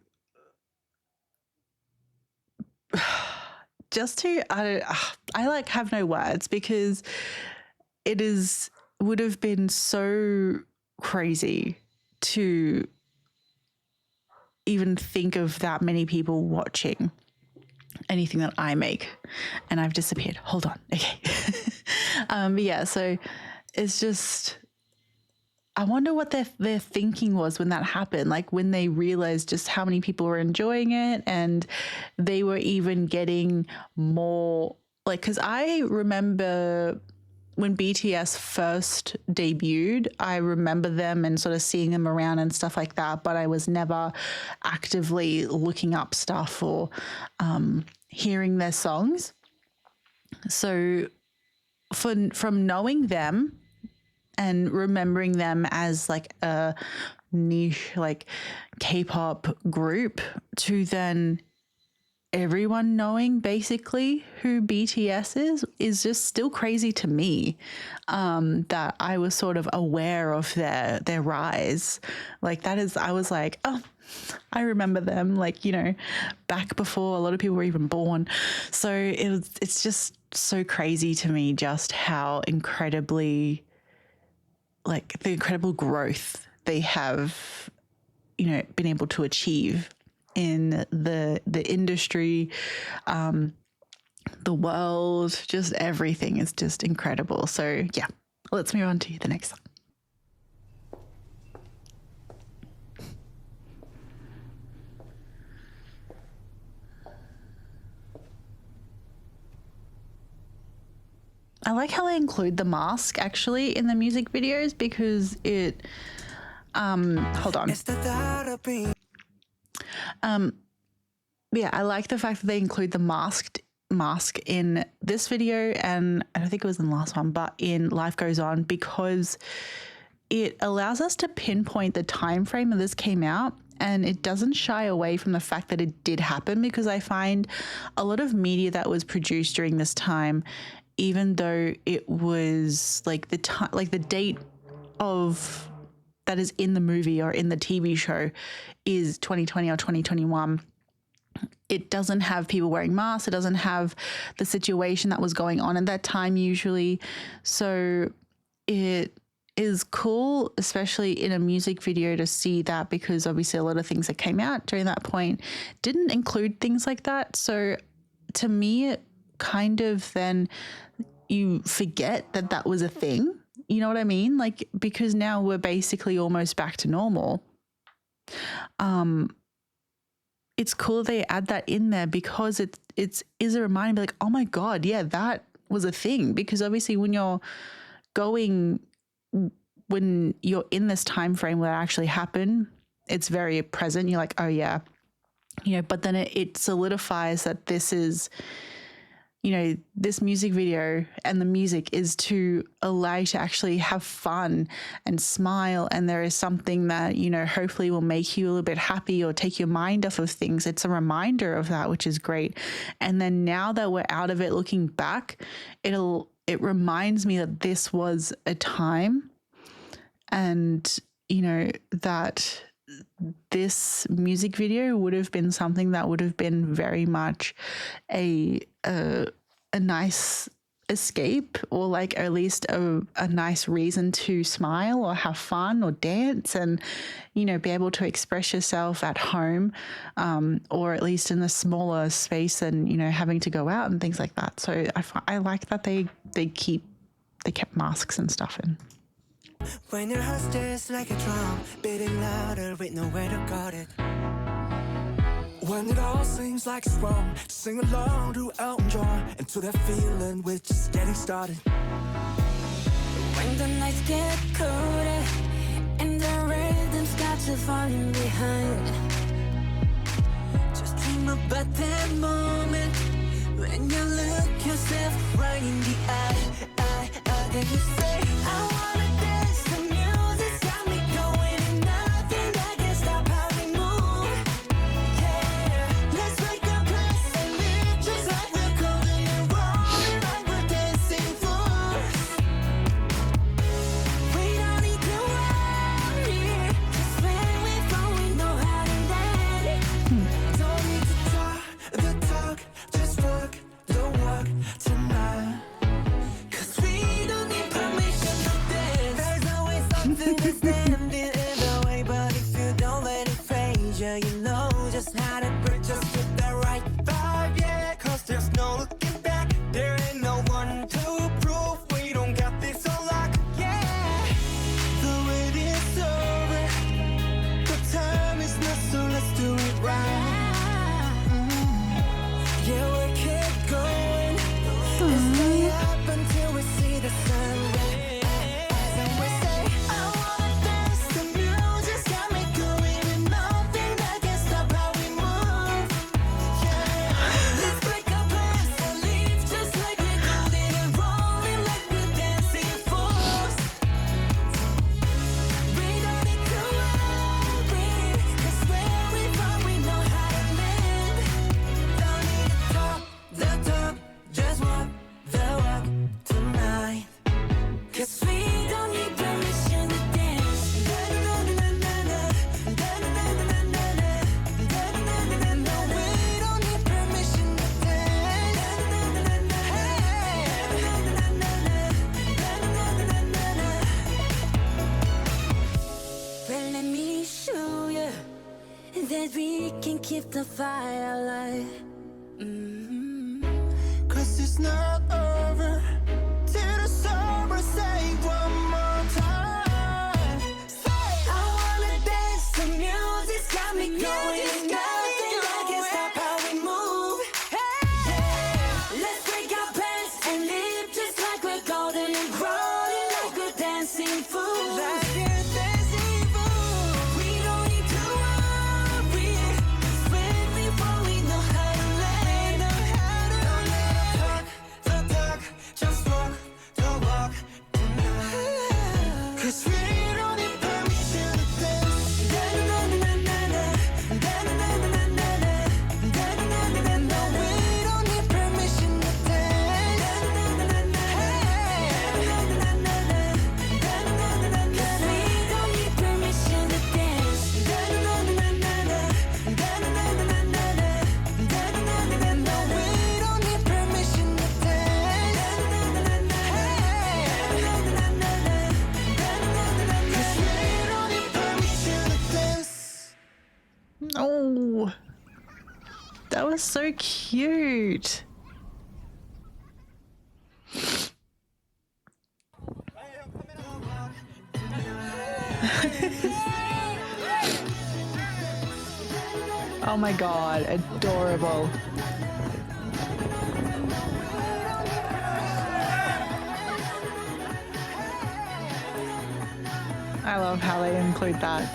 Speaker 1: I like have no words, because would have been so crazy to even think of that many people watching anything that I make. And I've disappeared. Hold on. Okay. But yeah, so it's just, I wonder what their thinking was when that happened, like when they realized just how many people were enjoying it, and they were even getting more, like, because I remember when BTS first debuted, I remember them and sort of seeing them around and stuff like that, but I was never actively looking up stuff or hearing their songs. So from knowing them and remembering them as like a niche, like K-pop group, to then everyone knowing basically who BTS is just still crazy to me, that I was sort of aware of their rise. Like, that is, I was like, oh, I remember them, like, you know, back before a lot of people were even born. So it's just so crazy to me just how incredibly, like, the incredible growth they have, you know, been able to achieve in the industry, the world, just everything is just incredible. So yeah, let's move on to the next song. I like how they include the mask actually in the music videos, because it, hold on. Yeah, I like the fact that they include the mask in this video, and I don't think it was in the last one, but in Life Goes On, because it allows us to pinpoint the time frame that this came out, and it doesn't shy away from the fact that it did happen, because I find a lot of media that was produced during this time, even though it was like the time, like the date of that is in the movie or in the TV show is 2020 or 2021, it doesn't have people wearing masks. It doesn't have the situation that was going on at that time usually. So it is cool, especially in a music video, to see that, because obviously a lot of things that came out during that point didn't include things like that. So to me, it kind of, then you forget that that was a thing. You know what I mean? Like, because now we're basically almost back to normal. It's cool they add that in there, because it is a reminder, like, oh my God, yeah, that was a thing. Because obviously when you're in this time frame where it actually happened, it's very present. You're like, oh yeah, you know, but then it solidifies that this is, you know, this music video and the music is to allow you to actually have fun and smile. And there is something that, you know, hopefully will make you a little bit happy or take your mind off of things. It's a reminder of that, which is great. And then now that we're out of it, looking back, it reminds me that this was a time, and, you know, that this music video would have been something that would have been very much a nice escape, or like at least a nice reason to smile or have fun or dance, and be able to express yourself at home, or at least in a smaller space than having to go out and things like that. So I like that they kept masks and stuff in.
Speaker 2: When your heart stays like a drum, beating louder with nowhere to guard it. When it all seems like it's wrong, sing along to Elton John and to that feeling we're just getting started.
Speaker 5: When the nights get colder and the rhythm's got you falling behind, just dream about that moment when you look yourself right in the eye, and you say, I wanna dance, the music's got me going, and nothing that can stop how we move. Yeah, let's make a place and live just like we're golden and rolling like we're dancing fools. We don't need to worry, 'cause when we fall we know how to land.
Speaker 2: Don't need to talk the talk, just walk the walk tonight.
Speaker 5: 'Cause we don't need permission to dance.
Speaker 2: There's always something that's standing in the way, but if you don't let it phase you, you know just how to break, just with the right vibe, yeah. 'Cause there's no looking back, there ain't no one to prove we don't got this on lock, yeah. The wait is over, the time is not, so let's do it right. Yeah, we'll keep going and stay up until we see the sun rise. And we say, I wanna dance, the music's got me going, and nothing that can stop how we move. Yeah,
Speaker 5: Let's break our plans and leave just like we're golden and rolling like we're dancing fools. We don't need to worry, 'cause where we from we know how to land.
Speaker 2: don't need to talk the talk, just walk the walk tonight.
Speaker 5: 'Cause we don't need permission to dance.
Speaker 2: No, we don't need permission to
Speaker 5: Well, let me show you that we can keep the fire alive.
Speaker 2: 'Cause it's not over till the summer. Say one more time. Say,
Speaker 5: I wanna dance, the music's got me going.
Speaker 2: music's got me
Speaker 5: Nothing that can
Speaker 2: going.
Speaker 5: stop how we move. Yeah, let's break our plans and live just like we're golden and rolling like we're dancing fools.
Speaker 2: like you're dancing fool.
Speaker 5: We don't need to worry, 'cause when we fall we know how to land.
Speaker 2: Don't need to talk the talk, just walk the walk tonight. 'Cause we don't need permission to dance.
Speaker 5: No, we don't need permission to dance. 'Cause we don't need permission to dance.
Speaker 2: No, we don't need permission to dance. 'Cause we don't need permission to dance.
Speaker 1: Oh, that was so cute. Oh my god, adorable. I love how they include that.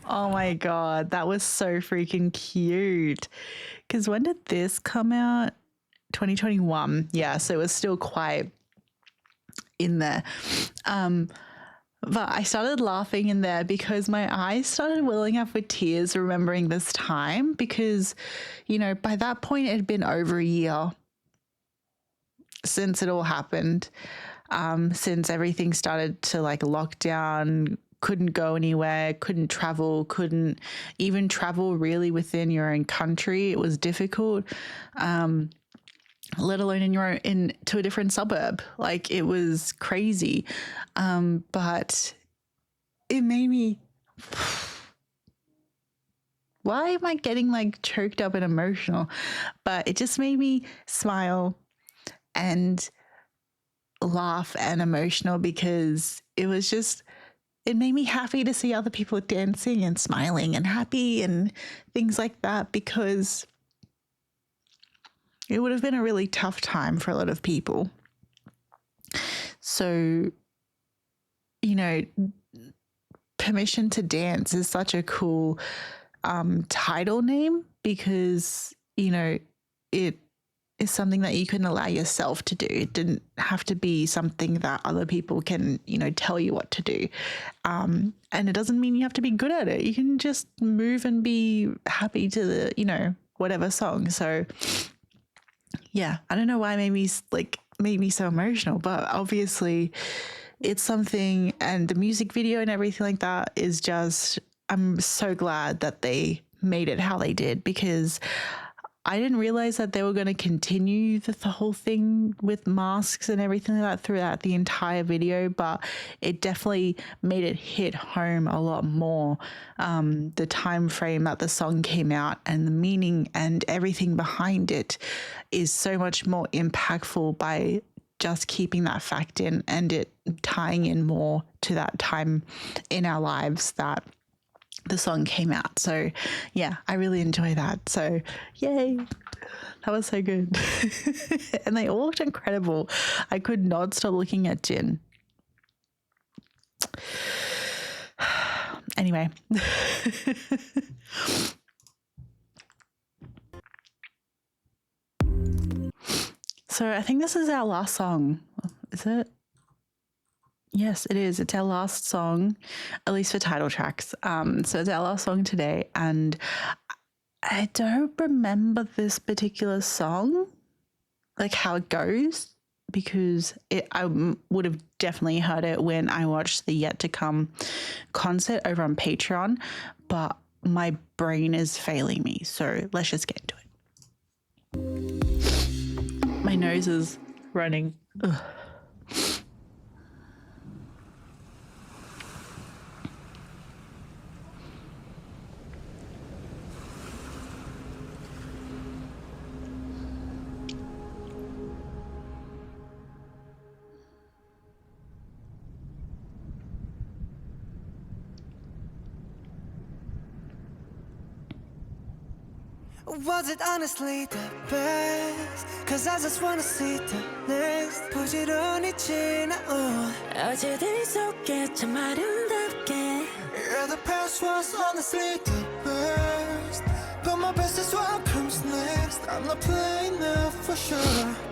Speaker 1: Oh my god, that was so freaking cute. Because when did this come out? 2021. Yeah, so it was still quite in there. But I started laughing in there because my eyes started welling up with tears remembering this time because, you know, by that point it had been over a year since it all happened, since everything started to like lock down, couldn't go anywhere, couldn't even travel really within your own country. It was difficult. Let alone to a different suburb. Like it was crazy. But it made me, why am I getting like choked up and emotional? But it just made me smile and laugh and emotional because it made me happy to see other people dancing and smiling and happy and things like that, because it would have been a really tough time for a lot of people. So, you know, Permission to Dance is such a cool title name because, you know, it is something that you can allow yourself to do. It didn't have to be something that other people can, you know, tell you what to do. And it doesn't mean you have to be good at it. You can just move and be happy to the, you know, whatever song. So yeah, I don't know why it made me so emotional, but obviously it's something, and the music video and everything like that is just, I'm so glad that they made it how they did, because I didn't realize that they were going to continue the whole thing with masks and everything like that throughout the entire video, but it definitely made it hit home a lot more. The time frame that the song came out and the meaning and everything behind it is so much more impactful by just keeping that fact in and it tying in more to that time in our lives that the song came out. So yeah, I really enjoy that. So yay, that was so good. And they all looked incredible. I could not stop looking at Jin. Anyway. So I think this is our last song. Is it? Yes, it is. It's our last song, at least for title tracks. So it's our last song today, and I don't remember this particular song, like how it goes, because I would have definitely heard it when I watched the Yet to Come concert over on Patreon, but my brain is failing me. So let's just get into it. My nose is running. Ugh.
Speaker 2: Was it honestly the best? Cause I just wanna see the next. 부지런히 지나온
Speaker 5: 어제들 속에 참 아름답게.
Speaker 2: Yeah, the past was honestly the best. But my best is what comes next. I'm not playing now for sure.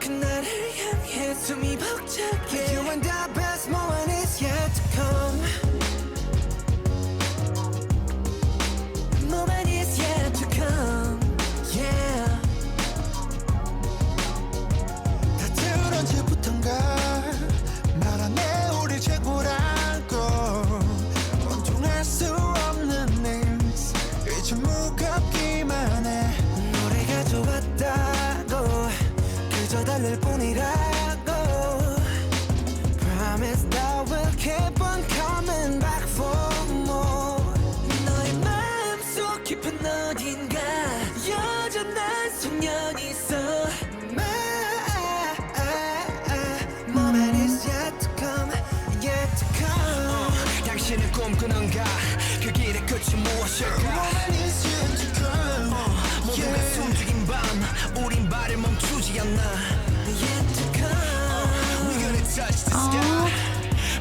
Speaker 2: 그날을 향해 숨이 벅차게. You and the best moment is yet to come. Moment is yet to come. Yeah. 다들 언제부턴가 말하네 우리 최고라고. 원통할 수 없는 names 이제 무겁기만 해. 노래가 좋았다고 그저 달랠 뿐이라고. Promise that we'll keep on coming back for more. 너의 마음속 깊은 어딘가 여전한 소년이 있어. Moment is yet to come, yet to come.
Speaker 3: 당신은 꿈꾸는가 그 길의 끝이 무엇일까.
Speaker 2: Moment is yet to come.
Speaker 3: 모두가 숨죽인 밤 우린 발을 멈추지 않나.
Speaker 2: Yet to come.
Speaker 3: We're gonna touch the sky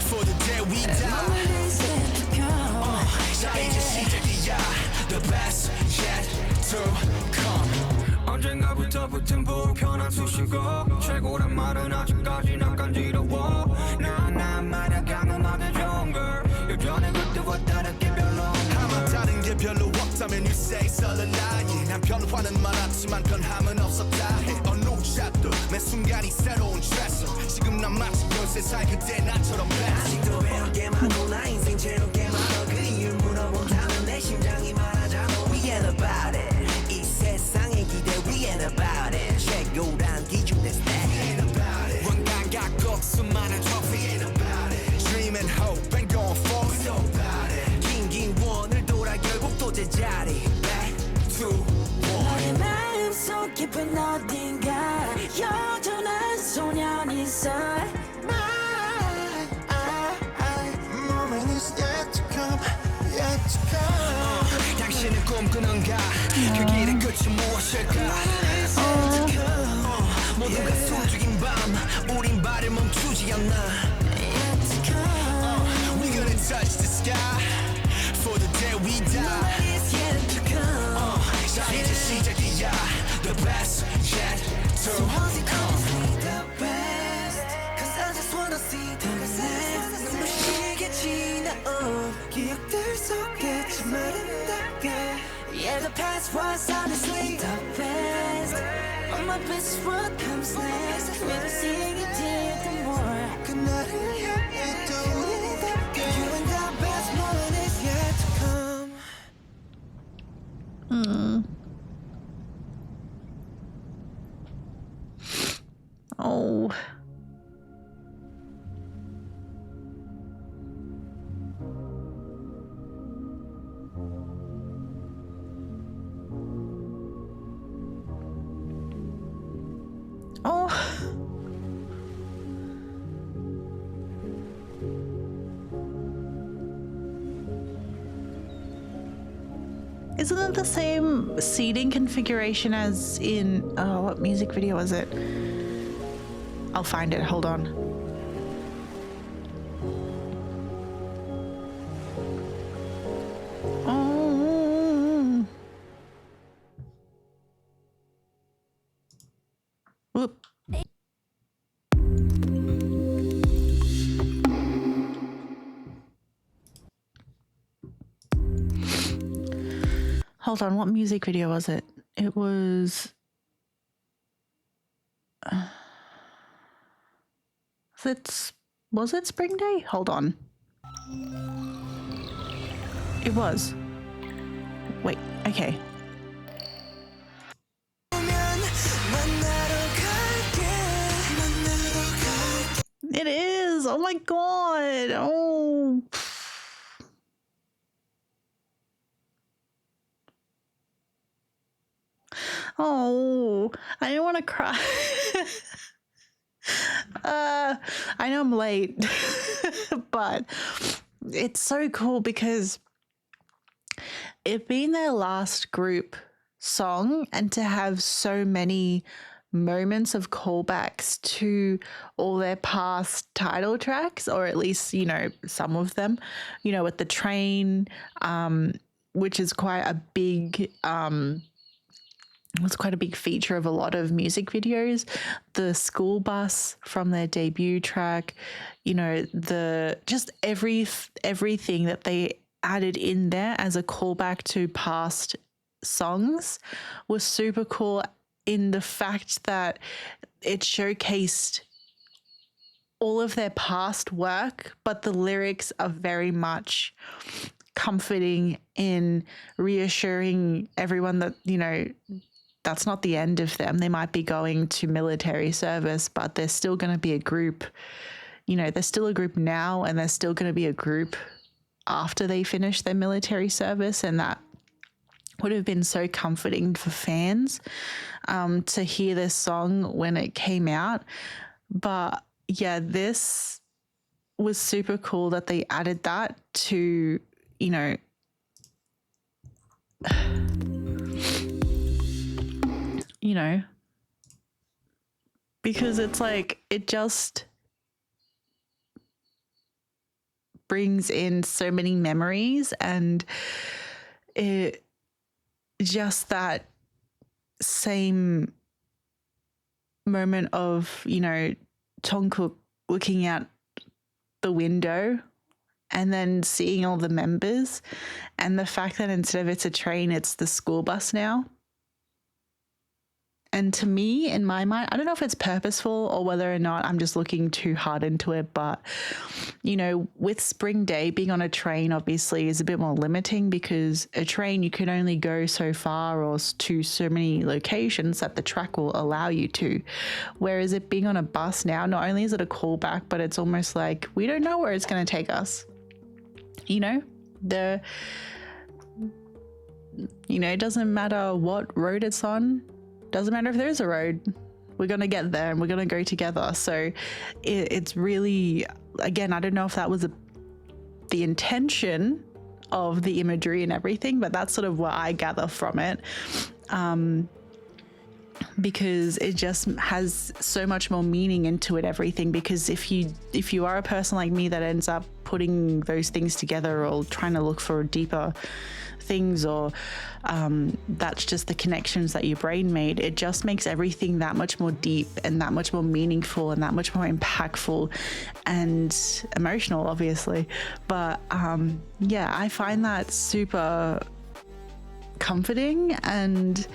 Speaker 3: for the day we die.
Speaker 2: Moment is yet to come.
Speaker 3: 자 이제 시작이야. The best yet to come.
Speaker 6: 언젠가부터 붙은 불편한 수식어. 최고란 말은 아직까지 난 간지러워. 난 말야 강음하게 좋은 걸.
Speaker 3: say 설렐라예 난 변화는 많았지만 변함은 없었다 해 어느 샵도 매 순간이 새로운 트레서 지금 난 마치 연세살 그때 나처럼 blessed 아직도 배울 게 많고 나 인생 채울 게 많아 그 이유를 물어본다면 내 심장이 말하잖아 We ain't about it 이 세상의 기대 We ain't about it 최고란 기준 that's that We ain't about it 원감각 꼭 수많은 trophy We ain't about it Dream and hope and going forward So about it 긴긴 원을 돌아 결국 또 제자리 Back to one
Speaker 5: 너의 마음속 깊은 어딘가 여전한 소년이 있어
Speaker 3: Moment is yet to come Yet to come 당신은 꿈꾸는가 그 길의 끝이 무엇일까 모두가 숨죽인 밤 우린 발을 멈추지 않나
Speaker 5: Yet to come
Speaker 3: We're gonna touch the sky For the day we die
Speaker 5: It's yet to come
Speaker 3: 자 이제 시작이야 The best yet to come
Speaker 5: The best Cause I just wanna see the best 눈부시게 지나온 기억들 속에 참 아름답게 Yeah the past was honestly the best But my best is what comes next When I sing it till the more
Speaker 3: 그날을 향해 떠오르답게
Speaker 5: You and the best moment is yet to come
Speaker 1: Oh. Oh. Isn't it the same seating configuration as in, oh, what music video was it? I'll find it, hold on. Oh. Whoop. Hold on, what music video was it? It was... Was it Spring Day? Hold on. It was. Wait, okay. It is! Oh my god! Oh... Oh, I don't want to cry. I know I'm late, but it's so cool because it being their last group song and to have so many moments of callbacks to all their past title tracks, or at least, you know, some of them, you know, with the train, which is quite a big, was quite a big feature of a lot of music videos. The school bus from their debut track, you know, the just everything that they added in there as a callback to past songs was super cool in the fact that it showcased all of their past work, but the lyrics are very much comforting in reassuring everyone that, you know, that's not the end of them. They might be going to military service, but they're still going to be a group. You know, they're still a group now, and they're still going to be a group after they finish their military service. And that would have been so comforting for fans to hear this song when it came out. But yeah, this was super cool that they added that to, you know, you know, because it's like, it just brings in so many memories, and it just that same moment of, you know, Jungkook looking out the window and then seeing all the members and the fact that instead of it's a train, it's the school bus now. And to me, in my mind, I don't know if it's purposeful or whether or not I'm just looking too hard into it, but, you know, with Spring Day, being on a train obviously is a bit more limiting because a train, you can only go so far or to so many locations that the track will allow you to. Whereas it being on a bus now, not only is it a callback, but it's almost like we don't know where it's going to take us. You know, it doesn't matter what road it's on. Doesn't matter if there is a road, we're going to get there and we're going to go together. So it's really, again, I don't know if that was the intention of the imagery and everything, but that's sort of what I gather from it. Because it just has so much more meaning into it, everything. Because if you are a person like me that ends up putting those things together or trying to look for deeper things, or that's just the connections that your brain made, it just makes everything that much more deep and that much more meaningful and that much more impactful and emotional, obviously. But yeah, I find that super comforting. And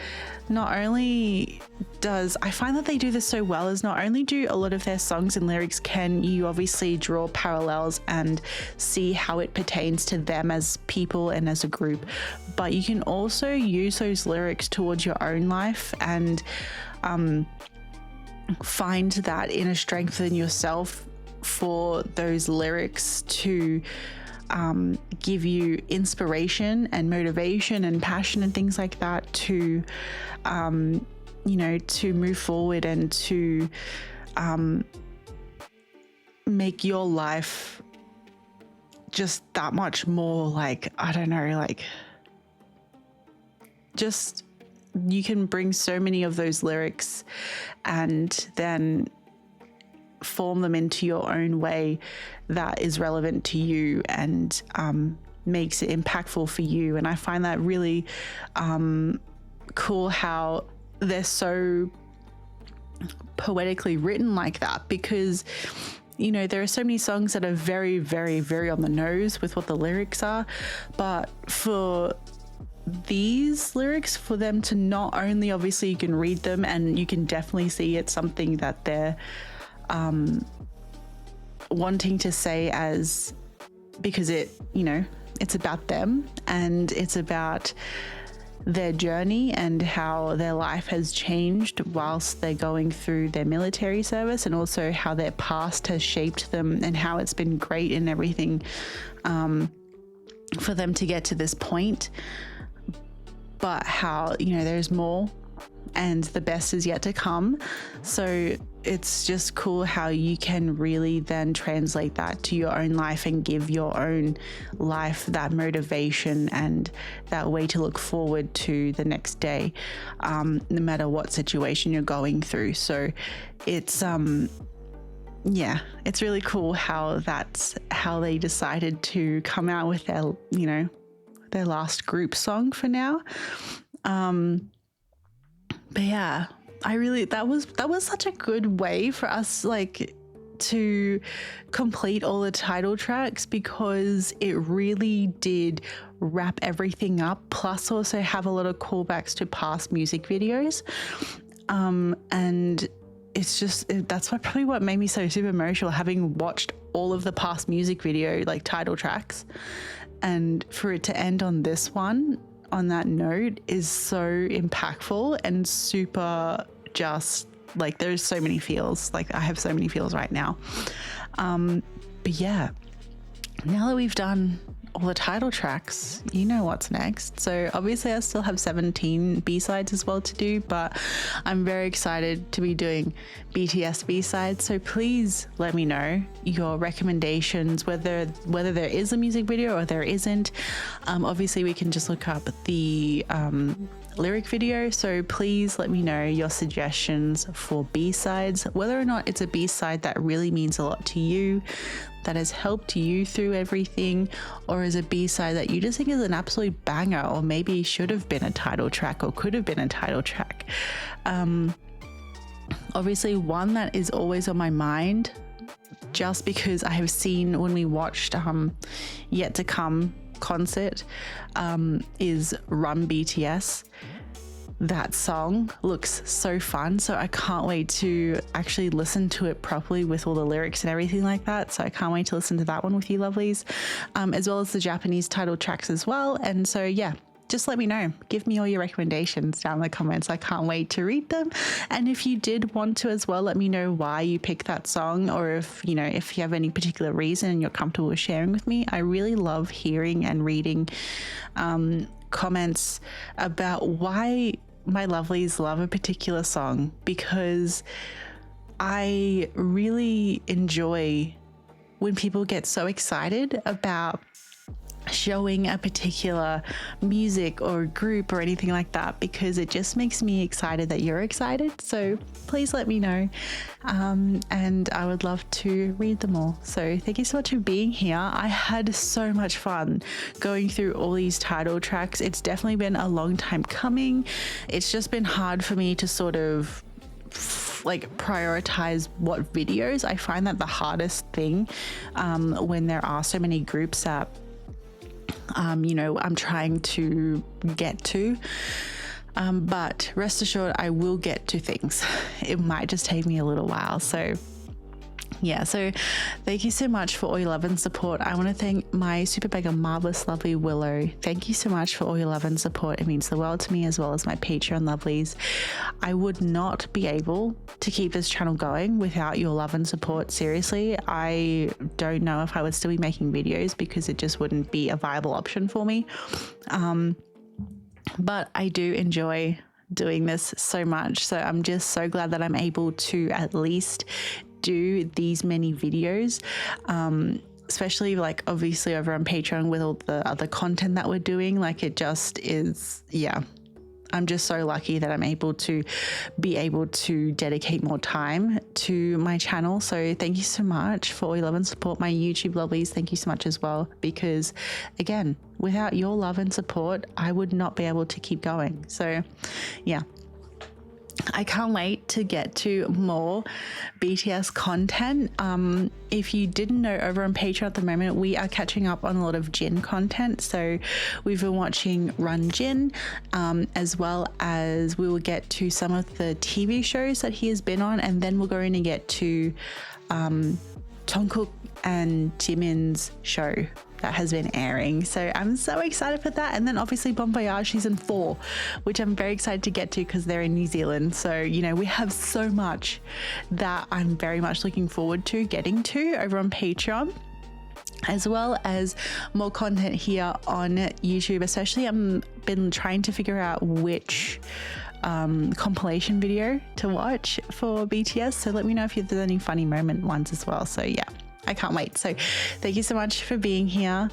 Speaker 1: not only does I find that they do this so well, is not only do a lot of their songs and lyrics can you obviously draw parallels and see how it pertains to them as people and as a group, but you can also use those lyrics towards your own life and find that inner strength in yourself for those lyrics to give you inspiration and motivation and passion and things like that to to move forward and to make your life just that much more, like, I don't know, like, just you can bring so many of those lyrics and then form them into your own way that is relevant to you and makes it impactful for you. And I find that really cool how they're so poetically written like that, because you know there are so many songs that are very, very, very on the nose with what the lyrics are, but for these lyrics, for them to not only, obviously you can read them and you can definitely see it's something that they're wanting to say, as because it, you know, it's about them and it's about their journey and how their life has changed whilst they're going through their military service, and also how their past has shaped them and how it's been great and everything for them to get to this point, but how, you know, there's more and the best is yet to come. So it's just cool how you can really then translate that to your own life and give your own life that motivation and that way to look forward to the next day, no matter what situation you're going through. So it's yeah, it's really cool how that's how they decided to come out with their, you know, their last group song for now. But yeah, I really, that was such a good way for us, like, to complete all the title tracks, because it really did wrap everything up, plus also have a lot of callbacks to past music videos. And it's just, that's probably what made me so super emotional, having watched all of the past music video, like, title tracks, and for it to end on this one on that note is so impactful and super, just like, there's so many feels, like I have so many feels right now. But yeah, now that we've done all the title tracks, you know what's next. So obviously I still have 17 B-sides as well to do, but I'm very excited to be doing BTS B-sides. So please let me know your recommendations, whether there is a music video or there isn't. Obviously we can just look up the lyric video, so please let me know your suggestions for B-sides, whether or not it's a B-side that really means a lot to you, that has helped you through everything, or is a B-side that you just think is an absolute banger, or maybe should have been a title track or could have been a title track. Obviously one that is always on my mind just because I have seen when we watched Yet to Come concert is Run BTS. That song looks so fun, so I can't wait to actually listen to it properly with all the lyrics and everything like that. So I can't wait to listen to that one with you lovelies, as well as the Japanese title tracks as well. And so yeah, just let me know, give me all your recommendations down in the comments. I can't wait to read them. And if you did want to as well, let me know why you picked that song, or if you know, if you have any particular reason and you're comfortable with sharing with me. I really love hearing and reading comments about why my lovelies love a particular song, because I really enjoy when people get so excited about showing a particular music or group or anything like that, because it just makes me excited that you're excited. So please let me know, and I would love to read them all. So thank you so much for being here. I had so much fun going through all these title tracks. It's definitely been a long time coming. It's just been hard for me to sort of like prioritize what videos. I find that the hardest thing when there are so many groups that you know, I'm trying to get to, but rest assured I will get to things. It might just take me a little while. So yeah, so thank you so much for all your love and support. I want to thank my super mega marvelous lovely Willow. Thank you so much for all your love and support. It means the world to me, as well as my Patreon lovelies. I would not be able to keep this channel going without your love and support. Seriously, I don't know if I would still be making videos, because it just wouldn't be a viable option for me. But I do enjoy doing this so much. So I'm just so glad that I'm able to at least do these many videos, especially like obviously over on Patreon with all the other content that we're doing. Like, it just is, yeah, I'm just so lucky that I'm able to dedicate more time to my channel. So thank you so much for all your love and support. My YouTube lovelies, thank you so much as well, because again, without your love and support, I would not be able to keep going. So yeah, I can't wait to get to more BTS content. If you didn't know, over on Patreon at the moment, we are catching up on a lot of Jin content. So we've been watching Run Jin, as well as we will get to some of the TV shows that he has been on, and then we're going to get to Jungkook and Jimin's show that has been airing. So I'm so excited for that. And then obviously Bon Voyage season 4, which I'm very excited to get to because they're in New Zealand. So, you know, we have so much that I'm very much looking forward to getting to over on Patreon, as well as more content here on YouTube. Especially I've been trying to figure out which compilation video to watch for BTS. So let me know if there's any funny moment ones as well. So yeah, I can't wait. So thank you so much for being here.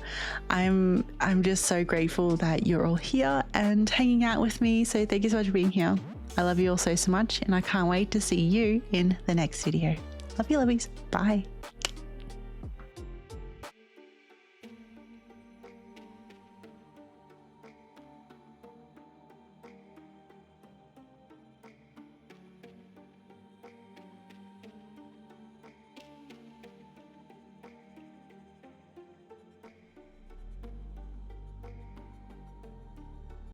Speaker 1: I'm just so grateful that you're all here and hanging out with me. So thank you so much for being here. I love you all so much, and I can't wait to see you in the next video. Love you, lovies. Bye.